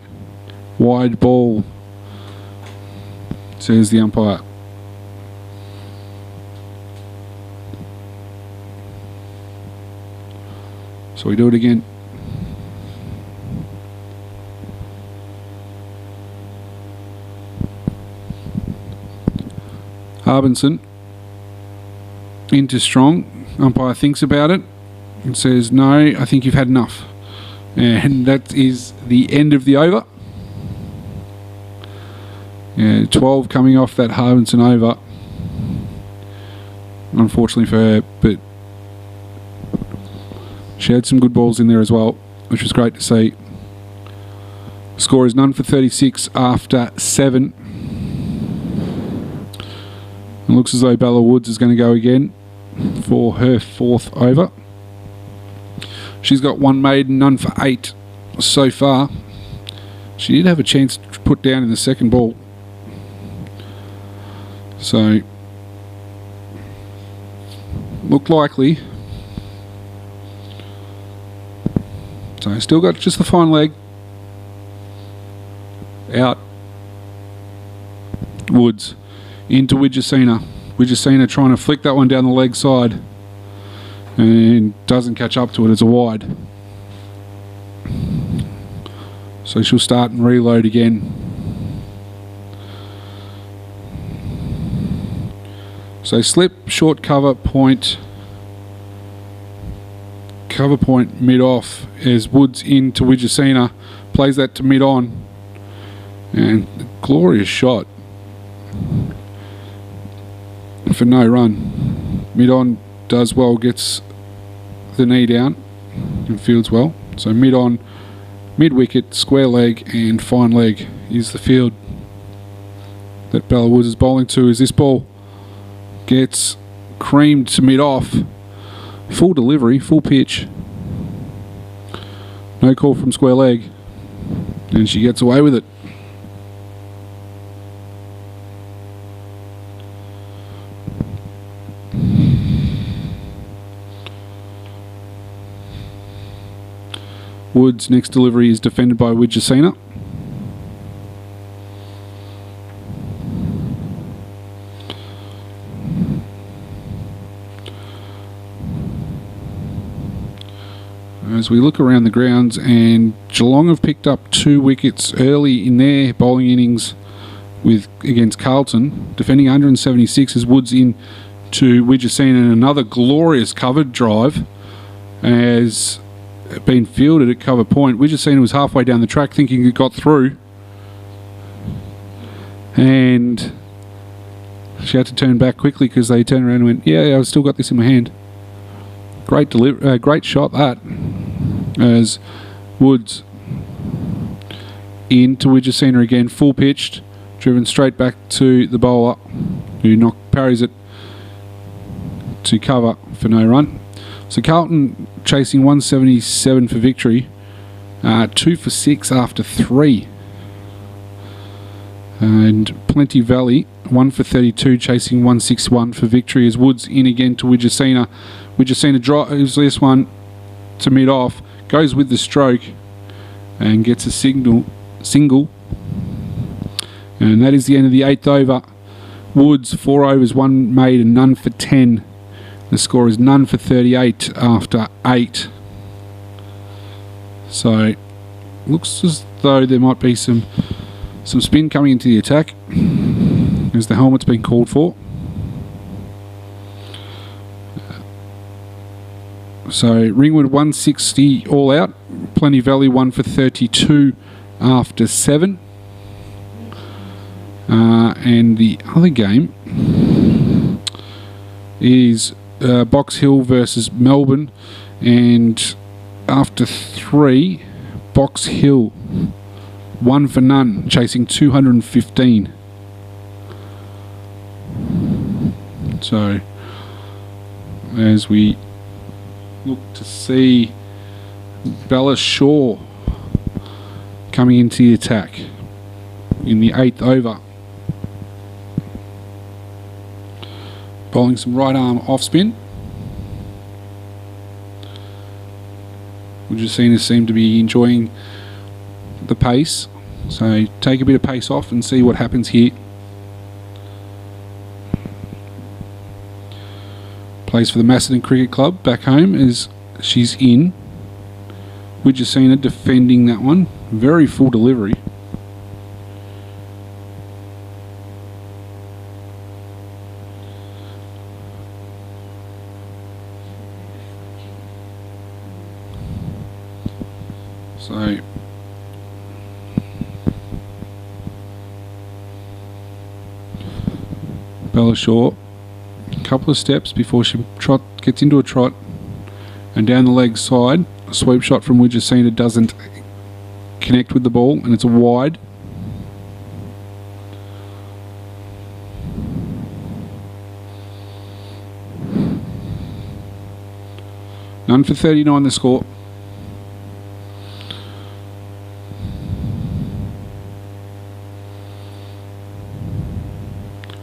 Wide ball, says the umpire. So we do it again. Harbinson into Strong. Umpire thinks about it and says, no, I think you've had enough. And that is the end of the over. 12 coming off that Harbinson over. Unfortunately for her, but she had some good balls in there as well, which was great to see. Score is none for 36 after 7. It looks as though Bella Woods is going to go again for her 4th over. She's got 1 maiden, none for 8 so far. She did have a chance to put down in the second ball. So, looked likely. So, still got just the fine leg. Out. Woods. Into Widgesina. Widgesina trying to flick that one down the leg side. And doesn't catch up to it. It's a wide. So she'll start and reload again. So slip, short cover point. Cover point mid-off as Woods into Widgesina. Plays that to mid-on. And glorious shot. For no run. Mid-on does well, gets the knee down and fields well. So mid-on, mid-wicket, square leg and fine leg is the field that Bella Woods is bowling to. As this ball gets creamed to mid-off. Full delivery, full pitch. No call from square leg. And she gets away with it. Woods' next delivery is defended by Widgesina. As we look around the grounds, and Geelong have picked up 2 wickets early in their bowling innings against Carlton, defending 176 as Woods in to Widgesina, and another glorious covered drive as been fielded at cover point. Widgesina was halfway down the track thinking it got through, and she had to turn back quickly because they turned around and went, yeah, I've still got this in my hand. Great great shot that, as Woods into Widgesina again, full pitched, driven straight back to the bowler who parries it to cover for no run. So Carlton chasing 177 for victory, 2 for 6 after 3. And Plenty Valley 1 for 32 chasing 161 for victory as Woods in again to Widgesina. Widgesina drives this one to mid-off, goes with the stroke and gets a single. And that is the end of the 8th over. Woods 4 overs, 1 made and none for 10. The score is none for 38 after 8. So, looks as though there might be some spin coming into the attack. as the helmet's been called for. So Ringwood 160 all out. Plenty Valley 1 for 32 after 7. And the other game is Box Hill versus Melbourne, and after 3, Box Hill 1 for none, chasing 215. So as we look to see Bella Shaw coming into the attack in the 8th over. Bowling some right arm off spin. Wujasina seem to be enjoying the pace, so take a bit of pace off and see what happens here. Plays for the Macedon Cricket Club back home as she's in. Wujasina defending that one. Very full delivery. So Bella Shaw, a couple of steps before she gets into a trot, and down the leg side, a sweep shot from Wujasina doesn't connect with the ball, and it's a wide. None for 39 the score.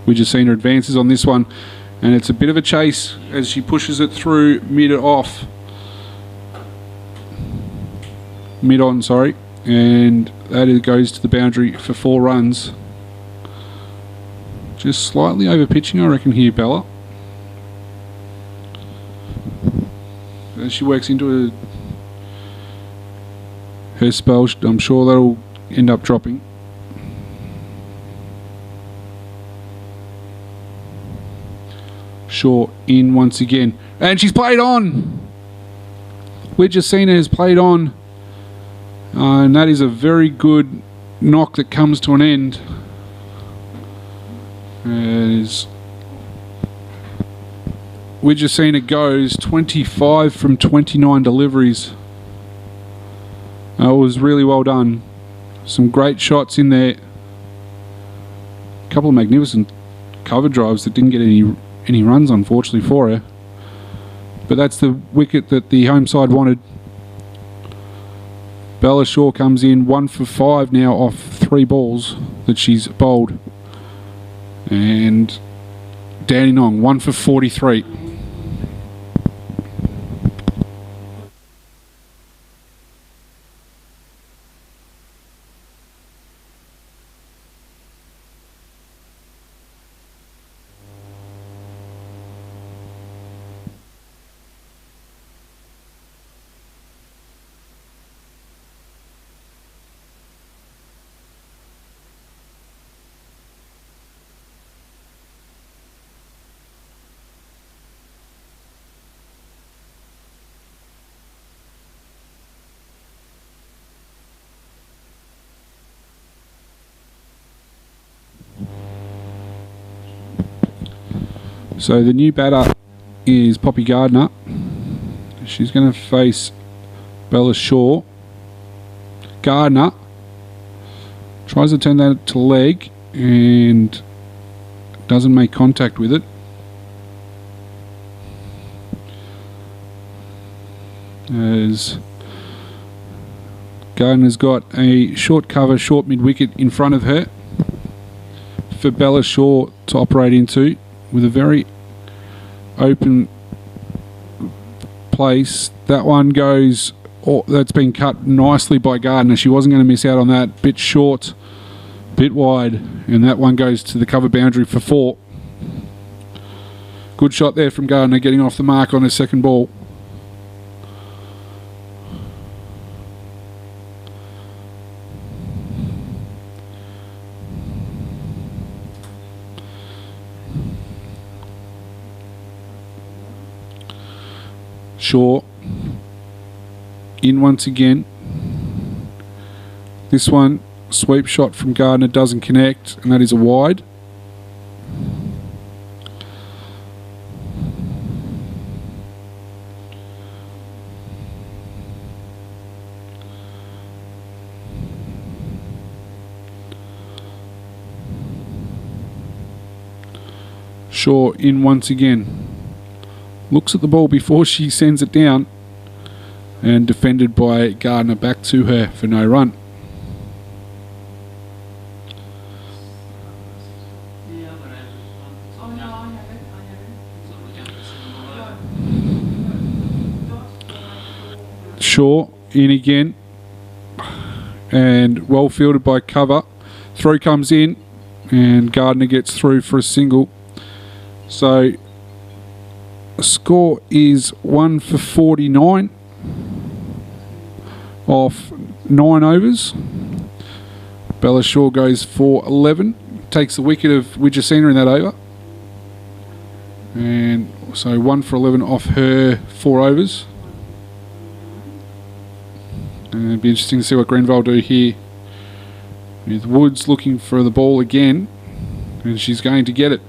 Wujasina advances on this one, and it's a bit of a chase as she pushes it through mid-on, and that goes to the boundary for 4 runs. Just slightly over pitching, I reckon, here, Bella. As she works into her spell, I'm sure that'll end up dropping. Shaw in once again, and she's played on. Wujasina has played on, and that is a very good knock that comes to an end. As Wujasina goes 25 from 29 deliveries. It was really well done. Some great shots in there. A couple of magnificent cover drives that didn't get any runs, unfortunately, for her. But that's the wicket that the home side wanted. Bella Shaw comes in 1 for 5 now off 3 balls that she's bowled. And Dandenong 1 for 43. So the new batter is Poppy Gardner. She's going to face Bella Shaw. Gardner tries to turn that to leg and doesn't make contact with it. As Gardner's got a short cover, short mid-wicket in front of her for Bella Shaw to operate into, with a very open place. That one goes, that's been cut nicely by Gardner. She wasn't going to miss out on that. Bit short, bit wide, and that one goes to the cover boundary for 4. Good shot there from Gardner, getting off the mark on her second ball. Shaw in once again. This one, sweep shot from Gardner, doesn't connect, and that is a wide. Shaw in once again. Looks at the ball before she sends it down, and defended by Gardner, back to her for no run. Shaw in again, and well fielded by cover. Throw comes in, and Gardner gets through for a single. So the score is 1 for 49 off 9 overs. Bella Shaw goes for 11, takes the wicket of Widjacina in that over, and so 1 for 11 off her 4 overs. And it'd be interesting to see what Greenvale do here, with Woods looking for the ball again, and she's going to get it.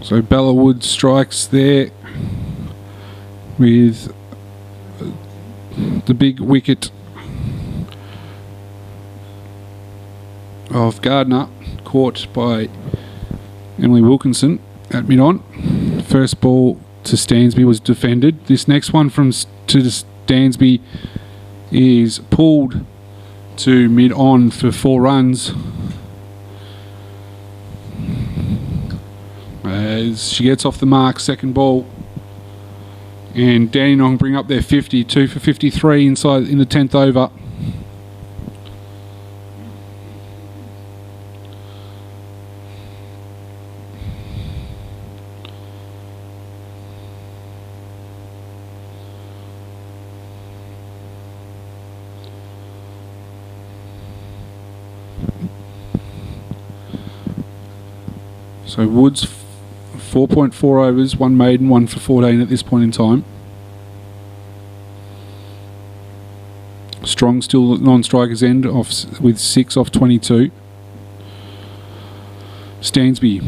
So Bella Wood strikes there with the big wicket of Gardner, caught by Emily Wilkinson at mid-on. First ball to Stansby was defended. This next one to Stansby is pulled to mid-on for 4 runs. As she gets off the mark, second ball, and Dandenong bring up their 50, 2 for 53 inside in the 10th over. So Woods 4.4 overs, 1 maiden, 1 for 14 at this point in time. Strong still at non-strikers end off with 6 off 22. Stansby,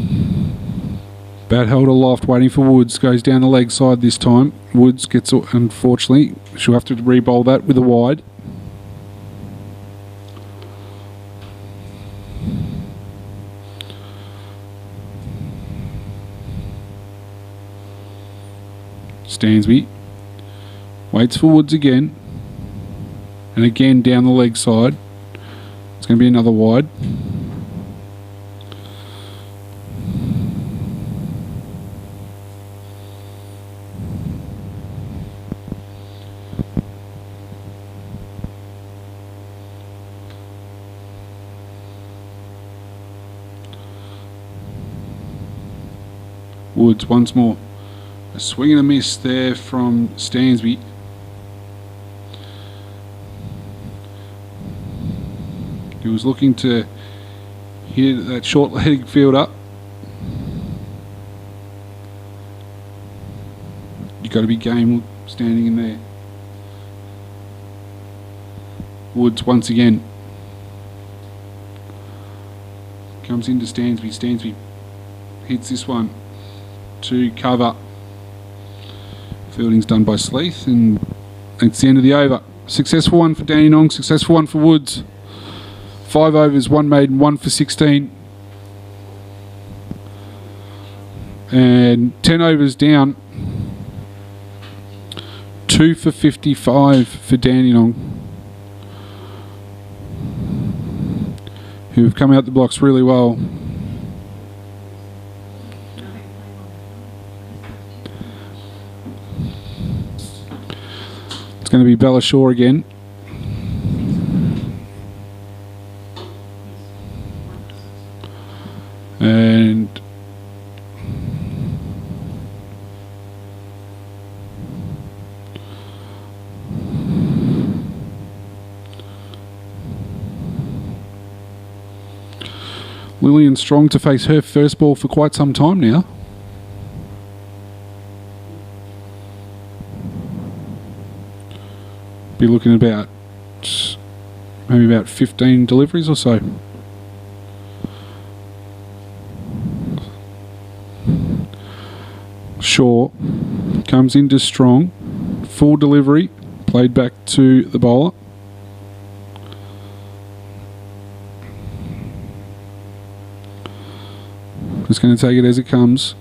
bat held aloft, waiting for Woods. Goes down the leg side this time. Woods gets, unfortunately, she'll have to re-bowl that with a wide. Stansby waits for Woods again, and again down the leg side. It's going to be another wide. Woods once more. A swing and a miss there from Stansby. He was looking to hit that short-legged fielder. You've got to be game standing in there. Woods once again. Comes into Stansby. Stansby hits this one to cover. Fielding's done by Sleeth, and it's the end of the over. Successful one for Dandenong, successful one for Woods. 5 overs, 1 maiden, 1 for 16. And 10 overs down. 2 for 55 for Dandenong, who have come out the blocks really well. It's going to be Bella Shaw again. And Lillian Strong to face her first ball for quite some time now. Be looking at about maybe about 15 deliveries or so. Shaw comes into Strong, full delivery, played back to the bowler. Just going to take it as it comes.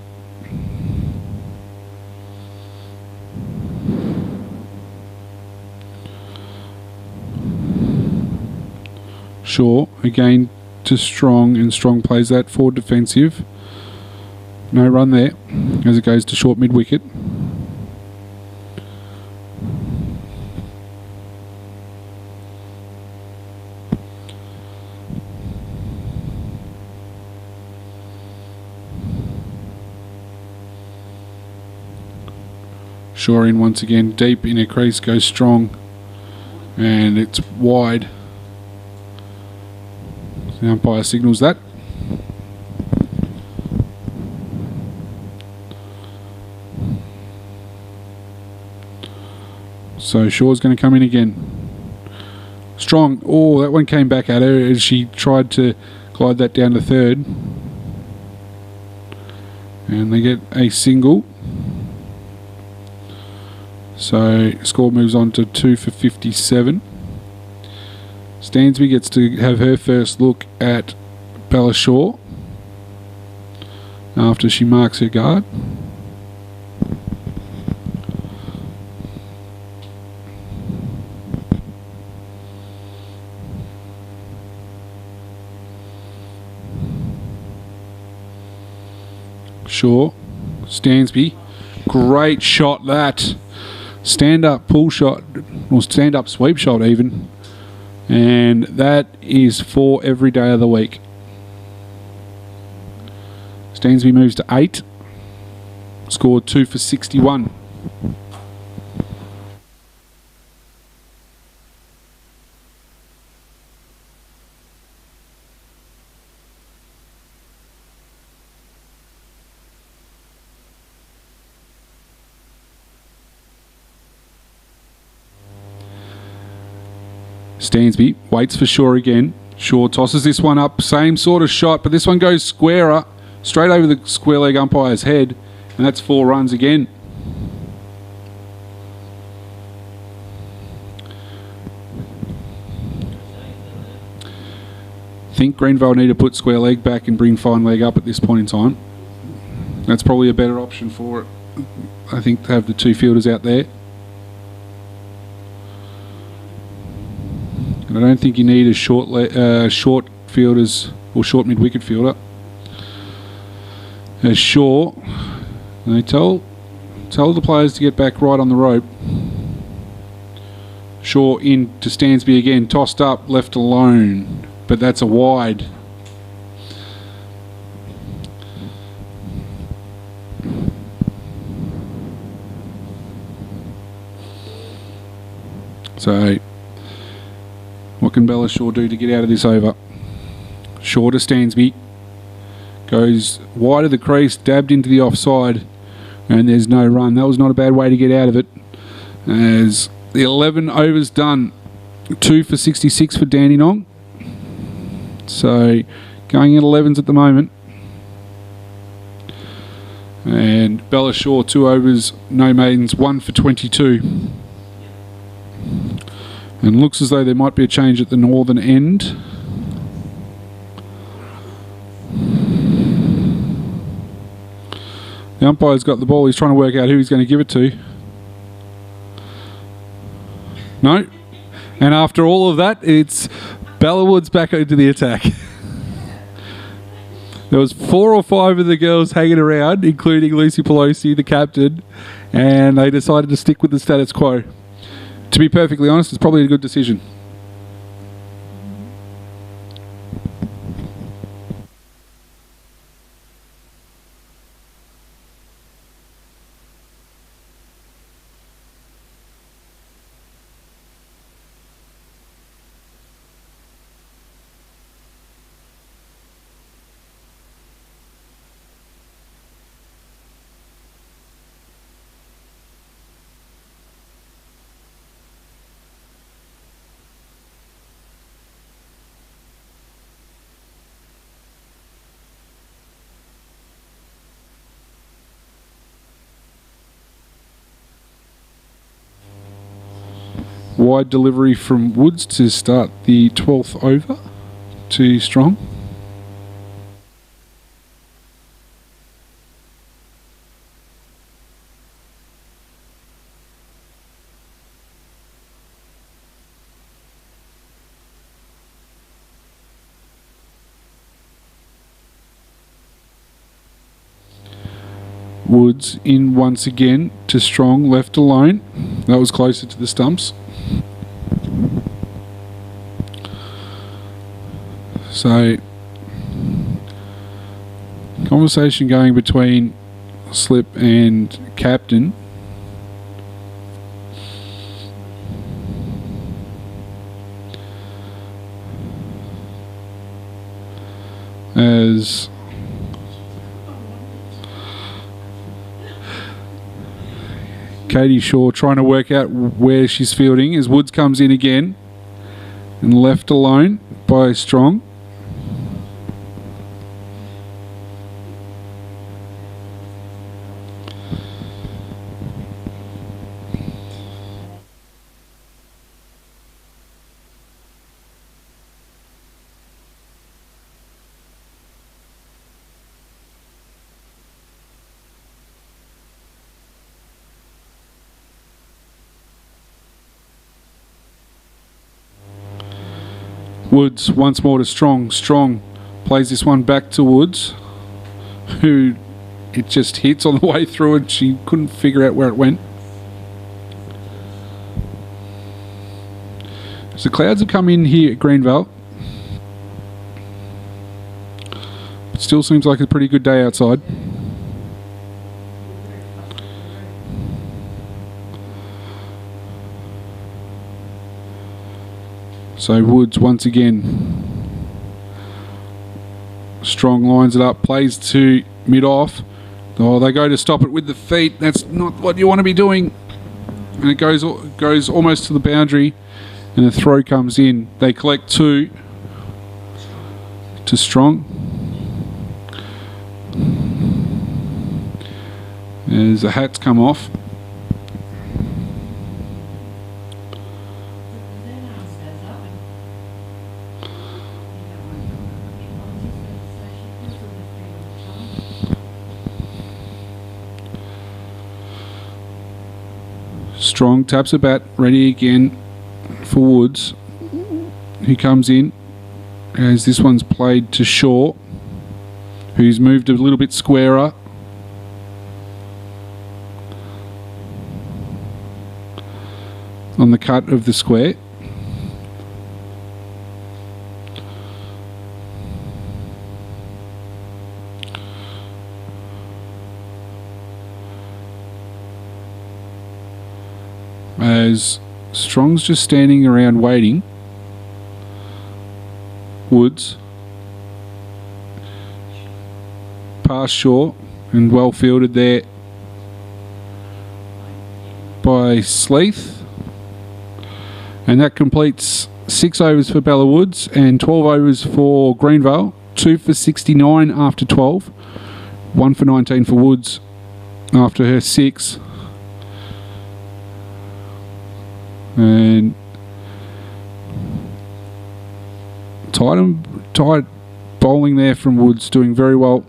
Shaw again to Strong, and Strong plays that forward defensive. No run there as it goes to short mid-wicket. Shaw in once again, deep in a crease, goes Strong, and it's wide. The umpire signals that. So Shaw's going to come in again. Strong. Oh, that one came back at her as she tried to glide that down to third. And they get a single. So score moves on to 2 for 57. Stansby gets to have her first look at Bella Shaw after she marks her guard. Shaw, Stansby, great shot that. Stand up pull shot, or stand up sweep shot even. And that is for every day of the week. Stansby moves to 8. Scored 2 for 61. Stansby waits for Shaw again. Shaw tosses this one up, same sort of shot, but this one goes squarer, straight over the square leg umpire's head, and that's 4 runs again. I think Greenvale need to put square leg back and bring fine leg up at this point in time. That's probably a better option for it. I think to have the 2 fielders out there. And I don't think you need a short fielders or short mid wicket fielder. As Shaw, they tell the players to get back right on the rope. Shaw in to Stansby again, tossed up, left alone, but that's a wide. So, what can Bella Shaw do to get out of this over? Shaw to Stansby. Goes wide of the crease, dabbed into the offside, and there's no run. That was not a bad way to get out of it. As the 11 overs done, 2 for 66 for Dandenong. So, going at 11s at the moment. And Bella Shaw, 2 overs, no maidens, 1 for 22. And looks as though there might be a change at the northern end. The umpire's got the ball. He's trying to work out who he's going to give it to. No. And after all of that, it's Bella Woods back into the attack. There was 4 or 5 of the girls hanging around, including Lucy Pelosi, the captain, and they decided to stick with the status quo. To be perfectly honest, it's probably a good decision. Wide delivery from Woods to start the 12th over to Strong. Woods in once again to Strong, left alone. That was closer to the stumps. So, conversation going between Slip and Captain. As Katie Shaw trying to work out where she's fielding as Woods comes in again and left alone by Strong. Woods once more to Strong. Strong plays this one back to Woods, who it just hits on the way through and she couldn't figure out where it went. So clouds have come in here at Greenvale. It still seems like a pretty good day outside. So Woods once again. Strong lines it up, plays to mid-off. Oh, they go to stop it with the feet. That's not what you want to be doing. And it goes almost to the boundary. And the throw comes in. They collect 2 to Strong. As the hats come off. Strong taps a bat, ready again for Woods, who comes in as this one's played to Shaw, who's moved a little bit squarer. On the cut of the square. As Strong's just standing around waiting. Woods. Past Shaw and well fielded there by Sleeth. And that completes 6 overs for Bella Woods and 12 overs for Greenvale. 2 for 69 after 12. 1 for 19 for Woods after her 6. And tight bowling there from Woods, doing very well.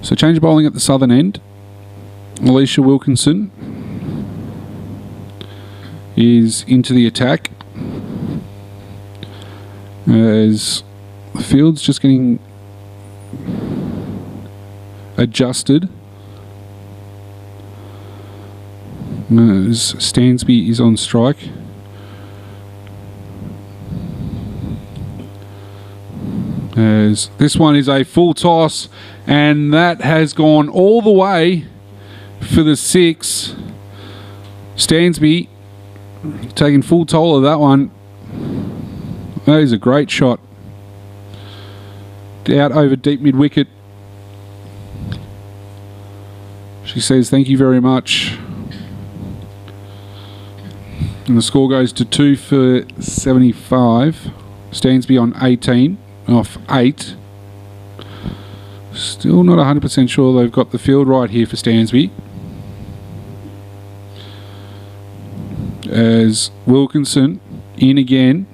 So change of bowling at the southern end. Alicia Wilkinson is into the attack as the field's just getting adjusted as Stansby is on strike. As this one is a full toss, and that has gone all the way for the 6. Stansby taking full toll of that one. That is a great shot. Out over deep mid wicket. She says thank you very much. And the score goes to 2 for 75. Stansby on 18 off 8. Still not 100% sure they've got the field right here for Stansby. As Wilkinson in again.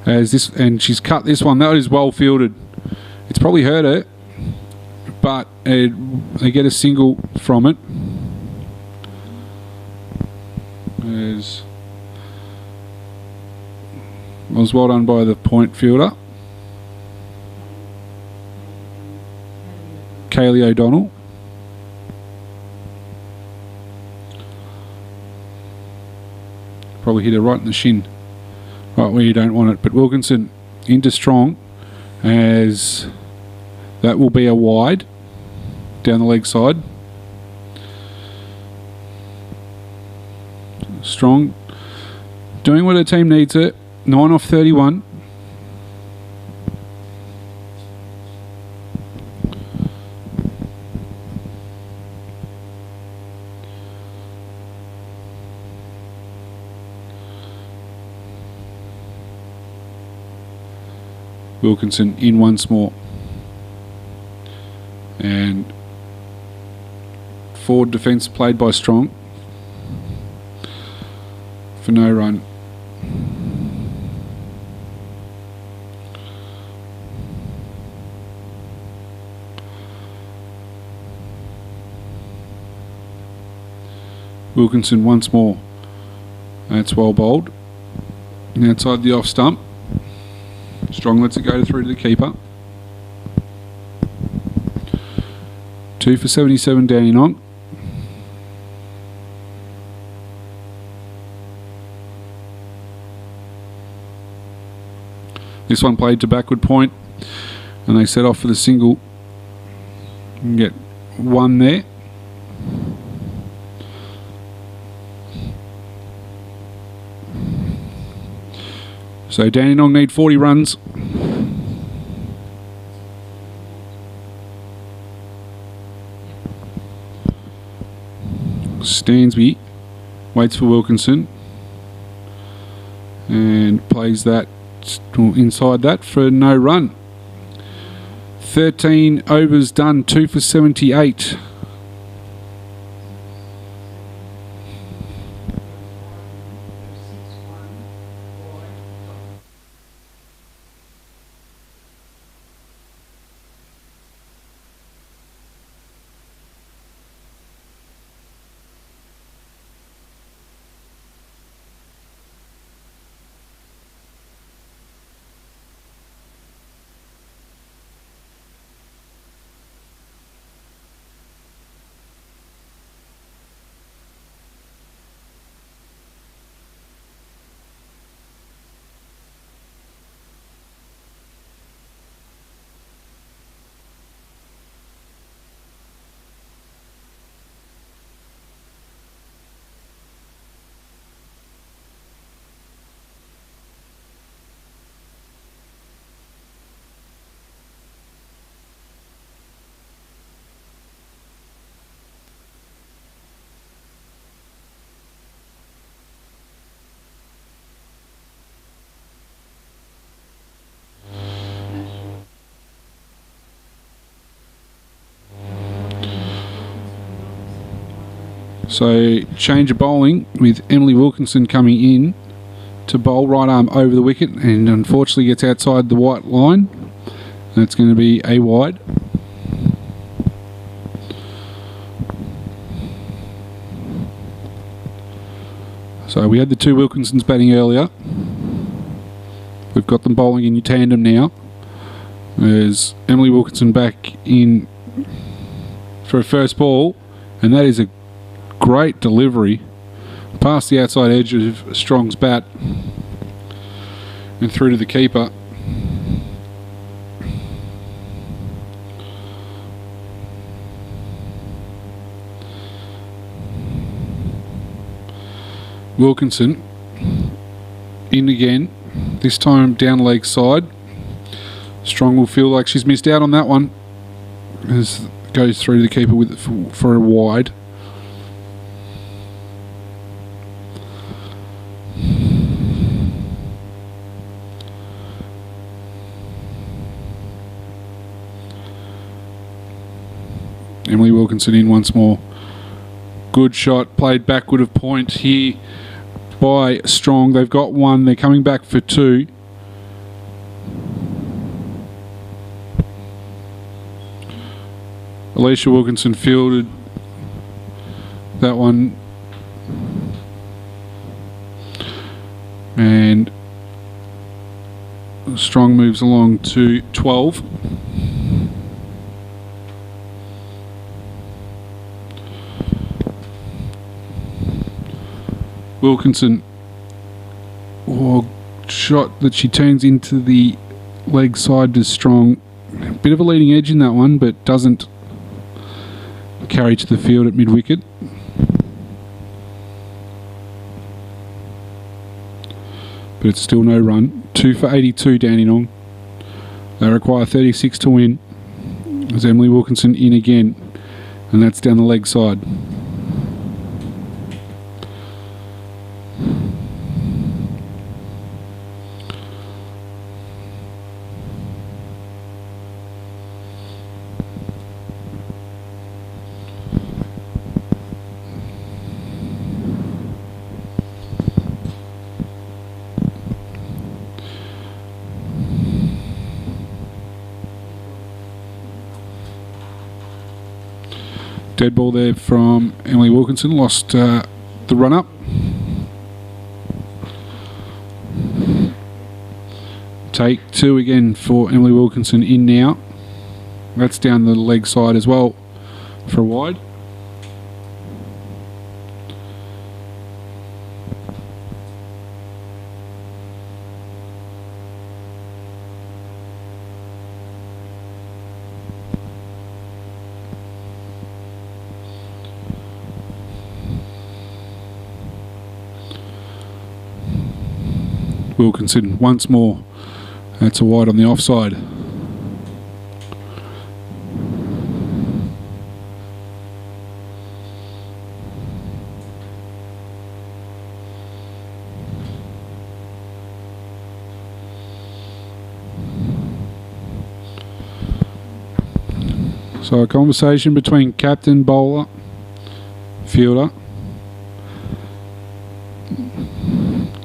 As this, and she's cut this one. That is well fielded. It's probably hurt her, but they get a single from it. As was well done by the point fielder. Kaylee O'Donnell. Probably hit her right in the shin. Right where you don't want it. But Wilkinson into Strong as that will be a wide down the leg side. Strong doing what her team needs it. 9 off 31. Wilkinson in once more. And forward defence played by Strong for no run. Wilkinson once more. That's well bowled. Outside the off stump. Strong lets it go through to the keeper. 2 for 77, Dandenong. This one played to backward point, and they set off for the single. And get one there. So Dandenong need 40 runs. Stansby waits for Wilkinson and plays that inside that for no run. 13 overs done, 2 for 78. So change of bowling with Emily Wilkinson coming in to bowl right arm over the wicket, and unfortunately gets outside the white line. That's going to be a wide. So we had the two Wilkinsons batting earlier. We've got them bowling in tandem now. There's Emily Wilkinson back in for a first ball, and that is a great delivery past the outside edge of Strong's bat and through to the keeper. Wilkinson in again, this time down the leg side. Strong will feel like she's missed out on that one as goes through to the keeper with for a wide. Emily Wilkinson in once more. Good shot, played backward of point here by Strong. They've got one, they're coming back for two. Alicia Wilkinson fielded that one. And Strong moves along to 12. Wilkinson, shot that she turns into the leg side to Strong. Bit of a leading edge in that one, but doesn't carry to the field at mid-wicket. But it's still no run. 2 for 82, Dandenong. They require 36 to win. There's Emily Wilkinson in again, and that's down the leg side. Dead ball there from Emily Wilkinson, lost the run up. Take two again for Emily Wilkinson in now. That's down the leg side as well for a wide. Wilkinson once more. That's a wide on the offside. So a conversation between captain, bowler, fielder.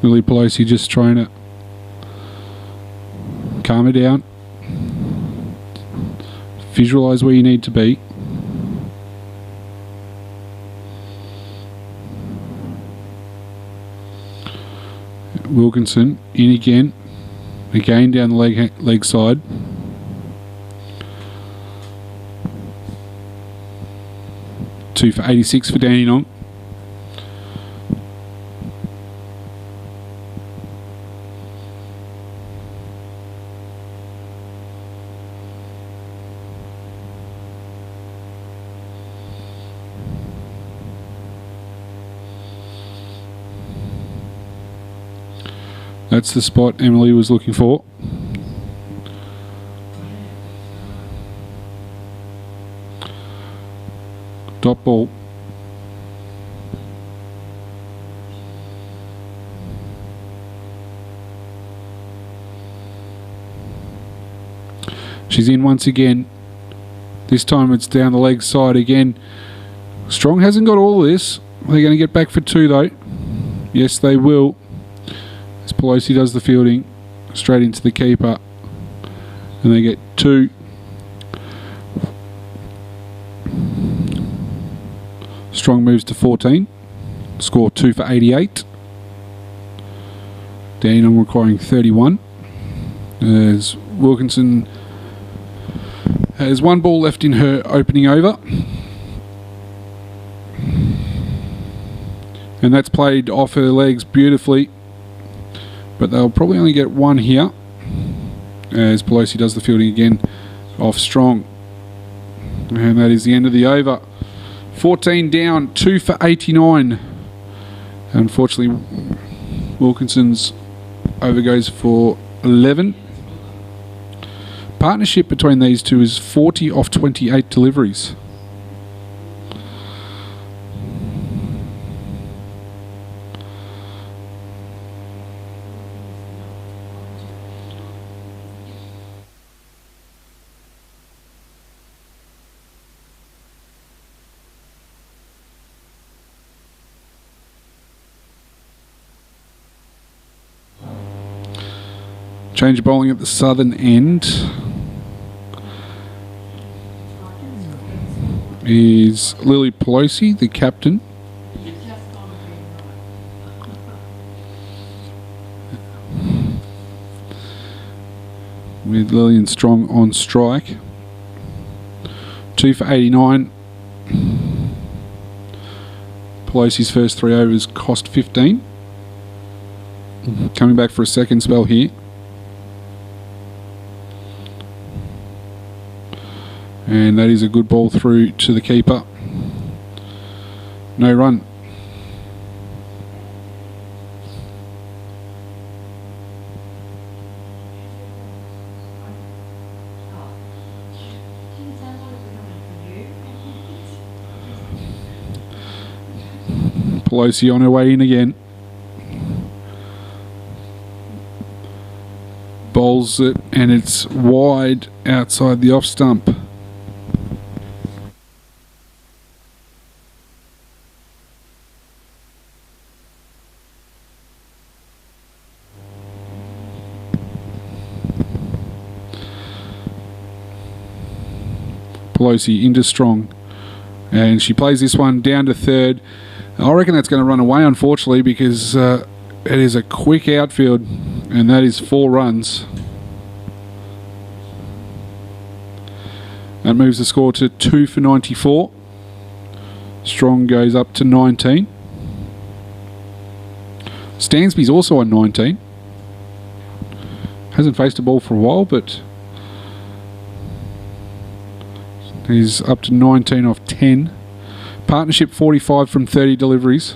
Lily Pelosi just trying to calm her down. Visualise where you need to be. Wilkinson in again. Again down the leg side. Two for 86 for Dandenong. That's the spot Emily was looking for. Dot ball. She's in once again. This time it's down the leg side again. Strong hasn't got all of this. They're going to get back for two though. Yes, they will. As Pelosi does the fielding straight into the keeper. And they get two. Strong moves to 14. Score 2 for 88. Dandenong requiring 31. As Wilkinson has one ball left in her opening over. And that's played off her legs beautifully. But they'll probably only get one here. As Pelosi does the fielding again off Strong. And that is the end of the over. 14 down, 2 for 89. Unfortunately, Wilkinson's over goes for 11. Partnership between these two is 40 off 28 deliveries. Change of bowling at the southern end is Lily Pelosi, the captain. With Lillian Strong on strike. 2 for 89. Pelosi's first 3 overs cost 15. Coming back for a second spell here. And that is a good ball through to the keeper. No run. Pelosi on her way in again. Bowls it and it's wide outside the off stump. Pelosi into Strong, and she plays this one down to third. I reckon that's going to run away, unfortunately, because it is a quick outfield, and that is 4 runs. That moves the score to 2 for 94. Strong goes up to 19. Stansby's also on 19. Hasn't faced a ball for a while, but he's up to 19 off 10. Partnership 45 from 30 deliveries.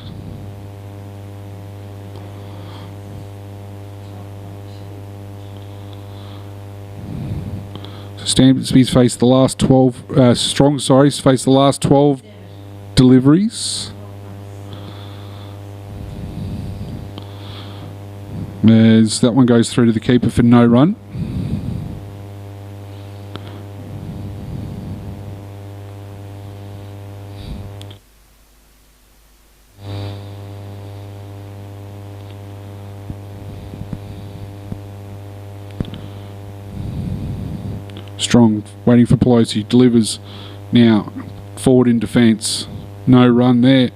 Stansby's faced the last 12. Strong's faced the last 12 deliveries. As that one goes through to the keeper for no run. Strong waiting for Pelosi, delivers now forward in defence. No run there.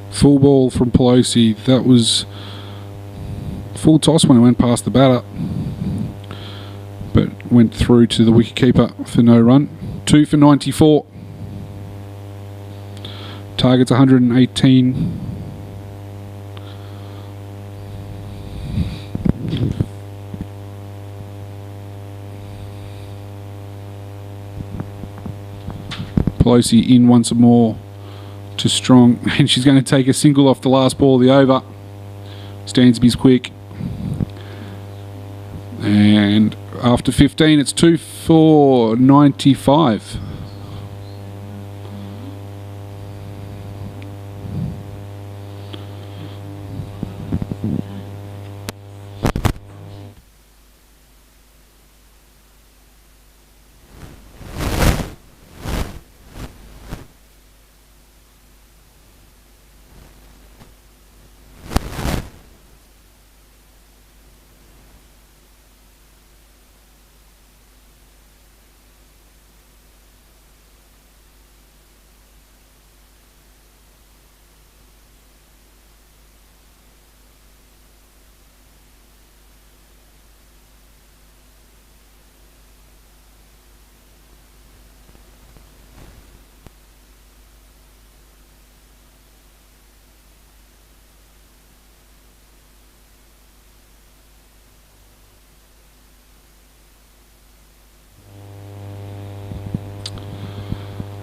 Full ball from Pelosi. That was full toss when it went past the batter, but went through to the wicketkeeper for no run. 2 for 94. Target's 118. Pelosi in once more to Strong, and she's going to take a single off the last ball of the over. Stansby's quick, and after 15 it's 2 for 95.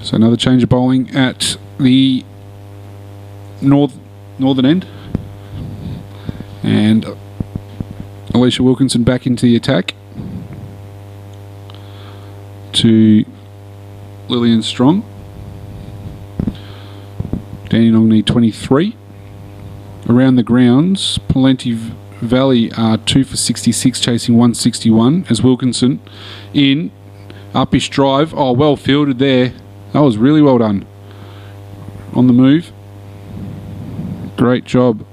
So another change of bowling at the northern end, and Alicia Wilkinson back into the attack to Lillian Strong. Dandenong need 23. Around the grounds, Plenty Valley are 2 for 66, chasing 161 as Wilkinson in upish drive. Oh, well fielded there. That was really well done. On the move. Great job.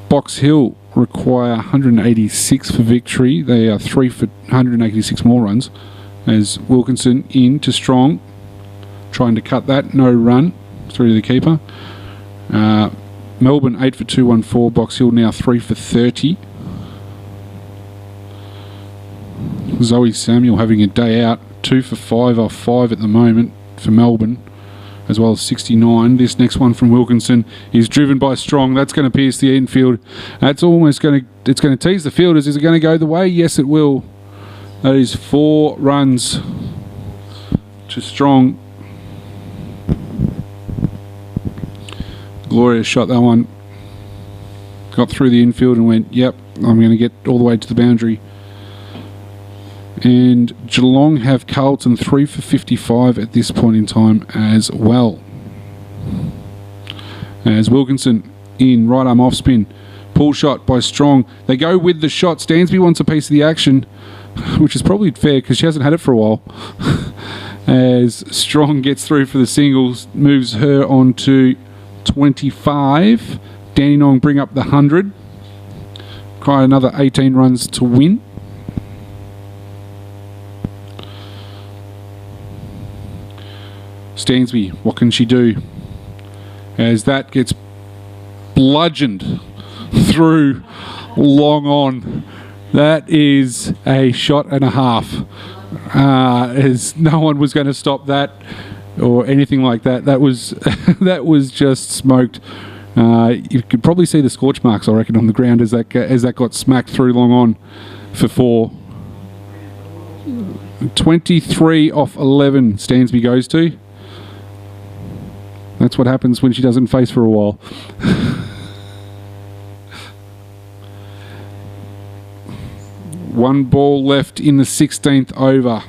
Box Hill require 186 for victory. They are 3 for 186 more runs. As Wilkinson in to Strong. Trying to cut that. No run. Through to the keeper. Melbourne 8 for 214. Box Hill now 3 for 30. Zoe Samuel having a day out. 2 for 5 off 5 at the moment for Melbourne, as well as 69. This next one from Wilkinson is driven by Strong. That's going to pierce the infield. That's almost going to, it's going to tease the fielders. Is it going to go the way? Yes, it will. That is 4 runs to Strong. Gloria shot that one. Got through the infield and went, yep, I'm going to get all the way to the boundary. And Geelong have Carlton 3 for 55 at this point in time as well. As Wilkinson in, right arm off spin. Pull shot by Strong. They go with the shot. Stansby wants a piece of the action, which is probably fair because she hasn't had it for a while. As Strong gets through for the singles, moves her on to 25. Dandenong bring up the 100. require another 18 runs to win. Stansby, what can she do? As that gets bludgeoned through long on. That is a shot and a half. As no one was going to stop that or anything like that. That was that was just smoked. You could probably see the scorch marks, I reckon, on the ground as that got smacked through long on for 4. 23 off 11 Stansby goes to. That's what happens when she doesn't face for a while. One ball left in the 16th over.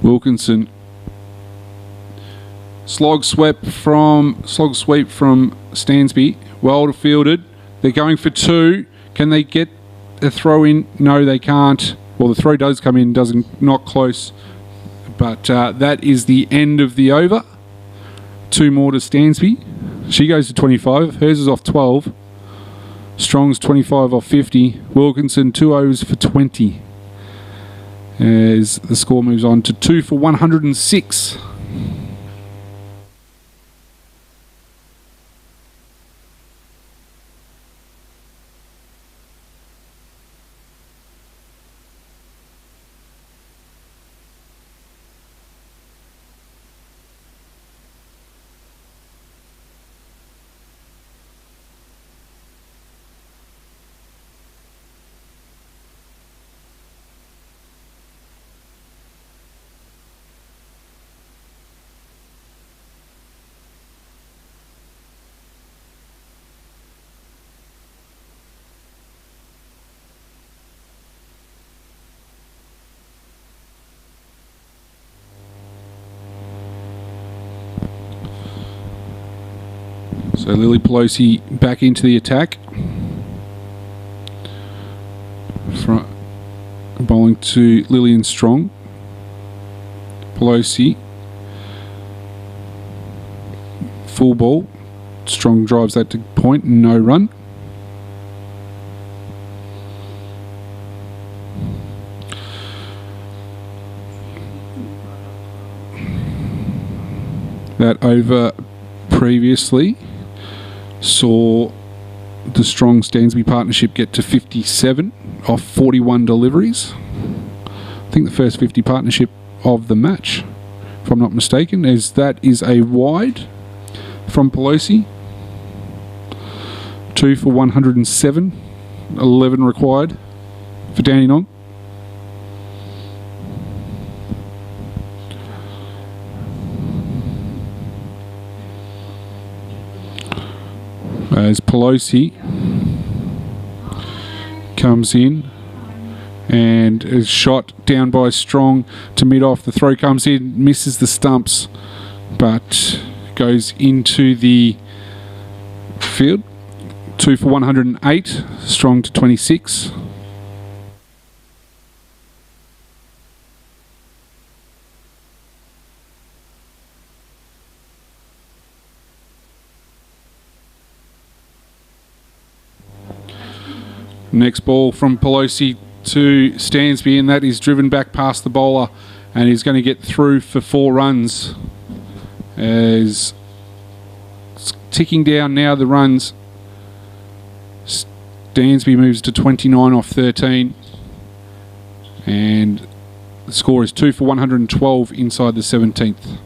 Wilkinson. Slog sweep from Stansby. Well fielded. They're going for 2. Can they get a throw in? No, they can't. Well, the throw does come in, not close. But that is the end of the over. 2 more to Stansby. She goes to 25. Hers is off 12. Strong's 25 off 50. Wilkinson 2 overs for 20. As the score moves on to 2 for 106. So Lily Pelosi back into the attack. Bowling to Lillian Strong. Pelosi. Full ball. Strong drives that to point. No run. That over previously saw the Strong Stansby partnership get to 57 off 41 deliveries. I think the first 50 partnership of the match, if I'm not mistaken, as that is a wide from Pelosi. 2 for 107, 11 required for Dandenong. As Pelosi comes in and is shot down by Strong to mid-off. The throw comes in, misses the stumps, but goes into the field. 2 for 108, Strong to 26. Next ball from Pelosi to Stansby, and that is driven back past the bowler, and he's going to get through for 4 runs. As it's ticking down now the runs. Stansby moves to 29 off 13, and the score is 2 for 112 inside the 17th.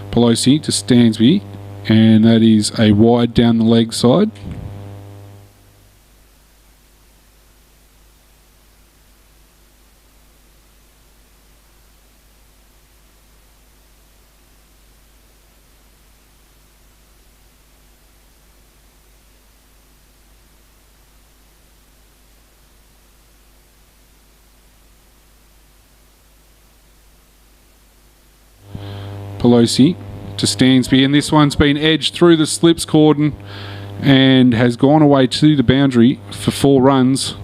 Pelosi to Stansby, and that is a wide down the leg side. Pelosi to Stansby, and this one's been edged through the slips cordon and has gone away to the boundary for 4 runs.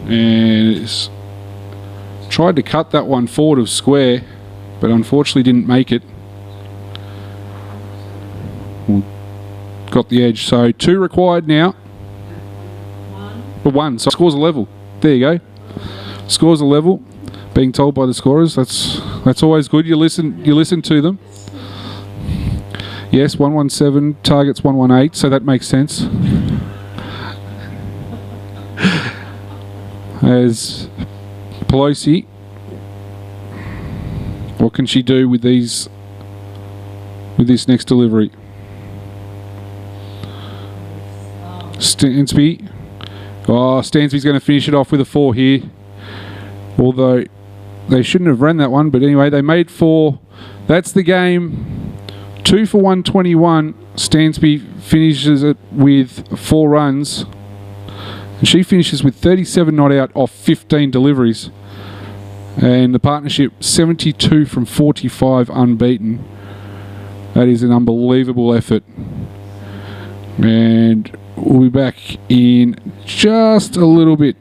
And it's tried to cut that one forward of square, but unfortunately didn't make it. Got the edge, so 2 required now. 1, so scores a level. There you go. Scores a level. Being told by the scorers, that's always good. You listen to them. Yes, 117 targets 118, so that makes sense. As Pelosi, what can she do with this next delivery? Stansby. Oh, Stansby's going to finish it off with a 4 here. Although they shouldn't have ran that one, but anyway, they made 4. That's the game. 2 for 121. Stansby finishes it with 4 runs. And she finishes with 37 not out off 15 deliveries. And the partnership 72 from 45 unbeaten. That is an unbelievable effort. And we'll be back in just a little bit.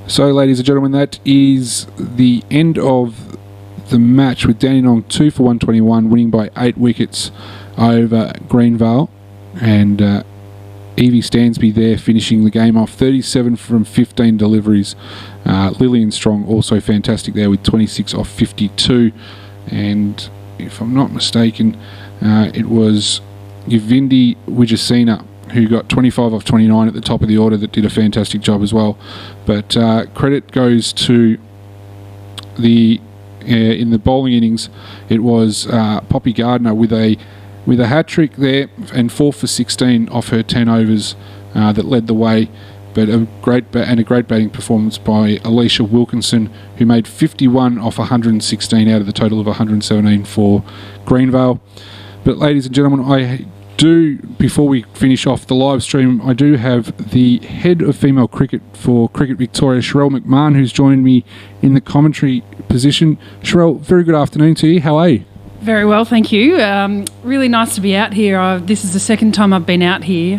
So, ladies and gentlemen, that is the end of the match with Dandenong 2 for 121, winning by 8 wickets over Greenvale. And Evie Stansby there finishing the game off 37 from 15 deliveries. Lillian Strong also fantastic there with 26 off 52. And if I'm not mistaken, it was Yuvindi Wijasena who got 25 off 29 at the top of the order that did a fantastic job as well. But credit goes to the in the bowling innings. It was Poppy Gardner with a hat-trick there and 4 for 16 off her 10 overs that led the way. But a great batting performance by Alicia Wilkinson, who made 51 off 116 out of the total of 117 for Greenvale. But ladies and gentlemen, I do, before we finish off the live stream, I do have the head of female cricket for Cricket Victoria, Sherelle McMahon, who's joined me in the commentary position. Sherelle, very good afternoon to you. How are you? Very well, thank you. Really nice to be out here. This is the second time I've been out here.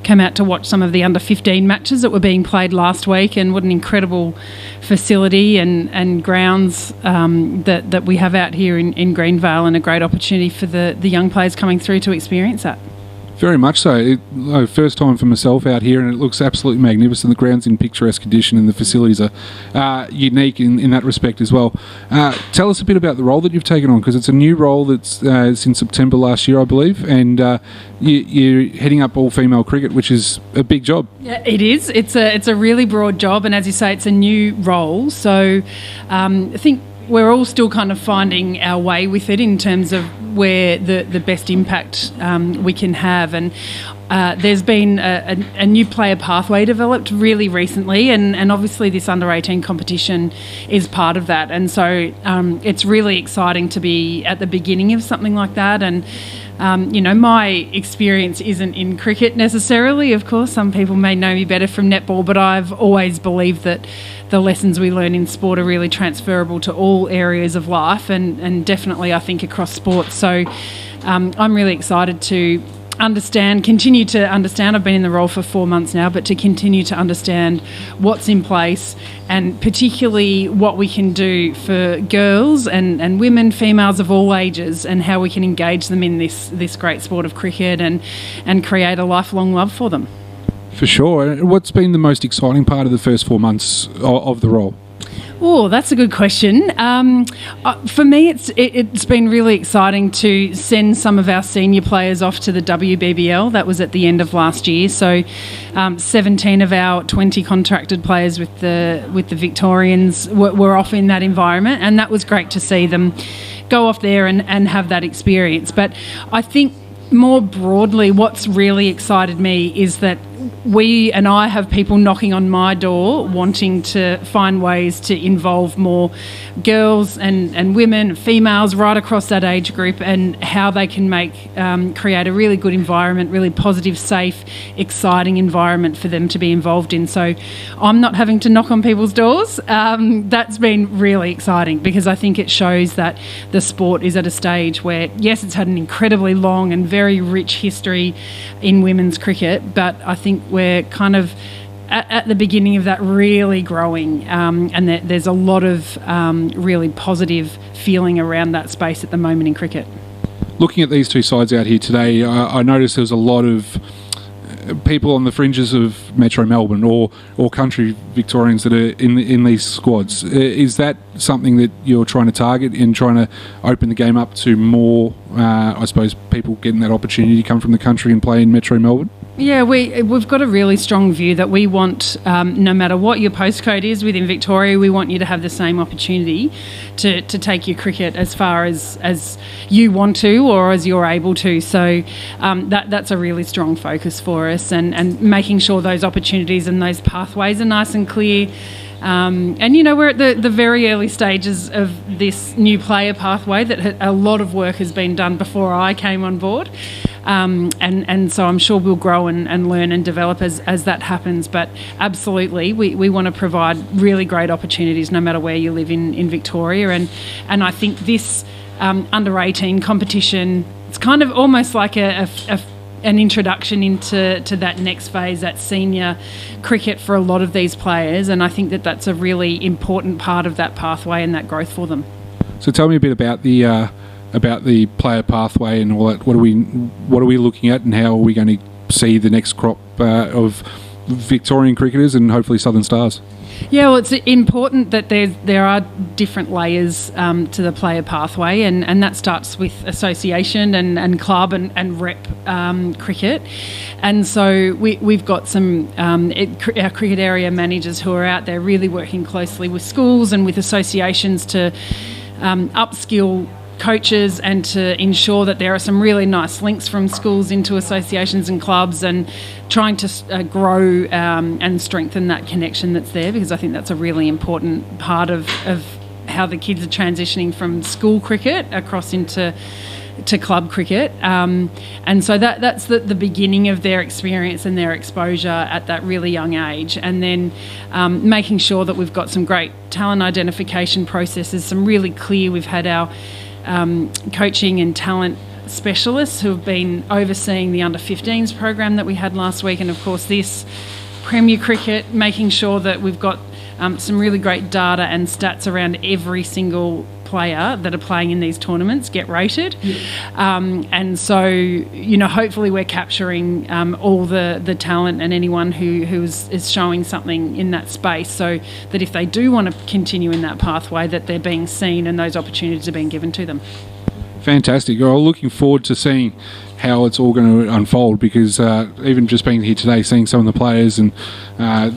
Came out to watch some of the under-15 matches that were being played last week, and what an incredible facility and grounds that we have out here in Greenvale, and a great opportunity for the young players coming through to experience that. Very much so. First time for myself out here, and it looks absolutely magnificent. The ground's in picturesque condition, and the facilities are unique in that respect as well. Tell us a bit about the role that you've taken on, because it's a new role that's since September last year, I believe, and you're heading up all-female cricket, which is a big job. Yeah, it is. It's a really broad job, and as you say, it's a new role. So I think we're all still kind of finding our way with it in terms of where the best impact we can have. And there's been a new player pathway developed really recently, and obviously this under-18 competition is part of that. And so it's really exciting to be at the beginning of something like that. And my experience isn't in cricket necessarily. Of course, some people may know me better from netball, but I've always believed that the lessons we learn in sport are really transferable to all areas of life, and definitely I think across sports. So I'm really excited to continue to understand. I've been in the role for 4 months now, but to continue to understand what's in place, and particularly what we can do for girls and women, females of all ages, and how we can engage them in this great sport of cricket and create a lifelong love for them. For sure. What's been the most exciting part of the first 4 months of the role? Oh, that's a good question. For me, it's been really exciting to send some of our senior players off to the WBBL. That was at the end of last year. So 17 of our 20 contracted players with the Victorians were off in that environment, and that was great to see them go off there and have that experience. But I think more broadly, what's really excited me is that we and I have people knocking on my door wanting to find ways to involve more girls and women, females right across that age group, and how they can create a really good environment, really positive, safe, exciting environment for them to be involved in. So I'm not having to knock on people's doors. That's been really exciting, because I think it shows that the sport is at a stage where, yes, it's had an incredibly long and very rich history in women's cricket, but I think we're kind of at the beginning of that really growing, and there's a lot of really positive feeling around that space at the moment in cricket. Looking at these two sides out here today, I noticed there's a lot of people on the fringes of Metro Melbourne or country Victorians that are in these squads. Is that something that you're trying to target in trying to open the game up to more, I suppose, people getting that opportunity to come from the country and play in Metro Melbourne? Yeah, we've got a really strong view that we want, no matter what your postcode is within Victoria, we want you to have the same opportunity to take your cricket as far as you want to or as you're able to. So that's a really strong focus for us, and making sure those opportunities and those pathways are nice and clear. And we're at the very early stages of this new player pathway that a lot of work has been done before I came on board. And so I'm sure we'll grow and learn and develop as that happens. But absolutely, we want to provide really great opportunities no matter where you live in Victoria. And I think this under-18 competition, it's kind of almost like an introduction into that next phase, that senior cricket for a lot of these players. And I think that's a really important part of that pathway and that growth for them. So tell me a bit about the player pathway and all that. What are we looking at, and how are we going to see the next crop of Victorian cricketers and hopefully Southern Stars? Yeah, well, it's important that there are different layers to the player pathway, and that starts with association and club and rep cricket. And so we've got some our cricket area managers who are out there really working closely with schools and with associations to upskill coaches and to ensure that there are some really nice links from schools into associations and clubs, and trying to grow and strengthen that connection that's there, because I think that's a really important part of how the kids are transitioning from school cricket across into to club cricket. And so that's the beginning of their experience and their exposure at that really young age. And then making sure that we've got some great talent identification processes, some really clear, we've had our coaching and talent specialists who have been overseeing the under-15s program that we had last week, and of course this Premier Cricket, making sure that we've got some really great data and stats around every single player that are playing in these tournaments get rated. And so, you know, hopefully we're capturing all the talent and anyone who is showing something in that space, so that if they do want to continue in that pathway, that they're being seen and those opportunities are being given to them. Fantastic. Well, looking forward to seeing how it's all going to unfold, because even just being here today, seeing some of the players and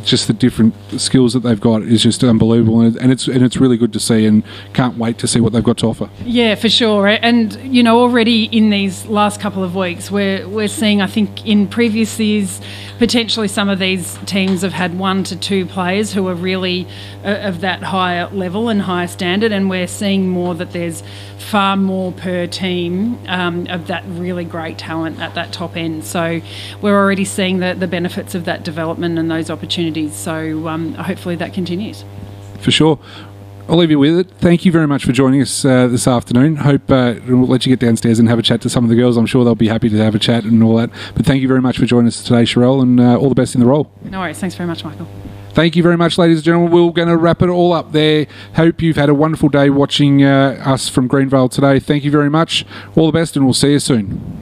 just the different skills that they've got is just unbelievable, and it's really good to see, and can't wait to see what they've got to offer. Yeah, for sure. And you know, already in these last couple of weeks, we're seeing, I think in previous years, potentially some of these teams have had 1 to 2 players who are really of that higher level and higher standard, and we're seeing more that there's far more per team of that really great talent at that top end. So we're already seeing the benefits of that development and those opportunities. So hopefully that continues. For sure. I'll leave you with it. Thank you very much for joining us this afternoon. Hope we'll let you get downstairs and have a chat to some of the girls. I'm sure they'll be happy to have a chat and all that. But thank you very much for joining us today, Sherelle, and all the best in the role. No worries. Thanks very much, Michael. Thank you very much, ladies and gentlemen. We're going to wrap it all up there. Hope you've had a wonderful day watching us from Greenvale today. Thank you very much. All the best, and we'll see you soon.